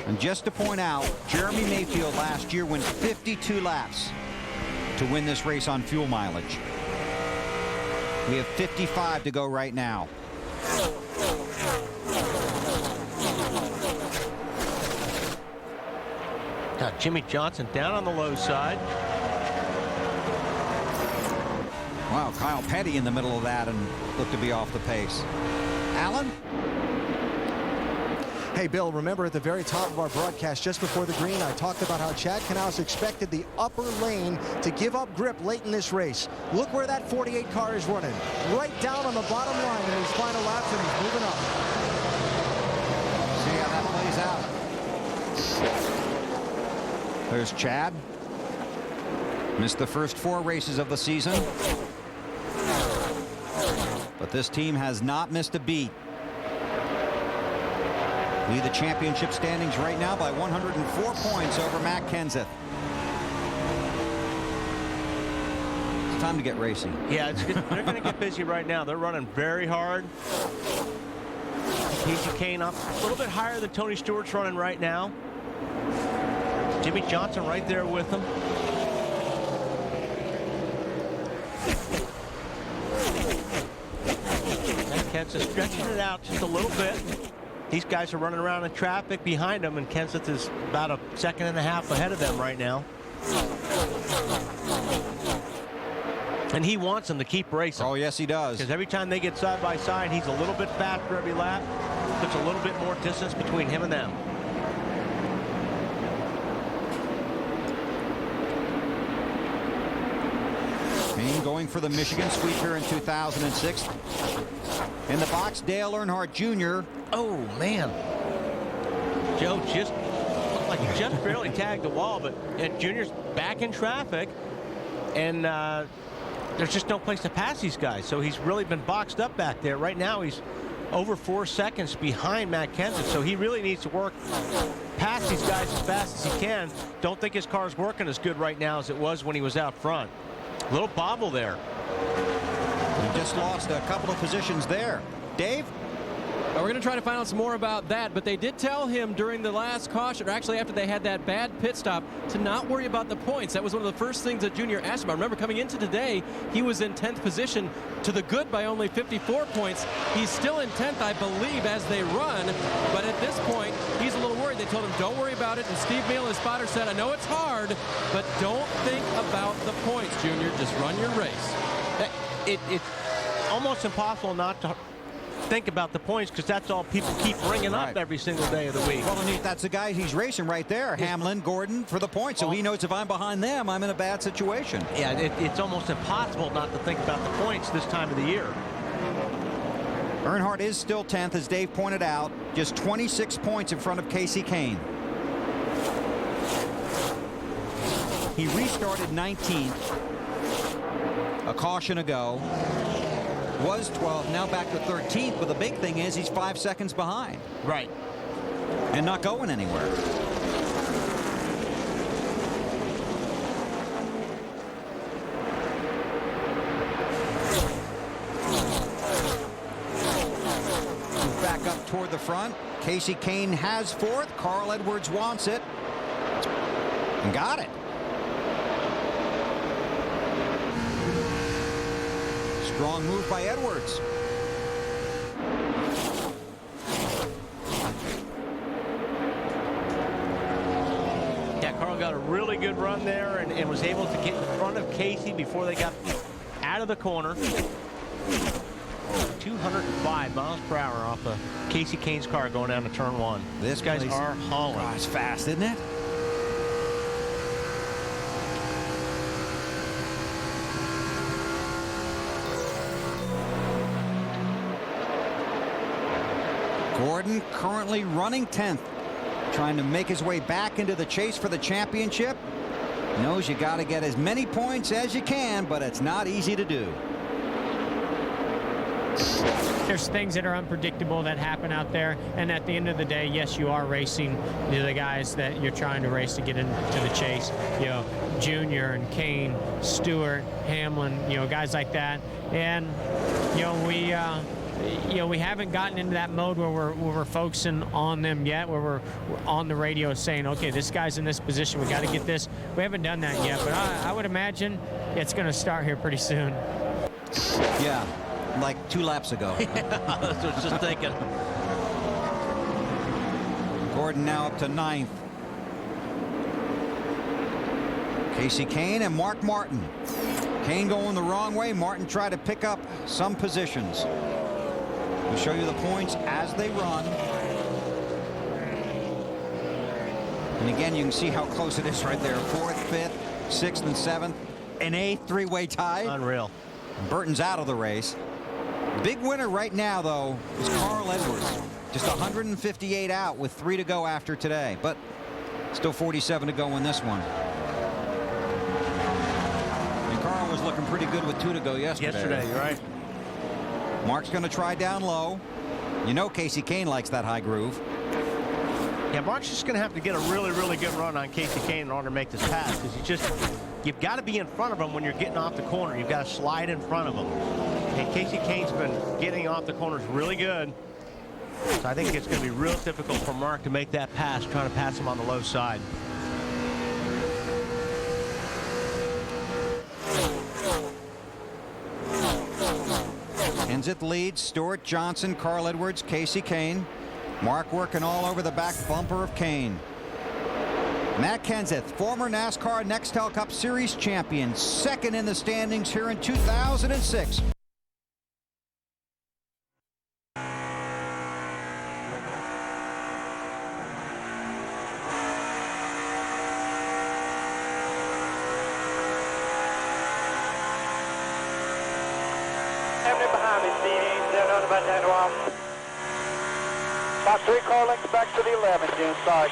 And just to point out, Jeremy Mayfield last year went 52 laps to win this race on fuel mileage. We have 55 to go right now. Got Jimmy Johnson down on the low side. Wow, Kyle Petty in the middle of that and looked to be off the pace. Alan? Hey, Bill, remember at the very top of our broadcast just before the green, I talked about how Chad Knaus expected the upper lane to give up grip late in this race. Look where that 48 car is running. Right down on the bottom line in these final laps, and he's moving up. See how that plays out. There's Chad. Missed the first 4 races of the season. But this team has not missed a beat. Lead the championship standings right now by 104 points over Matt Kenseth. It's time to get racing. Yeah, they're going to get busy right now. They're running very hard. Casey Kane up a little bit higher than Tony Stewart's running right now. Jimmy Johnson right there with him. Matt Kenseth stretching it out just a little bit. These guys are running around in traffic behind them, and Kenseth is about a second and a half ahead of them right now. And he wants them to keep racing. Oh, yes, he does. Because every time they get side by side, he's a little bit faster every lap. Puts a little bit more distance between him and them. Kane going for the Michigan sweeper in 2006. In the box, Dale Earnhardt Jr. Oh, man. Joe just looked like he just barely tagged the wall, but Junior's back in traffic, and there's just no place to pass these guys. So he's really been boxed up back there. Right now, he's over 4 seconds behind Matt Kenseth, so he really needs to work past these guys as fast as he can. Don't think his car's working as good right now as it was when he was out front. A little bobble there. He just lost a couple of positions there. Dave? We're going to try to find out some more about that, but they did tell him during the last caution, or actually after they had that bad pit stop, to not worry about the points. That was one of the first things that Junior asked about. Remember, coming into today, he was in 10th position to the good by only 54 points. He's still in 10th, I believe, as they run, but at this point, he's a little worried. They told him, don't worry about it, and Steve Meal, his spotter, said, I know it's hard, but don't think about the points, Junior. Just run your race. It's almost impossible not to think about the points, because that's all people keep bringing up every single day of the week. Well, and that's the guy he's racing right there, Hamlin, Gordon, for the points. So he knows if I'm behind them, I'm in a bad situation. Yeah, it's almost impossible not to think about the points this time of the year. Earnhardt is still 10th, as Dave pointed out, just 26 points in front of Casey Kane. He restarted 19th. A caution ago. Was 12th, now back to 13th, but the big thing is he's 5 seconds behind. Right. And not going anywhere. Back up toward the front. Casey Kane has 4th. Carl Edwards wants it. And got it. Strong move by Edwards. Yeah, Carl got a really good run there and was able to get in front of Casey before they got out of the corner. 205 miles per hour off of Casey Kane's car going down to turn 1. This guys are hauling. It's fast, isn't it? Gordon currently running 10th, trying to make his way back into the chase for the championship. Knows you got to get as many points as you can, but it's not easy to do. There's things that are unpredictable that happen out there, and at the end of the day, yes, you are racing the guys that you're trying to race to get into the chase. You know, Jr. and Kane, Stewart, Hamlin, guys like that. And, we haven't gotten into that mode where we're focusing on them yet, where we're on the radio saying, okay, this guy's in this position, we got to get this. We haven't done that yet, but I would imagine it's going to start here pretty soon. Yeah, like 2 laps ago. I was just thinking. Gordon now up to 9th. Casey Kane and Mark Martin. Kane going the wrong way. Martin tried to pick up some positions. We'll show you the points as they run. And again, you can see how close it is right there. 4th, 5th, 6th, and 7th. An 8th three-way tie. Unreal. Burton's out of the race. Big winner right now, though, is Carl Edwards. Just 158 out with 3 to go after today. But still 47 to go in this one. And Carl was looking pretty good with 2 to go yesterday. You're right. Mark's going to try down low. You know Casey Kane likes that high groove. Yeah, Mark's just going to have to get a really, really good run on Casey Kane in order to make this pass, because you've got to be in front of him when you're getting off the corner. You've got to slide in front of him. And Casey Kane's been getting off the corners really good. So I think it's going to be real difficult for Mark to make that pass, trying to pass him on the low side. Kenseth leads. Stewart, Johnson, Carl Edwards, Casey Kane. Mark working all over the back bumper of Kane. Matt Kenseth, former NASCAR Nextel Cup Series champion, 2nd in the standings here in 2006. Behind me, Stevie. They're on about 10 to off. About 3 car lengths back to the 11, Jim. Sorry.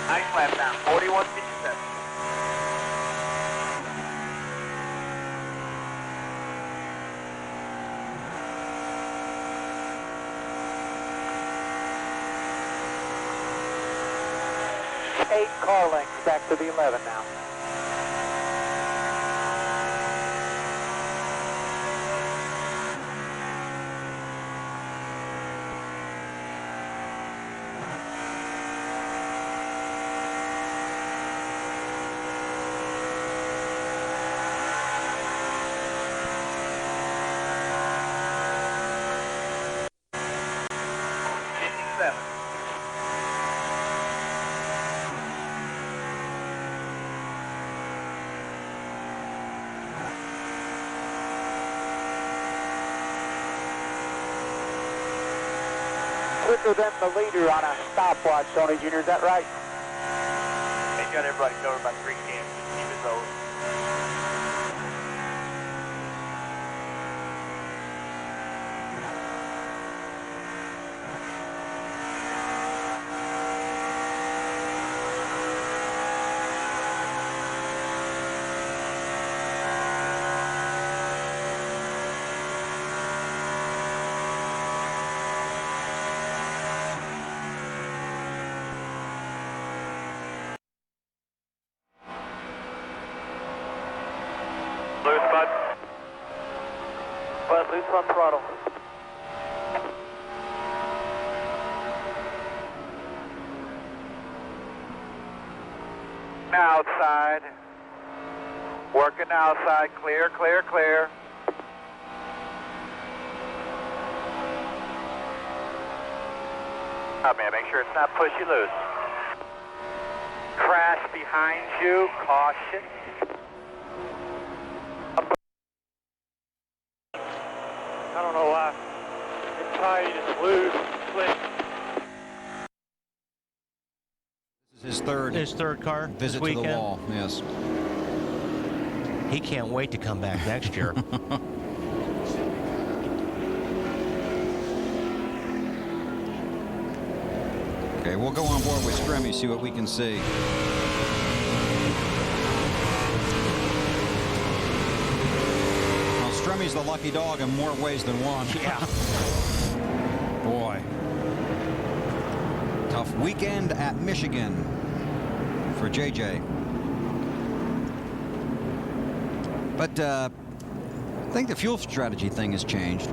Nice lap down, 41.57. Eight car lengths back to the 11 now. Quicker than the leader on a stopwatch, Tony Jr., is that right? He's got everybody covered by 3 cams. Keep it low. Loose, bud. Bud, loose front throttle. Outside. Working outside. Clear, clear, clear. Oh, man, make sure it's not pushy loose. Crash behind you. Caution. I don't know why. It's His third car visit to the wall. Yes. He can't wait to come back next year. Okay, we'll go on board with Stremme, see what we can see. Well, Stremme's the lucky dog in more ways than one. Yeah. Boy. Tough weekend at Michigan for JJ. But I think the fuel strategy thing has changed.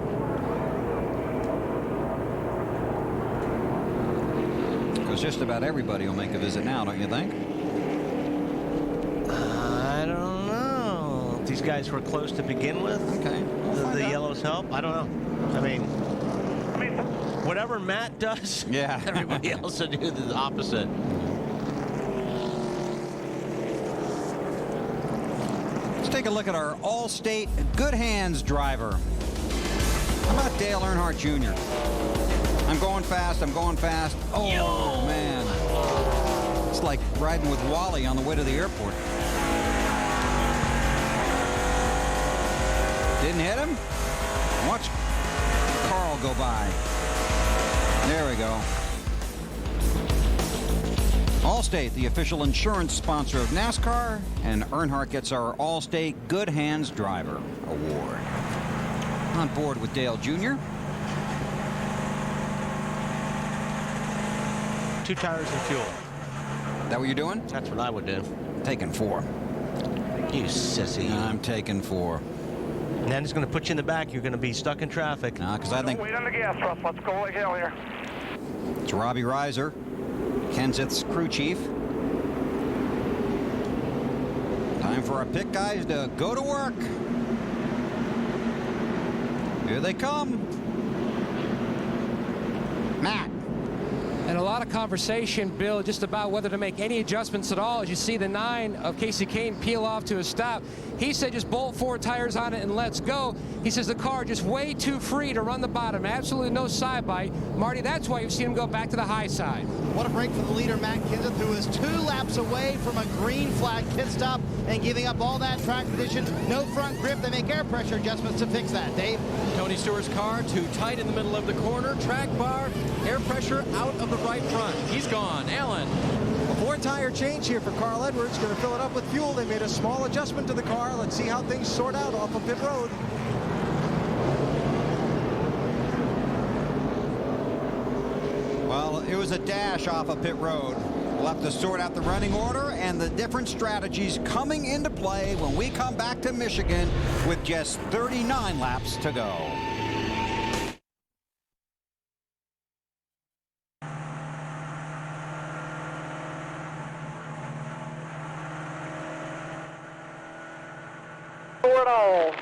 Because just about everybody will make a visit now, don't you think? I don't know. These guys were close to begin with. Okay. The yellows help. I don't know. I mean, whatever Matt does, yeah, everybody else will do the opposite. Let's take a look at our All-State Good Hands driver. How about Dale Earnhardt Jr.? I'm going fast. I'm going fast. Oh, man. It's like riding with Wally on the way to the airport. Didn't hit him? Watch Carl go by. There we go. Allstate, the official insurance sponsor of NASCAR, and Earnhardt gets our Allstate Good Hands Driver Award. On board with Dale Jr. 2 tires and fuel. That what you're doing? That's what I would do. Taking 4. You sissy. I'm taking 4. And then it's going to put you in the back. You're going to be stuck in traffic. Nah, because I think... Wait on the gas, Russ. Let's go like hell here. It's Robbie Reiser, Kenseth's crew chief. Time for our pit guys to go to work. Here they come. Matt. And a lot of conversation, Bill, just about whether to make any adjustments at all. As you see the 9 of Kasey Kahne peel off to a stop. He said just bolt 4 tires on it and let's go. He says the car just way too free to run the bottom. Absolutely no side bite. Marty, that's why you've seen him go back to the high side. What a break for the leader, Matt Kenseth, who is 2 laps away from a green flag pit stop and giving up all that track position. No front grip. They make air pressure adjustments to fix that. Dave? Tony Stewart's car too tight in the middle of the corner. Track bar, air pressure out of the right front. He's gone. Allen. A 4-tire change here for Carl Edwards. Going to fill it up with fuel. They made a small adjustment to the car. Let's see how things sort out off of pit road. Well, it was a dash off of pit road. We'll have to sort out the running order and the different strategies coming into play when we come back to Michigan with just 39 laps to go. For it all.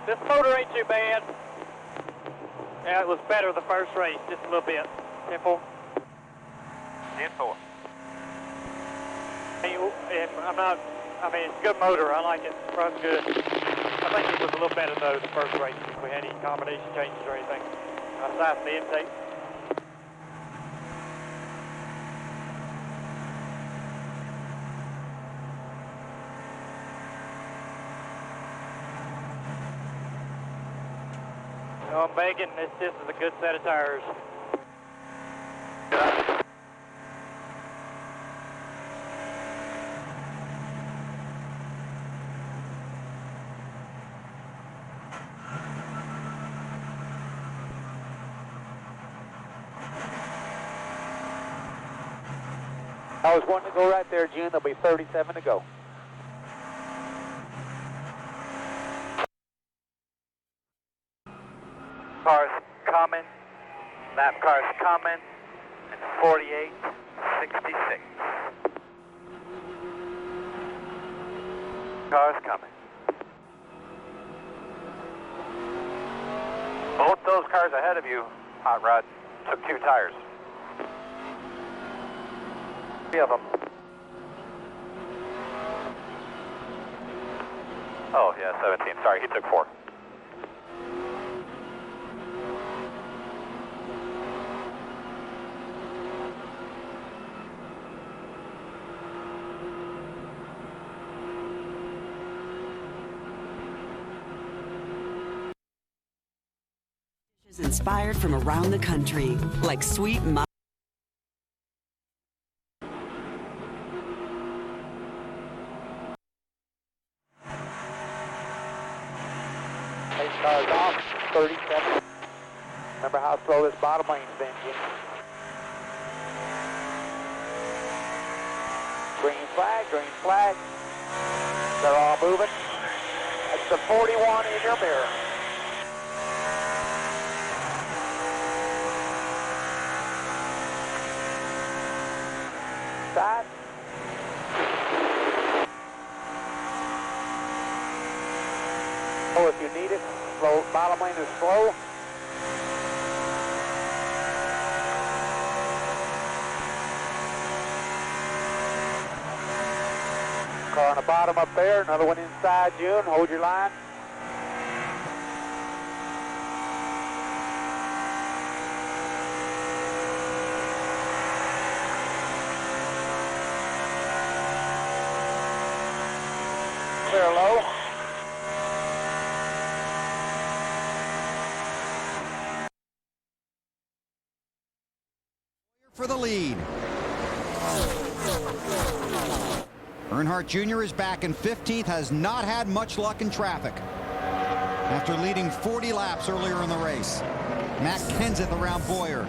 This motor ain't too bad. Yeah, it was better the first race, just a little bit. 10-4. 10-4. I mean, it's a good motor. I like it. It runs good. I think it was a little better, though, the first race, if we had any combination changes or anything. Aside from the intake. I'm begging, this is a good set of tires. I was wanting to go right there, June. There'll be 37 to go. Cars coming. Lap cars coming. And 48.66. Cars coming. Both those cars ahead of you Hot rod took 2 tires. 3 of them. Oh, yeah, 17. Sorry, he took 4. Inspired from around the country, like sweet Pace cars off, 37. Remember how slow this bottom lane's been, Jim. Green flag, green flag. They're all moving. That's the 41 in your mirror. Side. Oh, if you need it, slow. Bottom lane is slow. Car on the bottom up there, another one inside, June. Hold your line. Clear low. For the lead. Earnhardt Jr. is back in 15th, has not had much luck in traffic after leading 40 laps earlier in the race. Matt Kenseth around Boyer.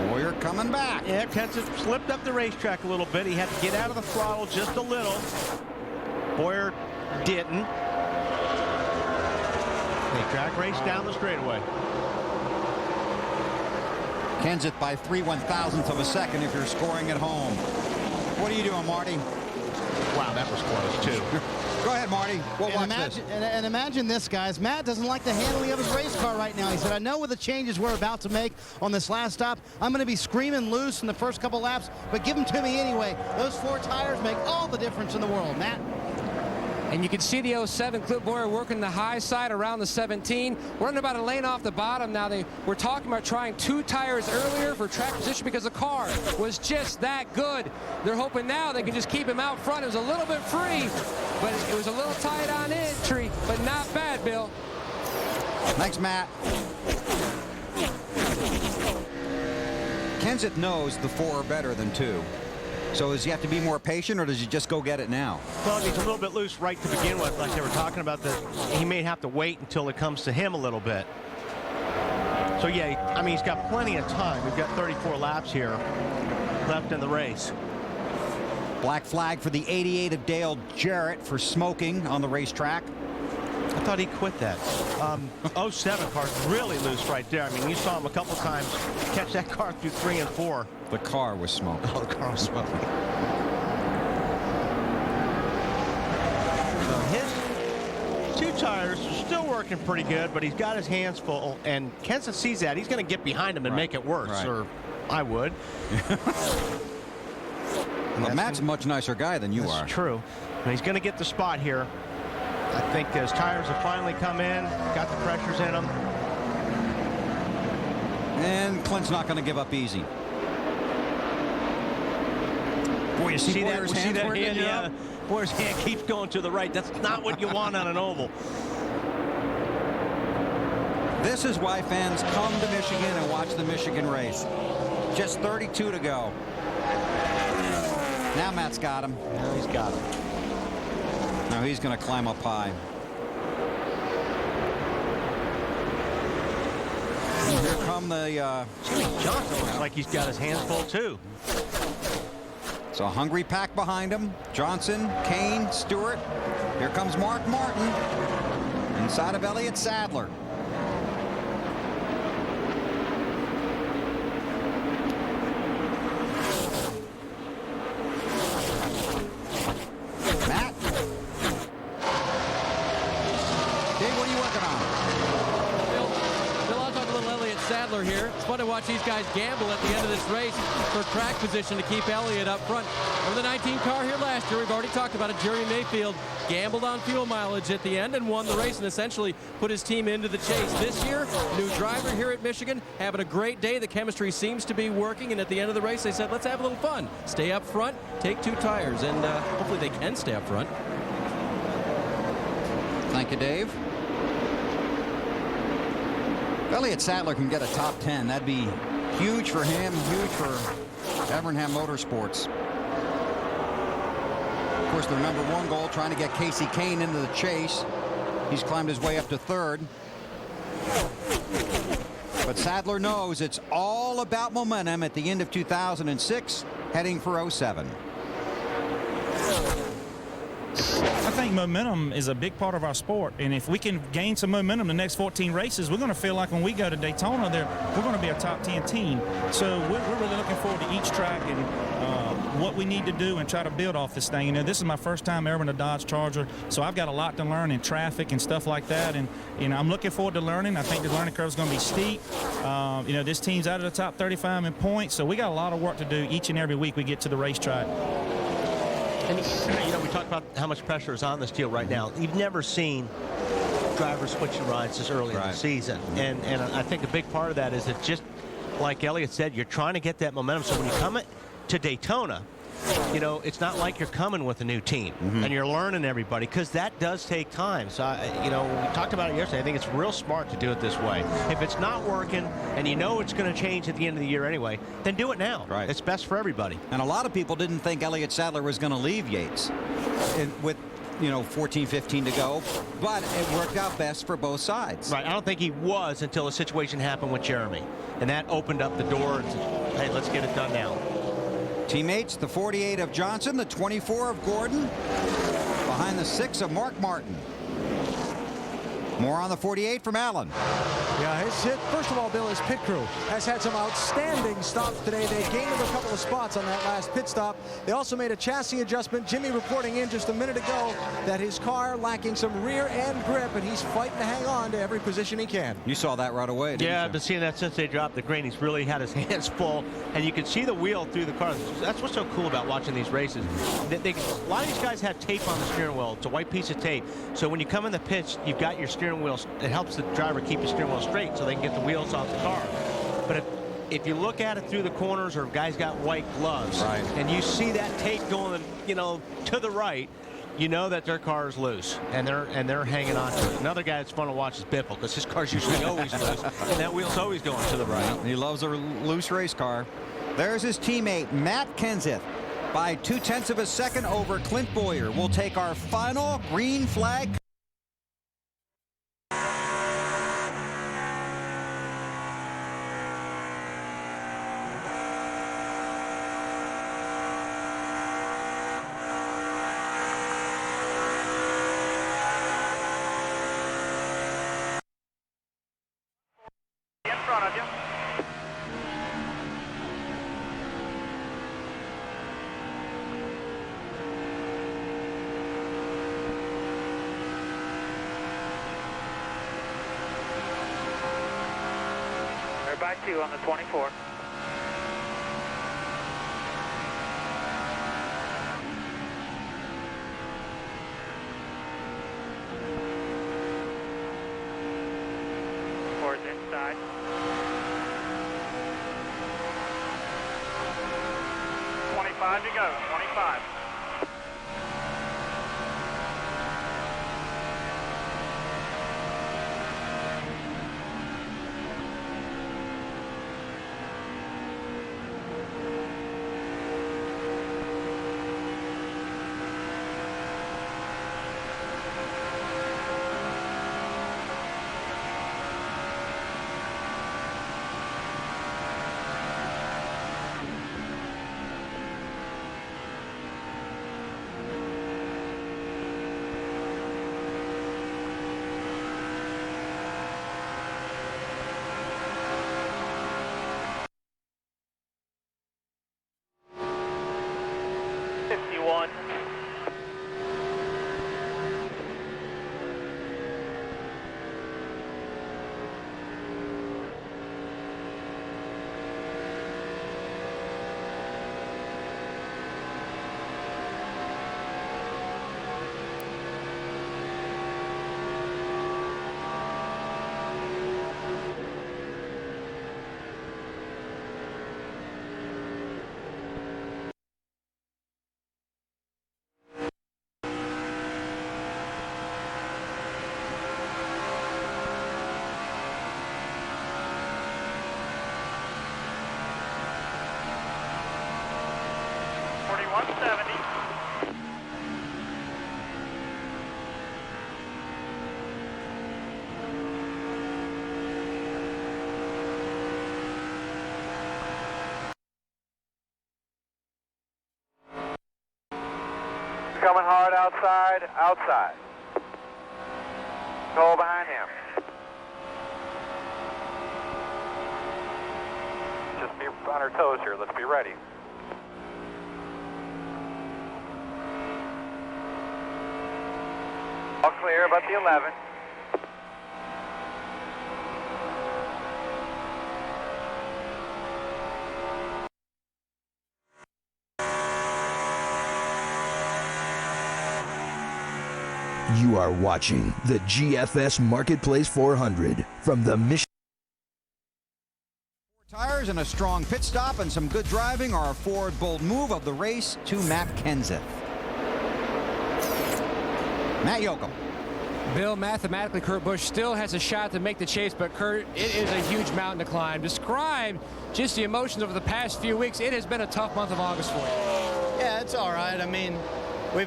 Boyer coming back. Yeah, Kenseth slipped up the racetrack a little bit. He had to get out of the throttle just a little. Boyer didn't. They drag race down the straightaway. Kenseth by 3/1000ths of a second if you're scoring at home. What are you doing, Marty? Wow, that was close, too. Go ahead, Marty. We'll watch this. And imagine this, guys. Matt doesn't like the handling of his race car right now. He said, I know with the changes we're about to make on this last stop, I'm going to be screaming loose in the first couple laps, but give them to me anyway. Those 4 tires make all the difference in the world. Matt? And you can see the 07 Clip Boyer working the high side around the 17. Running about a lane off the bottom. Now they were talking about trying 2 tires earlier for track position because the car was just that good. They're hoping now they can just keep him out front. It was a little bit free, but it was a little tight on entry, but not bad, Bill. Thanks, Matt. Kenseth knows the 4 are better than 2. So does he have to be more patient, or does he just go get it now? Well, he's a little bit loose right to begin with, like they were talking about, that he may have to wait until it comes to him a little bit. So, yeah, I mean, he's got plenty of time. We've got 34 laps here left in the race. Black flag for the 88 of Dale Jarrett for smoking on the racetrack. I thought he quit that. 07 car's really loose right there. I mean, you saw him a couple times catch that car through 3 and 4. The car was smoking. Oh, the car was smoking. So his 2 tires are still working pretty good, but he's got his hands full, and Kenseth sees that. He's going to get behind him and make it worse, or I would. Well, Matt's a much nicer guy than you are. That's true. And he's going to get the spot here. I think his tires have finally come in, got the pressures in them. And Clint's not going to give up easy. Boy, you see Boyer's hand working? Yeah. Boyer's hand keeps going to the right. That's not what you want on an oval. This is why fans come to Michigan and watch the Michigan race. Just 32 to go. Now Matt's got him. Now he's got him. Now he's going to climb up high. And here come the... Jimmy Johnson looks like he's got his hands full, too. It's a hungry pack behind him. Johnson, Kane, Stewart. Here comes Mark Martin. Inside of Elliott Sadler. Matt? Dave, what are you working on? Sadler here. It's fun to watch these guys gamble at the end of this race for track position to keep Elliott up front. Remember the 19 car here last year? We've already talked about it. Jerry Mayfield gambled on fuel mileage at the end and won the race and essentially put his team into the chase. This year, new driver here at Michigan, having a great day. The chemistry seems to be working, and at the end of the race, they said, let's have a little fun. Stay up front, take 2 tires, and hopefully they can stay up front. Thank you, Dave. If Elliott Sadler can get a top 10, that'd be huge for him, huge for Evernham Motorsports. Of course, their #1 goal, trying to get Casey Kane into the chase. He's climbed his way up to 3rd. But Sadler knows it's all about momentum at the end of 2006, heading for 07. I think momentum is a big part of our sport, and if we can gain some momentum the next 14 races, we're going to feel like when we go to Daytona, we're going to be a top 10 team. So we're really looking forward to each track and what we need to do and try to build off this thing. You know, this is my first time ever in a Dodge Charger, so I've got a lot to learn in traffic and stuff like that, and you know, I'm looking forward to learning. I think the learning curve is going to be steep. You know, this team's out of the top 35 in points, so we got a lot of work to do each and every week we get to the racetrack. And, you know, we talked about how much pressure is on this deal right now. You've never seen drivers switching rides this early in the season. And I think a big part of that is that, just like Elliott said, you're trying to get that momentum. So when you come to Daytona, you know, it's not like you're coming with a new team and you're learning everybody, because that does take time. So, you know, we talked about it yesterday. I think it's real smart to do it this way. If it's not working and you know it's going to change at the end of the year anyway, then do it now. Right. It's best for everybody. And a lot of people didn't think Elliott Sadler was going to leave Yates with, you know, 14, 15 to go, but it worked out best for both sides. Right. I don't think he was until a situation happened with Jeremy, and that opened up the door and said, hey, let's get it done now. Teammates, the 48 of Johnson, the 24 of Gordon, behind the 6 of Mark Martin. More on the 48 from Allen. Yeah, his hit, first of all, Bill, his pit crew has had some outstanding stops today. They gained a couple of spots on that last pit stop. They also made a chassis adjustment. Jimmy reporting in just a minute ago that his car lacking some rear end grip, and he's fighting to hang on to every position he can. You saw that right away, didn't you? Yeah, I've been seeing that since they dropped the green. He's really had his hands full, and you can see the wheel through the car. That's what's so cool about watching these races. A lot of these guys have tape on the steering wheel. It's a white piece of tape. So when you come in the pits, you've got your steering wheel. It helps the driver keep his steering wheel straight so they can get the wheels off the car. But if you look at it through the corners, or guys got white gloves, and you see that tape going, you know, to the right, you know that their car is loose, and they're hanging on to it. Another guy that's fun to watch is Biffle, because his car's usually always loose, and that wheel's always going to the right. He loves a loose race car. There's his teammate, Matt Kenseth, by 0.2 of a second over Clint Boyer. We'll take our final green flag. By 2 on the 24. Towards inside. 25 to go. 25. 170. Coming hard outside, outside. Cole behind him. Just be on our toes here. Let's be ready. All clear about the 11. You are watching the GFS Marketplace 400 from the Michigan. Tires and a strong pit stop and some good driving are a forward bold move of the race to Matt Kenseth. Matt Yoakum. Bill, mathematically, Kurt Busch still has a shot to make the chase, but Kurt, it is a huge mountain to climb. Describe just the emotions over the past few weeks. It has been a tough month of August for you. Yeah, it's all right. I mean, Roy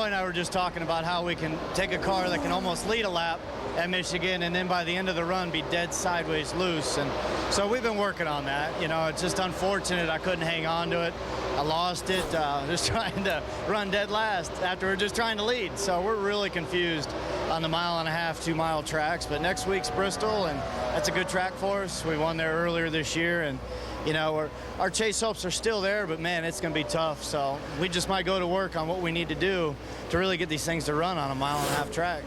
and I were just talking about how we can take a car that can almost lead a lap at Michigan and then by the end of the run be dead sideways loose. And so we've been working on that. You know, it's just unfortunate I couldn't hang on to it. I lost it just trying to run dead last after we're just trying to lead. So we're really confused on the 1.5 mile, 2 mile tracks. But next week's Bristol, and that's a good track for us. We won there earlier this year, and you know, our chase hopes are still there, but man, it's going to be tough. So we just might go to work on what we need to do to really get these things to run on a 1.5 mile track.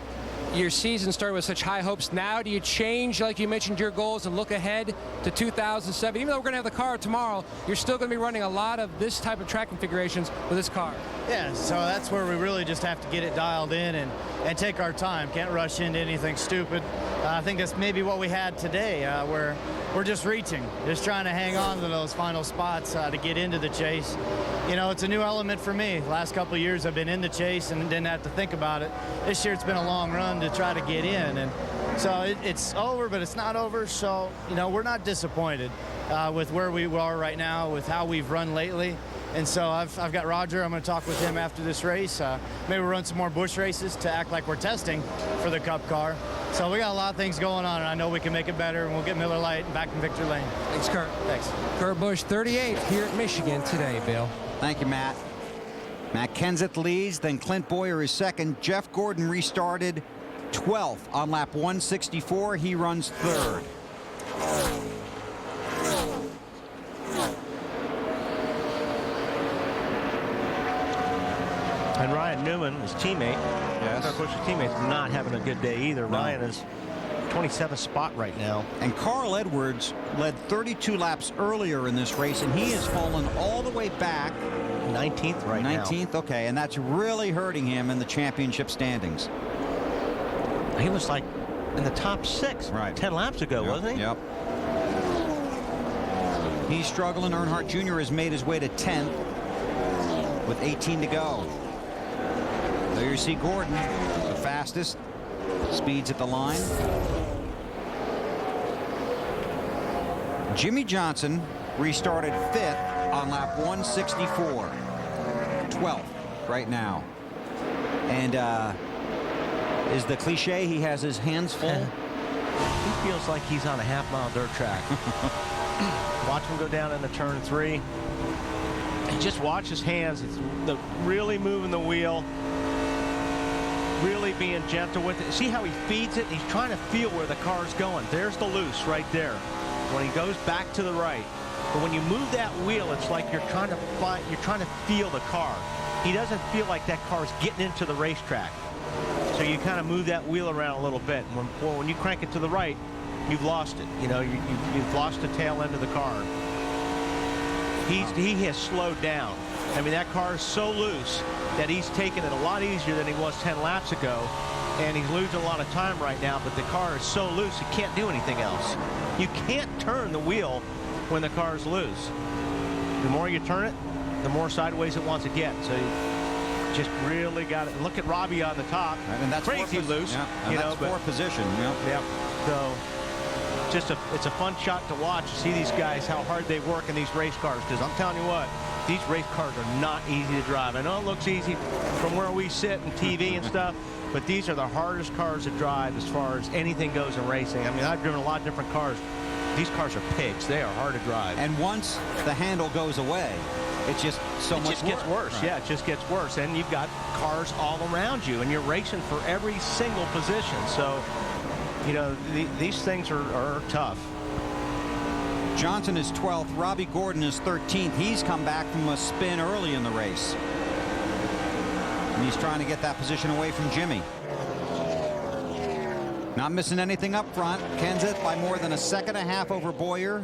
Your season started with such high hopes. Now, do you change, like you mentioned, your goals and look ahead to 2007? Even though we're going to have the car tomorrow, you're still going to be running a lot of this type of track configurations with this car. Yeah, so that's where we really just have to get it dialed in and take our time. Can't rush into anything stupid. I think that's maybe what we had today, where we're just reaching, just trying to hang on to those final spots to get into the chase. You know, it's a new element for me. Last couple of years I've been in the chase and didn't have to think about it. This year it's been a long run to try to get in, and so it's over, but it's not over. So, you know, we're not disappointed with where we are right now, with how we've run lately. And so I've got Roger. I'm going to talk with him after this race. Maybe we'll run some more Busch races to act like we're testing for the Cup car. So we got a lot of things going on, and I know we can make it better, and we'll get Miller Lite back in victory lane. Thanks, Kurt. Thanks. Kurt Busch, 38th here at Michigan today, Bill. Thank you, Matt. Matt Kenseth leads, then Clint Boyer is second. Jeff Gordon restarted 12th on lap 164. He runs third. And Ryan Newman, his teammate, of course, his teammate's not having a good day either. No. Ryan is 27th spot right now. And Carl Edwards led 32 laps earlier in this race, and he has fallen all the way back. 19th right now. 19th, okay, and that's really hurting him in the championship standings. He was like in the top 6 right 10 laps ago, wasn't he? Yep. He's struggling. Earnhardt Jr. has made his way to 10th with 18 to go. There you see Gordon, the fastest. Speeds at the line. Jimmy Johnson restarted 5th on lap 164. 12th right now. And is the cliche he has his hands full? He feels like he's on a half-mile dirt track. Watch him go down into turn 3. And just watch his hands. It's really moving the wheel. Really being gentle with it. See how he feeds it? He's trying to feel where the car's going. There's the loose right there. When he goes back to the right. But when you move that wheel, it's like you're trying to feel the car. He doesn't feel like that car's getting into the racetrack. So you kind of move that wheel around a little bit. And when you crank it to the right, you've lost it. You know, you've lost the tail end of the car. He has slowed down. I mean, that car is so loose that he's taking it a lot easier than he was 10 laps ago, and he's losing a lot of time right now, but the car is so loose he can't do anything else. You can't turn the wheel when the car is loose. The more you turn it, the more sideways it wants to get. So you just really got it. Look at Robbie on the top. And that's crazy loose. Yeah, and you that's fourth position. Yeah. So it's a fun shot to watch, to see these guys, how hard they work in these race cars, because I'm telling you what, these race cars are not easy to drive. I know it looks easy from where we sit and TV and stuff, but these are the hardest cars to drive as far as anything goes in racing. I mean, I've driven a lot of different cars. These cars are pigs. They are hard to drive. And once the handle goes away, it's just so much It just gets worse. Right. Yeah, it just gets worse. And you've got cars all around you, and you're racing for every single position. So, you know, these things are tough. Johnson is 12th. Robbie Gordon is 13th. He's come back from a spin early in the race. And he's trying to get that position away from Jimmy. Not missing anything up front. Kenseth by more than a second and a half over Boyer.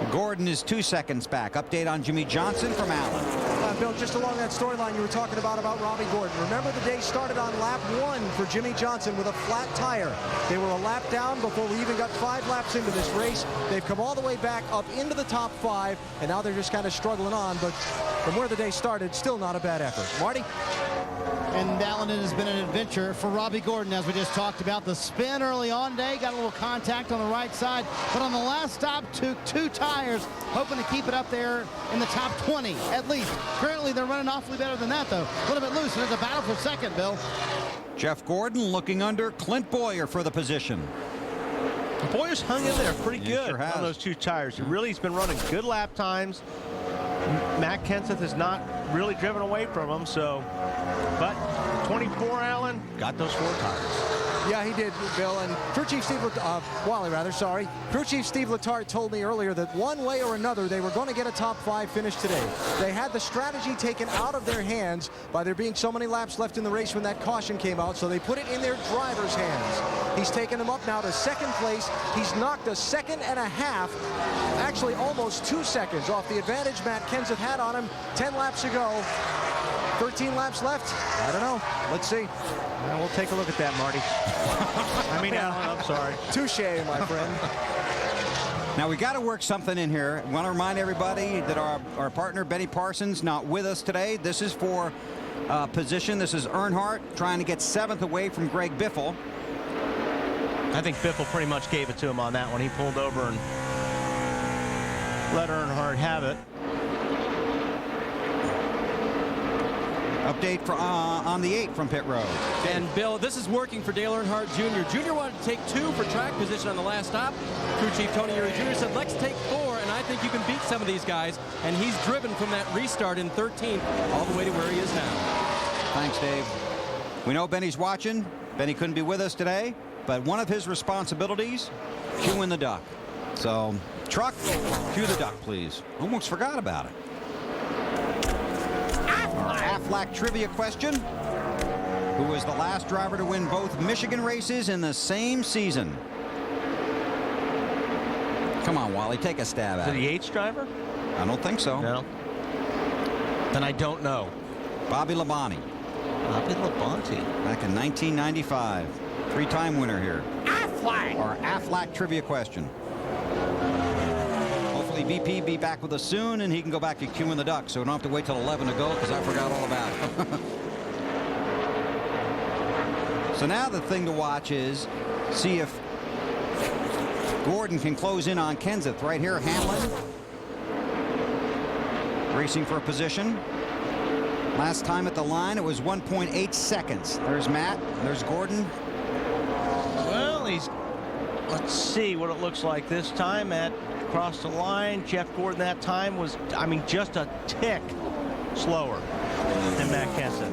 Gordon is 2 seconds back. Update on Jimmy Johnson from Allen. Bill, just along that storyline you were talking about Robbie Gordon. Remember, the day started on lap 1 for Jimmy Johnson with a flat tire. They were a lap down before we even got 5 laps into this race. They've come all the way back up into the top 5, and now they're just kind of struggling on. But from where the day started, still not a bad effort. Marty? And Allen, it has been an adventure for Robbie Gordon, as we just talked about. The spin early on today, got a little contact on the right side, but on the last stop took 2 tires, hoping to keep it up there in the top 20 at least. Currently, they're running awfully better than that, though. A little bit loose, and there's a battle for second, Bill. Jeff Gordon looking under Clint Boyer for the position. Boyer's hung in there pretty He good sure has. on those 2 tires. He's been running good lap times. Matt Kenseth has not really driven away from him, so, but 24, Allen, got those 4 tires. Yeah, he did, Bill. And Crew Chief Steve Wally, sorry. Crew Chief Steve Letarte told me earlier that one way or another they were going to get a top 5 finish today. They had the strategy taken out of their hands by there being so many laps left in the race when that caution came out, so they put it in their driver's hands. He's taken them up now to second place. He's knocked a second and a half, actually almost 2 seconds off the advantage Matt Kenseth had on him 10 laps ago. 13 laps left. I don't know. Let's see. Well, we'll take a look at that, Marty. Alan, I'm sorry. Touche, my friend. Now we got to work something in here. I want to remind everybody that our partner Benny Parsons not with us today. This is for position. This is Earnhardt trying to get 7th away from Greg Biffle. I think Biffle pretty much gave it to him on that one. He pulled over and let Earnhardt have it. Update on the 8 from pit road. And Bill, this is working for Dale Earnhardt Jr. Jr. wanted to take 2 for track position on the last stop. Crew Chief Tony Uri Jr. said, let's take 4, and I think you can beat some of these guys. And he's driven from that restart in 13th all the way to where he is now. Thanks, Dave. We know Benny's watching. Benny couldn't be with us today, but one of his responsibilities, cueing the duck. So, truck, cue the duck, please. Almost forgot about it. Our Aflac trivia question. Who was the last driver to win both Michigan races in the same season? Come on, Wally, take a stab at it. The Yates driver? I don't think so. No. Then I don't know. Bobby Labonte. Bobby Labonte. Back in 1995. 3-time winner here. Aflac. Our Aflac trivia question. Hopefully BP be back with us soon and he can go back to cueing the duck so we don't have to wait till 11 to go because I forgot all about it. So now the thing to watch is see if Gordon can close in on Kenseth. Right here, Hamlin racing for a position. Last time at the line it was 1.8 seconds. There's Matt, there's Gordon. Well, let's see what it looks like this time across the line. Jeff Gordon that time was, I mean, just a tick slower than Matt Kenseth.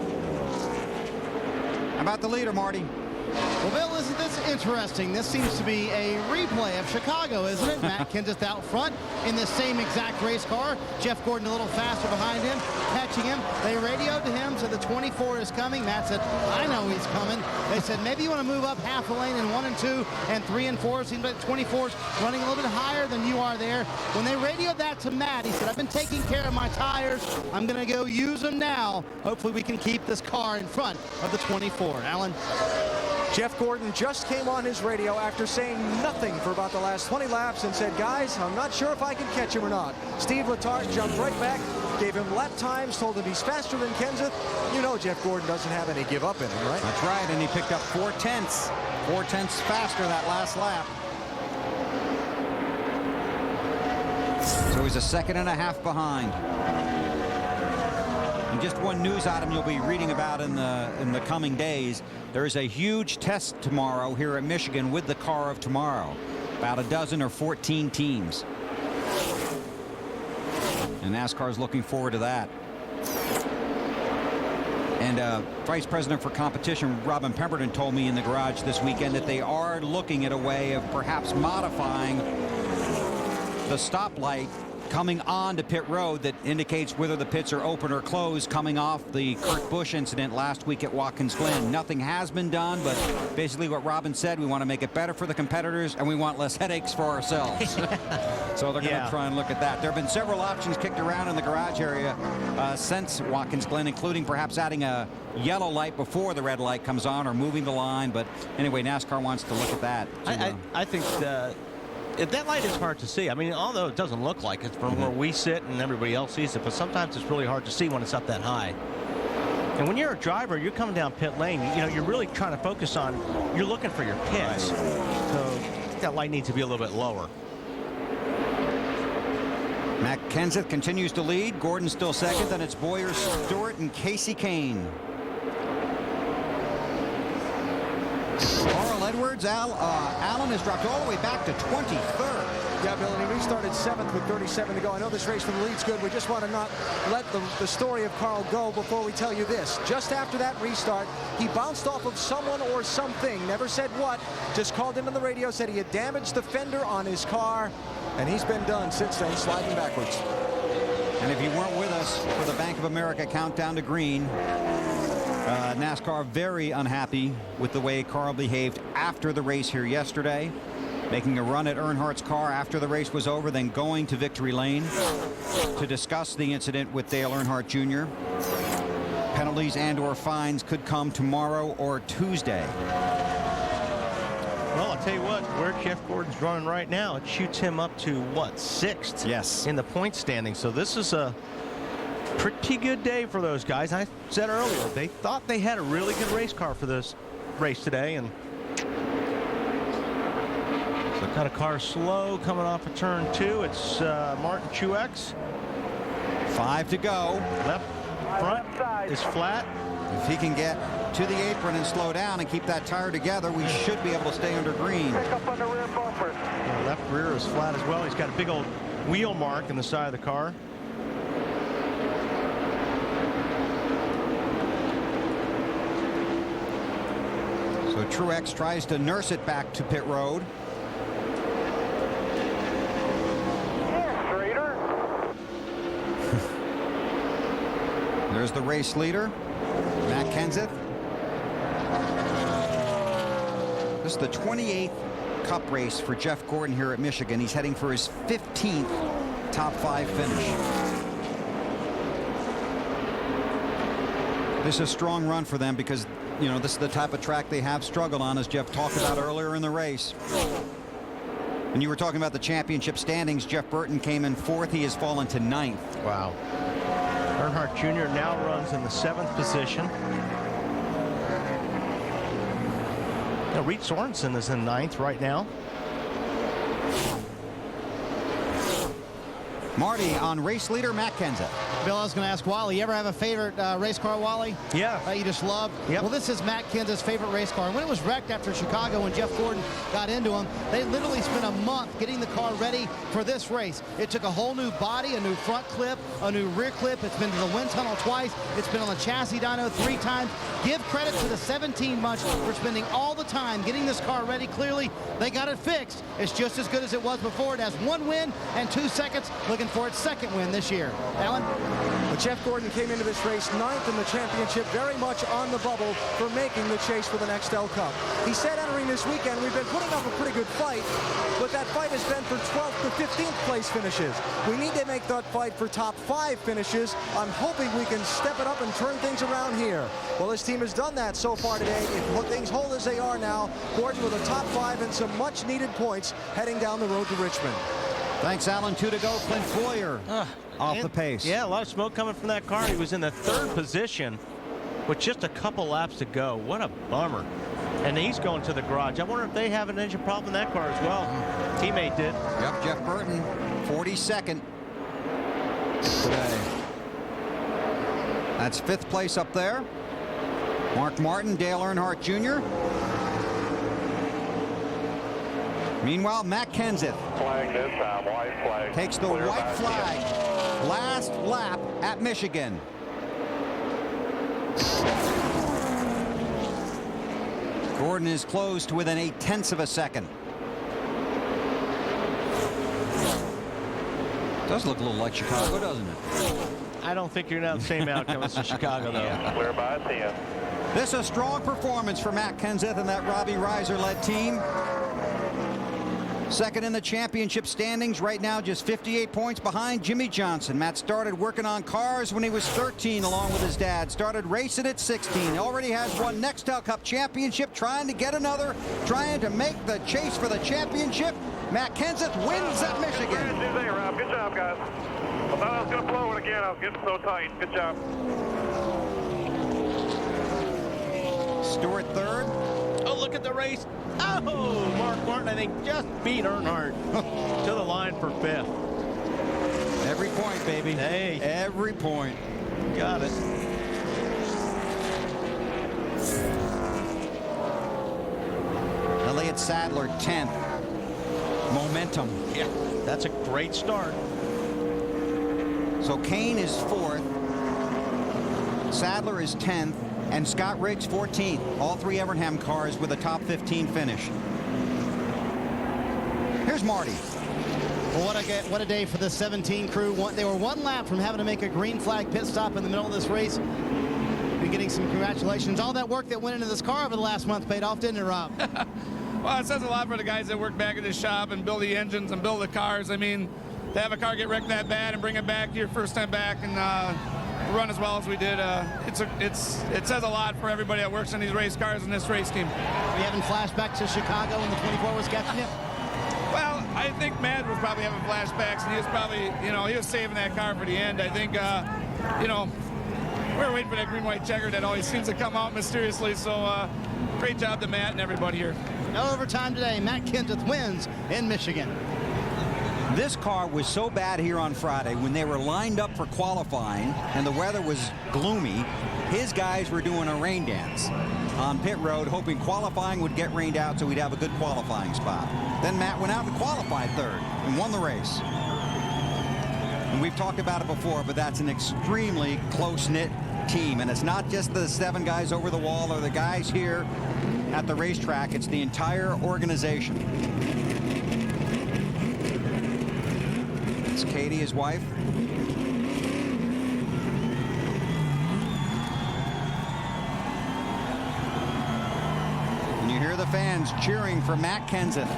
How about the leader, Marty? Well, Bill, isn't this interesting? This seems to be a replay of Chicago, isn't it? Matt Kenseth out front in this same exact race car. Jeff Gordon a little faster behind him, catching him. They radioed to him, said the 24 is coming. Matt said, I know he's coming. They said, maybe you want to move up half a lane in 1 and 2 and 3 and 4. Seems like 24's running a little bit higher than you are there. When they radioed that to Matt, he said, I've been taking care of my tires. I'm going to go use them now. Hopefully we can keep this car in front of the 24. Alan? Jeff Gordon just came on his radio after saying nothing for about the last 20 laps and said, guys, I'm not sure if I can catch him or not. Steve Letarte jumped right back, gave him lap times, told him he's faster than Kenseth. You know Jeff Gordon doesn't have any give up in him, right? That's right, and he picked up 4 tenths. 4 tenths faster that last lap. So he's a second and a half behind. And just one news item you'll be reading about in the coming days. There is a huge test tomorrow here at Michigan with the car of tomorrow. About a dozen or 14 teams. And NASCAR is looking forward to that. And Vice President for Competition Robin Pemberton told me in the garage this weekend that they are looking at a way of perhaps modifying the stoplight coming on to pit road that indicates whether the pits are open or closed, coming off the Kurt Busch incident last week at Watkins Glen. Nothing has been done, but basically what Robin said, we want to make it better for the competitors and we want less headaches for ourselves. So they're going to try and look at that. There have been several options kicked around in the garage area since Watkins Glen, including perhaps adding a yellow light before the red light comes on or moving the line. But anyway, NASCAR wants to look at that. I think that light is hard to see. I mean, although it doesn't look like it from where we sit and everybody else sees it, but sometimes it's really hard to see when it's up that high. And when you're a driver, you're coming down pit lane, you know, you're really trying to focus on, you're looking for your pits. So I think that light needs to be a little bit lower. Matt Kenseth continues to lead. Gordon still second. Then it's Boyer, Stewart, and Casey Kane. Carl Edwards, Allen has dropped all the way back to 23rd. Yeah, Bill, and he restarted 7th with 37 to go. I know this race for the lead's good. We just want to not let the story of Carl go before we tell you this. Just after that restart, he bounced off of someone or something. Never said what. Just called in on the radio, said he had damaged the fender on his car, and he's been done since then, sliding backwards. And if you weren't with us for the Bank of America countdown to green, NASCAR very unhappy with the way Carl behaved after the race here yesterday, making a run at Earnhardt's car after the race was over, then going to victory lane to discuss the incident with Dale Earnhardt Jr. Penalties and/or fines could come tomorrow or Tuesday. Well, I'll tell you what, where Jeff Gordon's running right now, it shoots him up to, what, 6th? Yes. In the point standing. So this is a pretty good day for those guys. I said earlier, they thought they had a really good race car for this race today, and so kind of car slow coming off of turn 2. It's Martin Truex. 5 to go. Left front is flat. If he can get to the apron and slow down and keep that tire together, we should be able to stay under green. Pick up on the rear bumper. The left rear is flat as well. He's got a big old wheel mark in the side of the car. So Truex tries to nurse it back to pit road. There's the race leader, Matt Kenseth. This is the 28th Cup race for Jeff Gordon here at Michigan. He's heading for his 15th top 5 finish. This is a strong run for them because, you know, this is the type of track they have struggled on, as Jeff talked about earlier in the race. When you were talking about the championship standings, Jeff Burton came in 4th. He has fallen to 9th. Wow. Earnhardt Jr. now runs in the 7th position. Now, Reed Sorensen is in 9th right now. Marty on race leader Matt Kenseth. Bill, I was going to ask Wally, you ever have a favorite race car, Wally? Yeah. You just love? Yep. Well, this is Matt Kenseth's favorite race car. And when it was wrecked after Chicago, when Jeff Gordon got into him, they literally spent a month getting the car ready for this race. It took a whole new body, a new front clip, a new rear clip. It's been to the wind tunnel twice. It's been on the chassis dyno 3 times. Give credit to the 17 Munch for spending all the time getting this car ready. Clearly, they got it fixed. It's just as good as it was before. It has 1 win and 2 seconds, looking for its 2nd win this year. Alan? But Jeff Gordon came into this race 9th in the championship, very much on the bubble for making the chase for the next L Cup. He said entering this weekend, we've been putting up a pretty good fight, but that fight has been for 12th to 15th place finishes. We need to make that fight for top 5 finishes. I'm hoping we can step it up and turn things around here. Well, his team has done that so far today. If things hold as they are now, Gordon with a top 5 and some much needed points heading down the road to Richmond. Thanks, Alan. 2 to go. Clint Boyer off the pace. Yeah, a lot of smoke coming from that car. He was in the 3rd position with just a couple laps to go. What a bummer. And he's going to the garage. I wonder if they have an engine problem in that car as well. teammate did. Yep, Jeff Burton, 42nd today. That's 5th place up there. Mark Martin, Dale Earnhardt Jr. Meanwhile, Matt Kenseth Flag this time, white flag. takes the Clear white back flag. Last lap at Michigan. Gordon is close to within 0.8 of a second. Does look a little like Chicago, doesn't it? I don't think you're going to have the same outcome as in Chicago, though. Clear by 10. This is a strong performance for Matt Kenseth and that Robbie Reiser-led team. Second in the championship standings right now, just 58 points behind Jimmy Johnson. Matt started working on cars when he was 13 along with his dad. Started racing at 16. Already has one Nextel Cup championship, trying to get another, trying to make the chase for the championship. Matt Kenseth wins at Michigan. Good job, guys. I thought I was going to blow it again. I was getting so tight. Good job. Stewart third. Oh, look at the race. Oh, Mark Martin, I think, just beat Earnhardt to the line for 5th. Every point, baby. Hey. Every point. Got it. Elliott Sadler 10th. Momentum. Yeah, that's a great start. So Kane is 4th. Sadler is 10th. And Scott Riggs 14th. All 3 Evernham cars with a top 15 finish. Here's Marty. Well, what a day for the 17 crew. They were 1 lap from having to make a green flag pit stop in the middle of this race. Been getting some congratulations. All that work that went into this car over the last month paid off, didn't it, Rob? Well, it says a lot for the guys that work back at the shop and build the engines and build the cars. I mean, to have a car get wrecked that bad and bring it back your first time back and run as well as we did, it says a lot for everybody that works in these race cars and this race team. We having flashback to Chicago when the 24 was catching you? Well, I think Matt was probably having flashbacks, and he was probably, he was saving that car for the end. I think, we were waiting for that green-white checker that always seems to come out mysteriously. So, great job to Matt and everybody here. No overtime today. Matt Kenseth wins in Michigan. This car was so bad here on Friday when they were lined up for qualifying and the weather was gloomy. His guys were doing a rain dance on pit road, hoping qualifying would get rained out so we'd have a good qualifying spot. Then Matt went out and qualified 3rd and won the race. And we've talked about it before, but that's an extremely close-knit team. And it's not just the 7 guys over the wall or the guys here at the racetrack. It's the entire organization. It's Katie, his wife. And you hear the fans cheering for Matt Kenseth.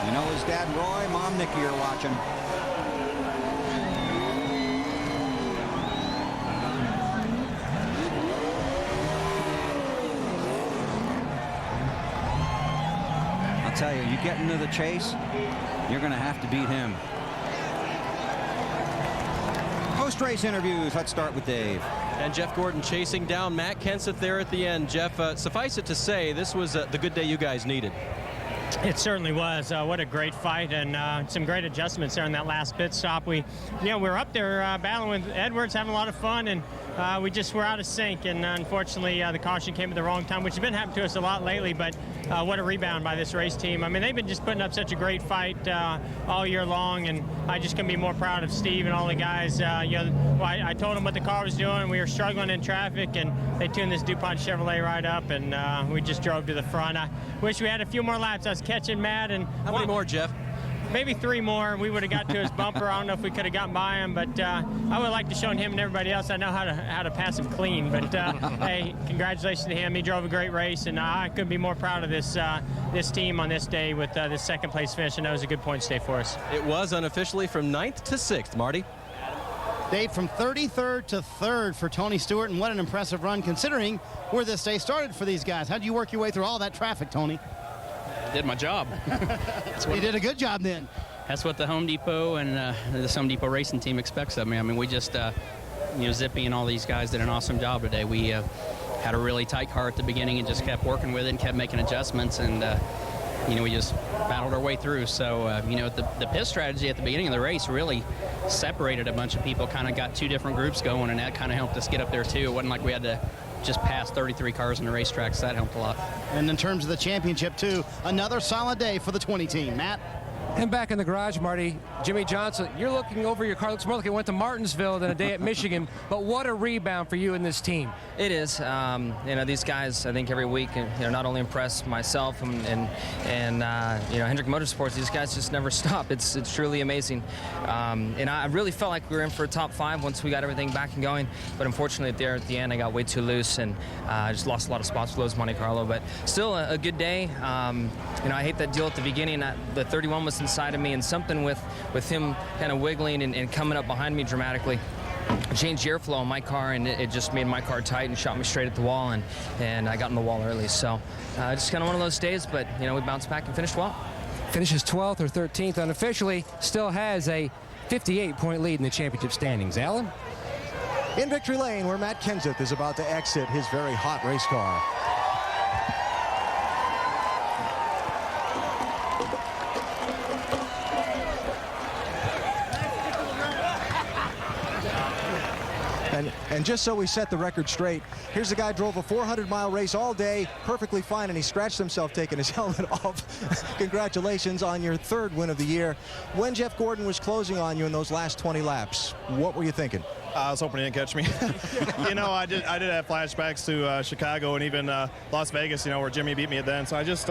You know his dad Roy, Mom Nikki are watching. I'll tell you, you get into the chase, you're going to have to beat him. Post-race interviews. Let's start with Dave. And Jeff Gordon chasing down Matt Kenseth there at the end. Jeff, suffice it to say, this was the good day you guys needed. It certainly was. What a great fight, and some great adjustments there in that last pit stop. We were up there battling with Edwards, having a lot of fun, and we just were out of sync. And unfortunately, the caution came at the wrong time, which has been happening to us a lot lately. But what a rebound by this race team. I mean, they've been just putting up such a great fight all year long, and I just couldn't be more proud of Steve and all the guys. I told them what the car was doing. We were struggling in traffic, and they tuned this DuPont Chevrolet right up, and we just drove to the front. I wish we had a few more laps. I was catching Matt, and how many more, Jeff? Maybe 3 more, and we would have got to his bumper. I don't know if we could have gotten by him, but I would like to show him and everybody else I know how to pass him clean. But hey, congratulations to him. He drove a great race, and I couldn't be more proud of this team on this day with this second place finish, and that was a good point stay for us. It was unofficially from 9th to 6th, Marty. Dave, from 33rd to 3rd for Tony Stewart, and what an impressive run considering where this day started for these guys. How did you work your way through all that traffic, Tony? I did my job. You did a good job then. That's what the Home Depot and the Home Depot racing team expects of me. I mean, we just, Zippy and all these guys did an awesome job today. We had a really tight car at the beginning and just kept working with it and kept making adjustments, and we just battled our way through. So, the pit strategy at the beginning of the race really separated a bunch of people, kind of got two different groups going, and that kind of helped us get up there, too. It wasn't like we had to just pass 33 cars on the racetrack, so that helped a lot. And in terms of the championship, too, another solid day for the 20 team. Matt? And back in the garage, Marty, Jimmy Johnson, you're looking over your car. Looks more like it went to Martinsville than a day at Michigan. But what a rebound for you and this team. It is. These guys, I think every week, not only impress myself and Hendrick Motorsports, these guys just never stop. It's truly amazing. And I really felt like we were in for a top 5 once we got everything back and going. But unfortunately, there at the end, I got way too loose and I just lost a lot of spots for those Monte Carlo. But still a good day. I hate that deal at the beginning. The 31 was inside of me, and something with him kind of wiggling and coming up behind me dramatically changed the airflow on my car, and it just made my car tight and shot me straight at the wall, and I got in the wall early. So just kind of one of those days, but we bounced back and finished well. Finishes 12th or 13th, unofficially still has a 58-point lead in the championship standings. Alan? In victory lane, where Matt Kenseth is about to exit his very hot race car. And just so we set the record straight, here's a guy drove a 400-mile race all day, perfectly fine, and he scratched himself taking his helmet off. Congratulations on your 3rd win of the year. When Jeff Gordon was closing on you in those last 20 laps, what were you thinking? I was hoping he didn't catch me. I did have flashbacks to Chicago and even Las Vegas, where Jimmy beat me at then. So I just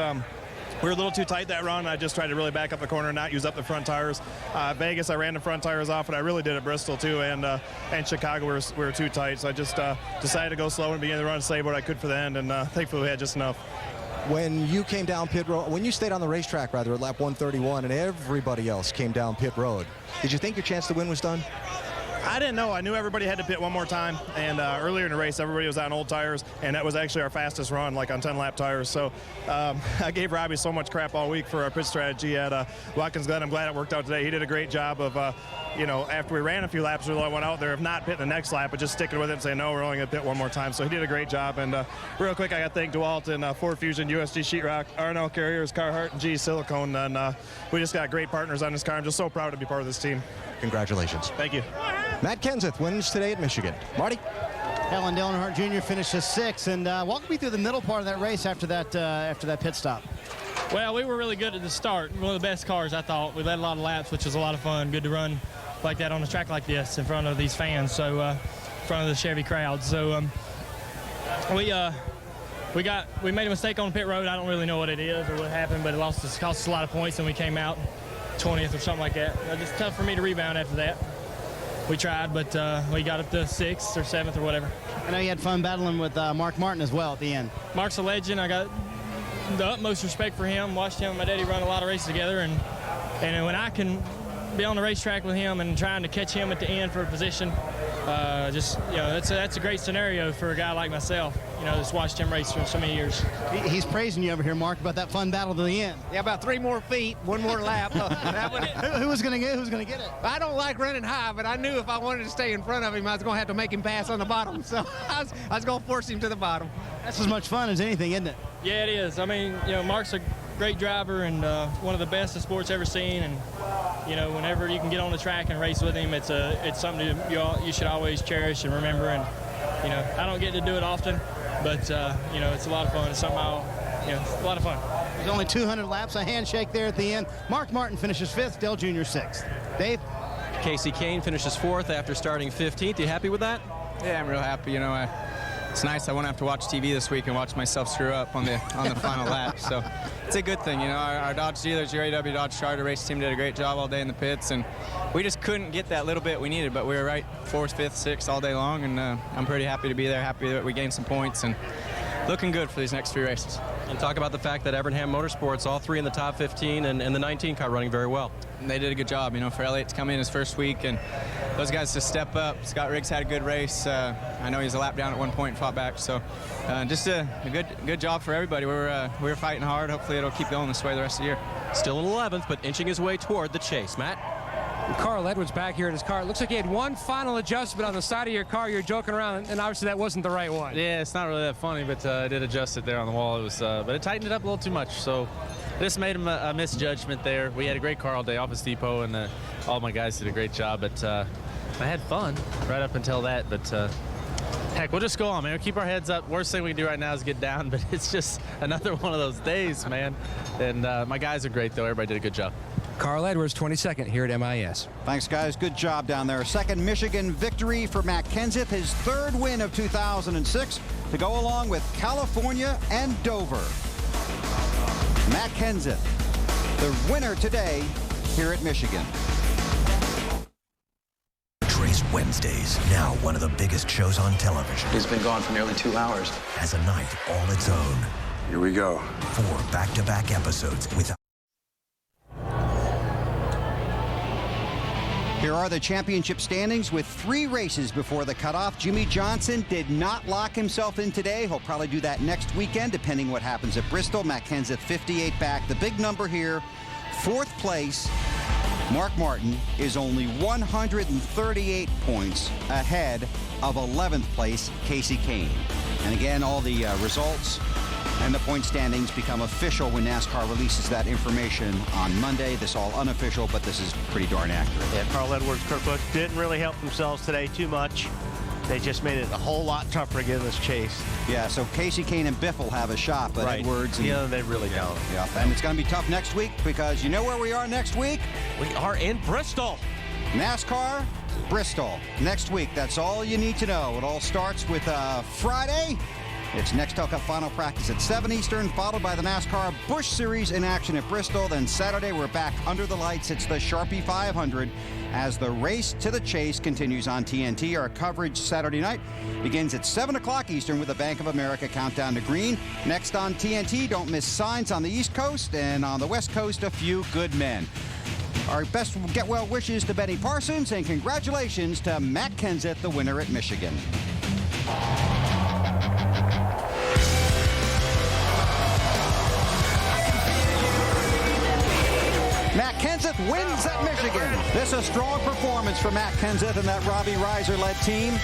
we were a little too tight that run. I just tried to really back up the corner and not use up the front tires. Vegas, I ran the front tires off, and I really did at Bristol too. And Chicago, we were too tight. So I just decided to go slow and begin the run to save what I could for the end. And thankfully, we had just enough. When you came down pit road, when you stayed on the racetrack, rather, at lap 131, and everybody else came down pit road, did you think your chance to win was done? I didn't know. I knew everybody had to pit one more time, and earlier in the race, everybody was on old tires, and that was actually our fastest run, like on 10-lap tires. So I gave Robbie so much crap all week for our pit strategy at Watkins Glen. I'm glad it worked out today. He did a great job of, after we ran a few laps, we went out there, if not pitting the next lap, but just sticking with it and saying, no, we're only going to pit one more time. So he did a great job. And real quick, I got to thank DeWalt and Ford Fusion, USG Sheetrock, R&L Carriers, Carhartt, and G Silicone. And we just got great partners on this car. I'm just so proud to be part of this team. Congratulations. Thank you. Matt Kenseth wins today at Michigan. Marty? Alan Dillon Jr. finishes 6th, and walk me through the middle part of that race after that pit stop. Well, we were really good at the start. One of the best cars, I thought. We led a lot of laps, which was a lot of fun. Good to run like that on a track like this in front of these fans, so in front of the Chevy crowd. So we made a mistake on pit road. I don't really know what it is or what happened, but it cost us a lot of points, and we came out 20th or something like that. It's tough for me to rebound after that. We tried, but we got up to 6th or 7th or whatever. I know you had fun battling with Mark Martin as well at the end. Mark's a legend. I got the utmost respect for him. Watched him and my daddy run a lot of races together, and when I can be on the racetrack with him and trying to catch him at the end for a position, that's a great scenario for a guy like myself. Just watched him race for so many years. He's praising you over here, Mark, about that fun battle to the end. Yeah, about 3 more feet, 1 more lap. Who was going to get it? Who's going to get it? I don't like running high, but I knew if I wanted to stay in front of him, I was going to have to make him pass on the bottom. So I was going to force him to the bottom. That's as much fun as anything, isn't it? Yeah, it is. I mean, Mark's a great driver and one of the best the sport's ever seen. And whenever you can get on the track and race with him, it's something you should always cherish and remember. And I don't get to do it often, but it's a lot of fun. It's something a lot of fun. There's only 200 laps, a handshake there at the end. Mark Martin finishes 5th, Dale Jr. 6th. Dave? Casey Kane finishes 4th after starting 15th. You happy with that? Yeah, I'm real happy. It's nice. I won't have to watch TV this week and watch myself screw up on the final lap. So it's a good thing. Our Dodge dealers, UAW Dodge Charter race team did a great job all day in the pits, and we just couldn't get that little bit we needed. But we were right 4th, 5th, 6th all day long, and I'm pretty happy to be there. Happy that we gained some points and looking good for these next 3 races. And talk about the fact that Evernham Motorsports, all 3 in the top 15, and the 19 car running very well. And they did a good job, for Elliott to come in his first week and those guys to step up. Scott Riggs had a good race. I know he was a lap down at one point and fought back. So just a good job for everybody. We were fighting hard. Hopefully it'll keep going this way the rest of the year. Still in 11th, but inching his way toward the chase. Matt? Carl Edwards back here in his car. It looks like he had one final adjustment on the side of your car. You're joking around, and obviously that wasn't the right one. Yeah, it's not really that funny, but I did adjust it there on the wall. It was, but it tightened it up a little too much, so this made him a misjudgment there. We had a great car all day, Office Depot, and all my guys did a great job, but I had fun right up until that, but heck, we'll just go on, man. We'll keep our heads up. Worst thing we can do right now is get down, but it's just another one of those days, man. And my guys are great, though. Everybody did a good job. Carl Edwards, 22nd here at MIS. Thanks, guys. Good job down there. Second Michigan victory for Matt Kenseth, his third win of 2006 to go along with California and Dover. Matt Kenseth, the winner today here at Michigan. Race Wednesdays, now one of the biggest shows on television. He's been gone for nearly 2 hours. Has a night all its own. Here we go. 4 back-to-back episodes with... Here are the championship standings with 3 races before the cutoff. Jimmy Johnson did not lock himself in today. He'll probably do that next weekend, depending what happens at Bristol. Matt Kenseth, 58 back. The big number here, 4th place. Mark Martin is only 138 points ahead of 11th place Casey Kane. And again, all the results and the point standings become official when NASCAR releases that information on Monday. This all unofficial, but this is pretty darn accurate. Yeah, Carl Edwards, Kurt Busch didn't really help themselves today too much. They just made it a whole lot tougher to get in this chase. Yeah, so Casey Kane and Biff will have a shot, but right. Edwards... And, yeah, they really don't. Yeah, and it's going to be tough next week because you know where we are next week? We are in Bristol. NASCAR, Bristol. Next week, that's all you need to know. It all starts with Friday. It's Nextel Cup final practice at 7 Eastern, followed by the NASCAR Busch Series in action at Bristol. Then Saturday, we're back under the lights. It's the Sharpie 500 as the race to the chase continues on TNT. Our coverage Saturday night begins at 7 o'clock Eastern with the Bank of America Countdown to Green. Next on TNT, don't miss Signs on the East Coast, and on the West Coast, A Few Good Men. Our best get well wishes to Benny Parsons, and congratulations to Matt Kenseth, the winner at Michigan. Matt Kenseth wins at Michigan. This is a strong performance for Matt Kenseth and that Robbie Reiser-led team.